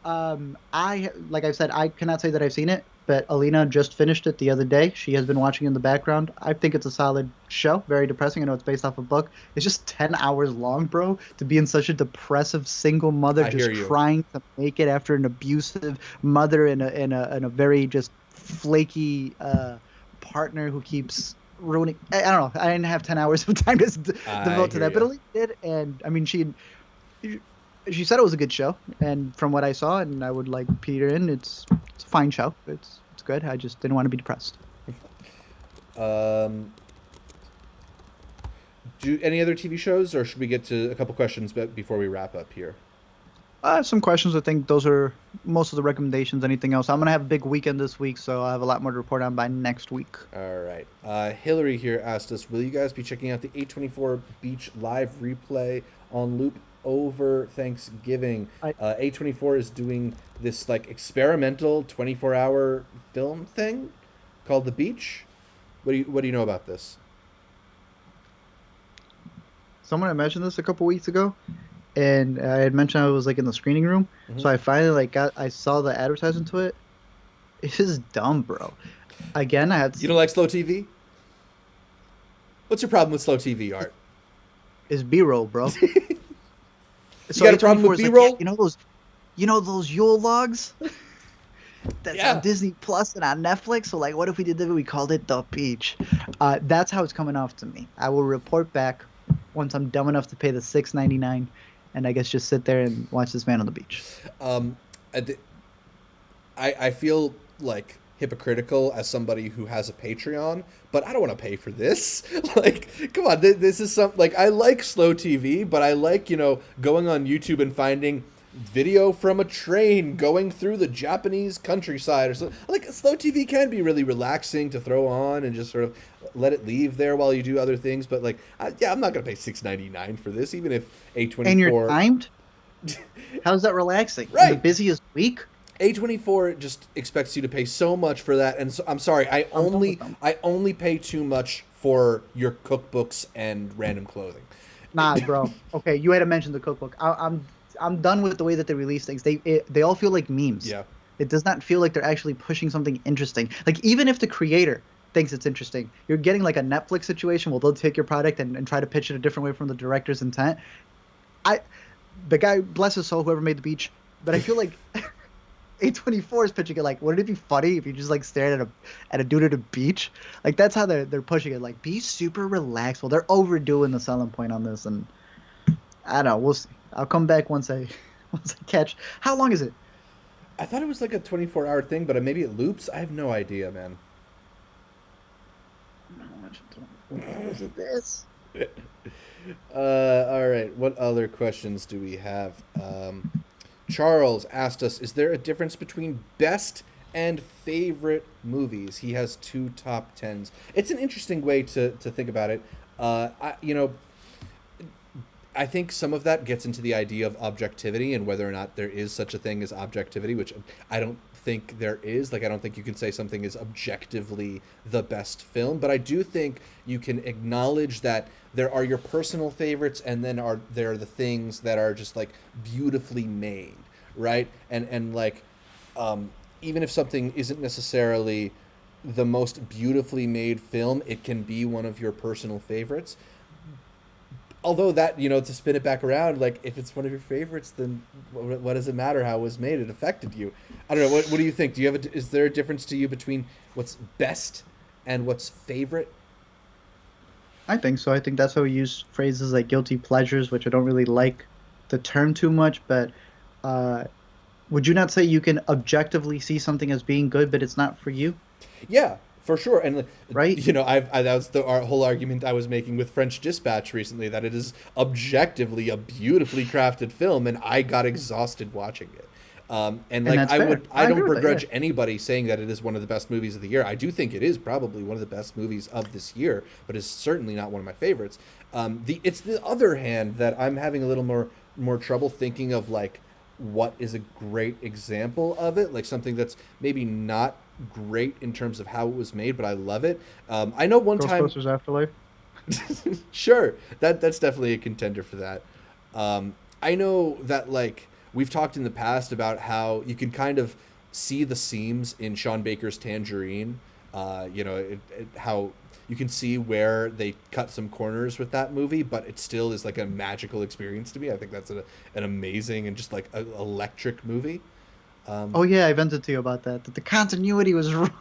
mentioned, like I said, I cannot say that I've seen it, but Alina just finished it the other day. She has been watching in the background. I think it's a solid show. Very depressing. I know it's based off a book. It's just 10 hours long, bro. To be in such a depressive single mother, I just hear you. trying to make it after an abusive mother and a very just flaky partner who keeps ruining. I don't know. I didn't have 10 hours of time to devote to hear that, but ya. Alina did, and I mean she said it was a good show, and from what I saw, and I would like Peter in, it's a fine show. It's good. I just didn't want to be depressed. Do any other TV shows, or should we get to a couple questions before we wrap up here? I have some questions. I think those are most of the recommendations. Anything else? I'm gonna have a big weekend this week, so I have a lot more to report on by next week. All right. Hillary here asked us, will you guys be checking out the A24 Beach live replay on loop over Thanksgiving? A24 is doing this like experimental 24-hour film thing called The Beach. What do you know about this? Someone had mentioned this a couple weeks ago, and I had mentioned I was like in the screening room, Mhm. so I finally I saw the advertisement to it. It's just dumb, bro. Again, I had to You don't like slow TV? What's your problem with slow TV, Art? is B-roll, bro. You got a problem A24 with is like, B-roll? yeah, you know those Yule logs? That's Yeah. on Disney Plus and on Netflix. So like, what if we did that? We called it The Beach. That's how it's coming off to me. I will report back once I'm dumb enough to pay the $6.99, and I guess just sit there and watch this man on the beach. I feel like hypocritical as somebody who has a Patreon, but I don't want to pay for this. Like, come on, this is some, like, I like slow TV, but I like, going on YouTube and finding video from a train going through the Japanese countryside or something. Like, slow TV can be really relaxing to throw on and just sort of let it leave there while you do other things. But like, I'm not gonna pay $6.99 for this, even if A24. And you're timed. How's that relaxing? Right. The busiest week. A24 just expects you to pay so much for that, and so, I'm sorry, I only pay too much for your cookbooks and random clothing. Nah, bro. Okay, you had to mention the cookbook. I'm done with the way that they release things. They all feel like memes. Yeah. It does not feel like they're actually pushing something interesting. Like, even if the creator thinks it's interesting, you're getting like a Netflix situation where they'll take your product and try to pitch it a different way from the director's intent. The guy, bless his soul, whoever made The Beach, but I feel like A24 is pitching it like, wouldn't it be funny if you just like stared at a dude at a beach? Like, that's how they're pushing it. Like, be super relaxed. Well, they're overdoing the selling point on this, and I don't know. We'll see. I'll come back once I catch. How long is it? I thought it was like a 24-hour thing, but maybe it loops. I have no idea, man. How is it this? All right. What other questions do we have? Charles asked us, is there a difference between best and favorite movies? He has 2 top 10s. It's an interesting way to think about it. I think some of that gets into the idea of objectivity and whether or not there is such a thing as objectivity, which I don't think there is. Like, I don't think you can say something is objectively the best film, but I do think you can acknowledge that there are your personal favorites, and then there are the things that are just like beautifully made, right? And like, even if something isn't necessarily the most beautifully made film, it can be one of your personal favorites. Although that, to spin it back around, like, if it's one of your favorites, then what does it matter how it was made? It affected you. I don't know. What do you think? Is there a difference to you between what's best and what's favorite? I think so. I think that's how we use phrases like guilty pleasures, which I don't really like the term too much, but would you not say you can objectively see something as being good, but it's not for you? Yeah. For sure, and right, that was our whole argument I was making with French Dispatch recently, that it is objectively a beautifully crafted film, and I got exhausted watching it. And like, I don't begrudge anybody saying that it is one of the best movies of the year. I do think it is probably one of the best movies of this year, but it's certainly not one of my favorites. It's the other hand that I'm having a little more trouble thinking of, like, what is a great example of it, like something that's maybe not great in terms of how it was made, but I love it. I know one time Ghostbusters Afterlife. Sure, that's definitely a contender for that. I know that, like, we've talked in the past about how you can kind of see the seams in Sean Baker's Tangerine. How you can see where they cut some corners with that movie, but it still is like a magical experience to me. I think that's an amazing and just like an electric movie. Oh yeah, I vented to you about that the continuity was wrong.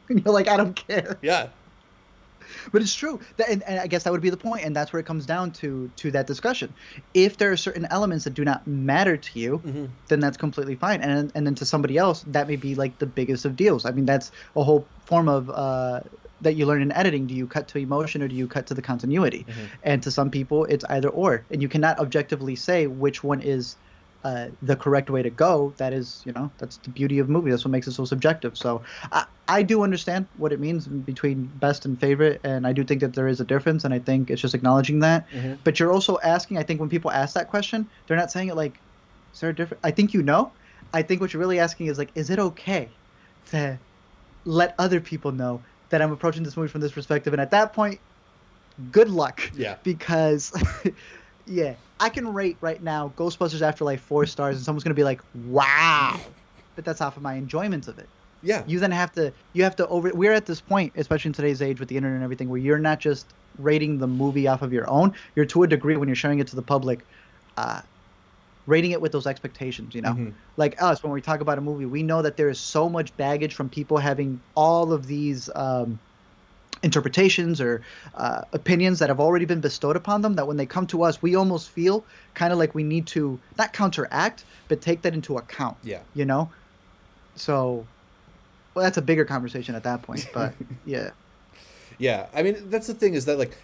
And you're like, I don't care. Yeah. But it's true. And I guess that would be the point, and that's where it comes down to that discussion. If there are certain elements that do not matter to you, mm-hmm. then that's completely fine. And then to somebody else, that may be like the biggest of deals. I mean, that's a whole form of that you learn in editing. Do you cut to emotion or do you cut to the continuity? Mm-hmm. And to some people, it's either or. And you cannot objectively say which one is the correct way to go. That is, that's the beauty of movie. That's what makes it so subjective. So I do understand what it means between best and favorite, and I do think that there is a difference, and I think it's just acknowledging that. Mm-hmm. But you're also asking, I think when people ask that question, they're not saying it like, is there a difference? I think I think what you're really asking is like, is it okay to let other people know that I'm approaching this movie from this perspective? And at that point, good luck. Yeah. Because yeah, I can rate right now Ghostbusters Afterlife 4 stars, and someone's going to be like, wow. But that's off of my enjoyment of it. Yeah. You then have to we're at this point, especially in today's age with the internet and everything, where you're not just rating the movie off of your own. You're, to a degree, when you're sharing it to the public, rating it with those expectations, Mm-hmm. Like us, when we talk about a movie, we know that there is so much baggage from people having all of these interpretations or opinions that have already been bestowed upon them, that when they come to us, we almost feel kind of like we need to not counteract, but take that into account. Yeah. So well, that's a bigger conversation at that point. But yeah. Yeah, I mean that's the thing is that like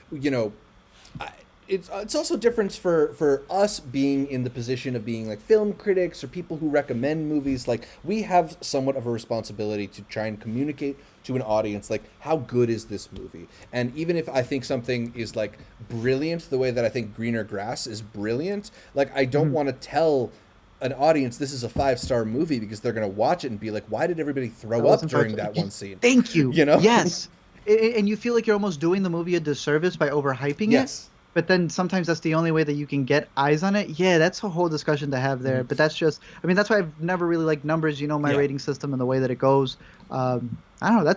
it's also different for us being in the position of being like film critics or people who recommend movies. Like we have somewhat of a responsibility to try and communicate to an audience like how good is this movie. And even if I think something is like brilliant, the way that I think Greener Grass is brilliant, like I don't want to tell an audience this is a 5-star movie because they're going to watch it and be like, why did everybody throw up during that one scene? Thank you. You know? Yes. And you feel like you're almost doing the movie a disservice by overhyping Yes. it. But then sometimes that's the only way that you can get eyes on it. Yeah, that's a whole discussion to have there. But that's just, I mean, that's why I've never really liked numbers. You know, my rating system and the way that it goes. I don't know.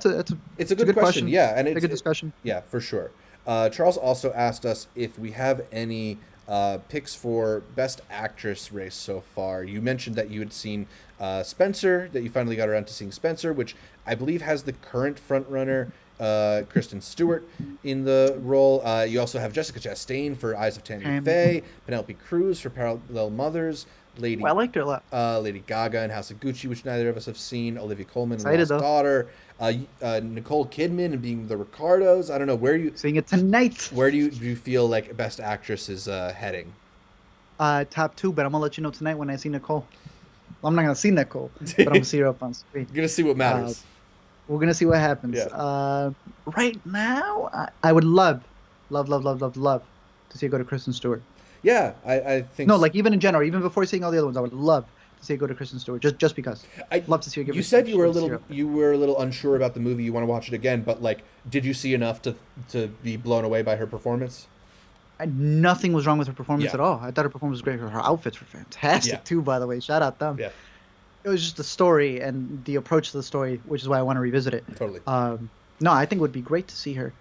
It's a good question. Yeah, and it's a good discussion. Yeah, for sure. Charles also asked us if we have any picks for best actress race so far. You mentioned that you had seen Spencer, that you finally got around to seeing Spencer, which I believe has the current frontrunner Kristen Stewart in the role. You also have Jessica Chastain for Eyes of Tammy Faye, Penelope Cruz for Parallel Mothers, I liked her a lot. Lady Gaga in House of Gucci, which neither of us have seen, Olivia Colman in Excited, Lost Daughter, Nicole Kidman and being the Ricardos. I don't know where you seeing it tonight. Where do you feel like Best Actress is heading? Top 2, but I'm gonna let you know tonight when I see Nicole. Well, I'm not gonna see Nicole, but I'm gonna see her up on screen. You're gonna see what matters. We're gonna see what happens. Yeah. Right now, I would love to see it go to Kristen Stewart. Yeah, I think. No, like even in general, even before seeing all the other ones, I would love to see it go to Kristen Stewart, just because. I'd love to see it. You said you were a little unsure about the movie. You want to watch it again, but like, did you see enough to be blown away by her performance? Nothing was wrong with her performance at all. I thought her performance was great. Her outfits were fantastic too, by the way. Shout out them. Yeah. It was just the story and the approach to the story, which is why I want to revisit it. Totally. No, I think it would be great to see her.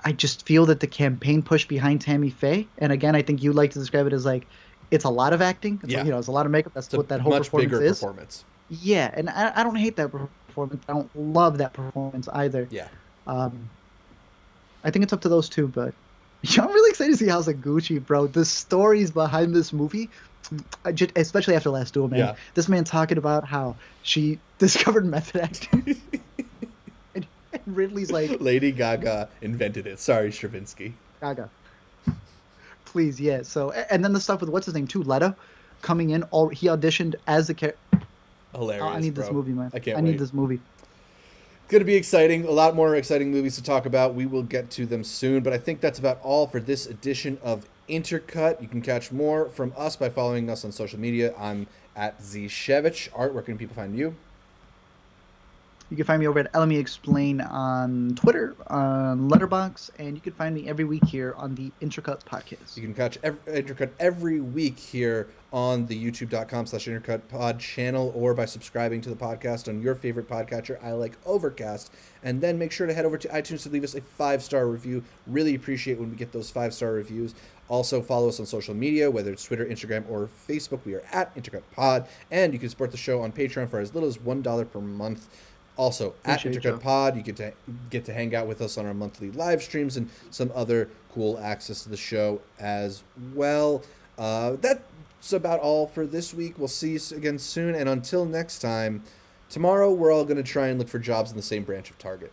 I just feel that the campaign push behind Tammy Faye, and again, I think you like to describe it as like, it's a lot of acting. It's it's a lot of makeup. That's what that whole performance is. Much bigger performance. Yeah, and I don't hate that performance. I don't love that performance either. Yeah. I think it's up to those two, but I'm really excited to see House of Gucci, bro. The stories behind this movie, especially after Last Duel, man. Yeah. This man talking about how she discovered method acting. and Ridley's like... Lady Gaga invented it. Sorry, Stravinsky. Gaga. Please, yeah. So, and then the stuff with, what's his name, too? Leto coming in. He auditioned as the character. Hilarious, I need bro. This movie, man. I can't wait. I need this movie. Going to be exciting. A lot more exciting movies to talk about. We will get to them soon, but I think that's about all for this edition of Intercut. You can catch more from us by following us on social media. I'm at Zshevich. Art, where can people find you? You can find me over at LME Explain on Twitter, on Letterboxd, and you can find me every week here on the Intercut podcast. You can catch Intercut every week here on the youtube.com/intercutpod channel or by subscribing to the podcast on your favorite podcatcher. I like Overcast. And then make sure to head over to iTunes to leave us a 5-star review. Really appreciate when we get those 5-star reviews. Also follow us on social media, whether it's Twitter, Instagram, or Facebook. We are at IntercutPod. And you can support the show on Patreon for as little as $1 per month. Also, at Intercut Pod, you get to hang out with us on our monthly live streams and some other cool access to the show as well. That's about all for this week. We'll see you again soon. And until next time, tomorrow we're all going to try and look for jobs in the same branch of Target.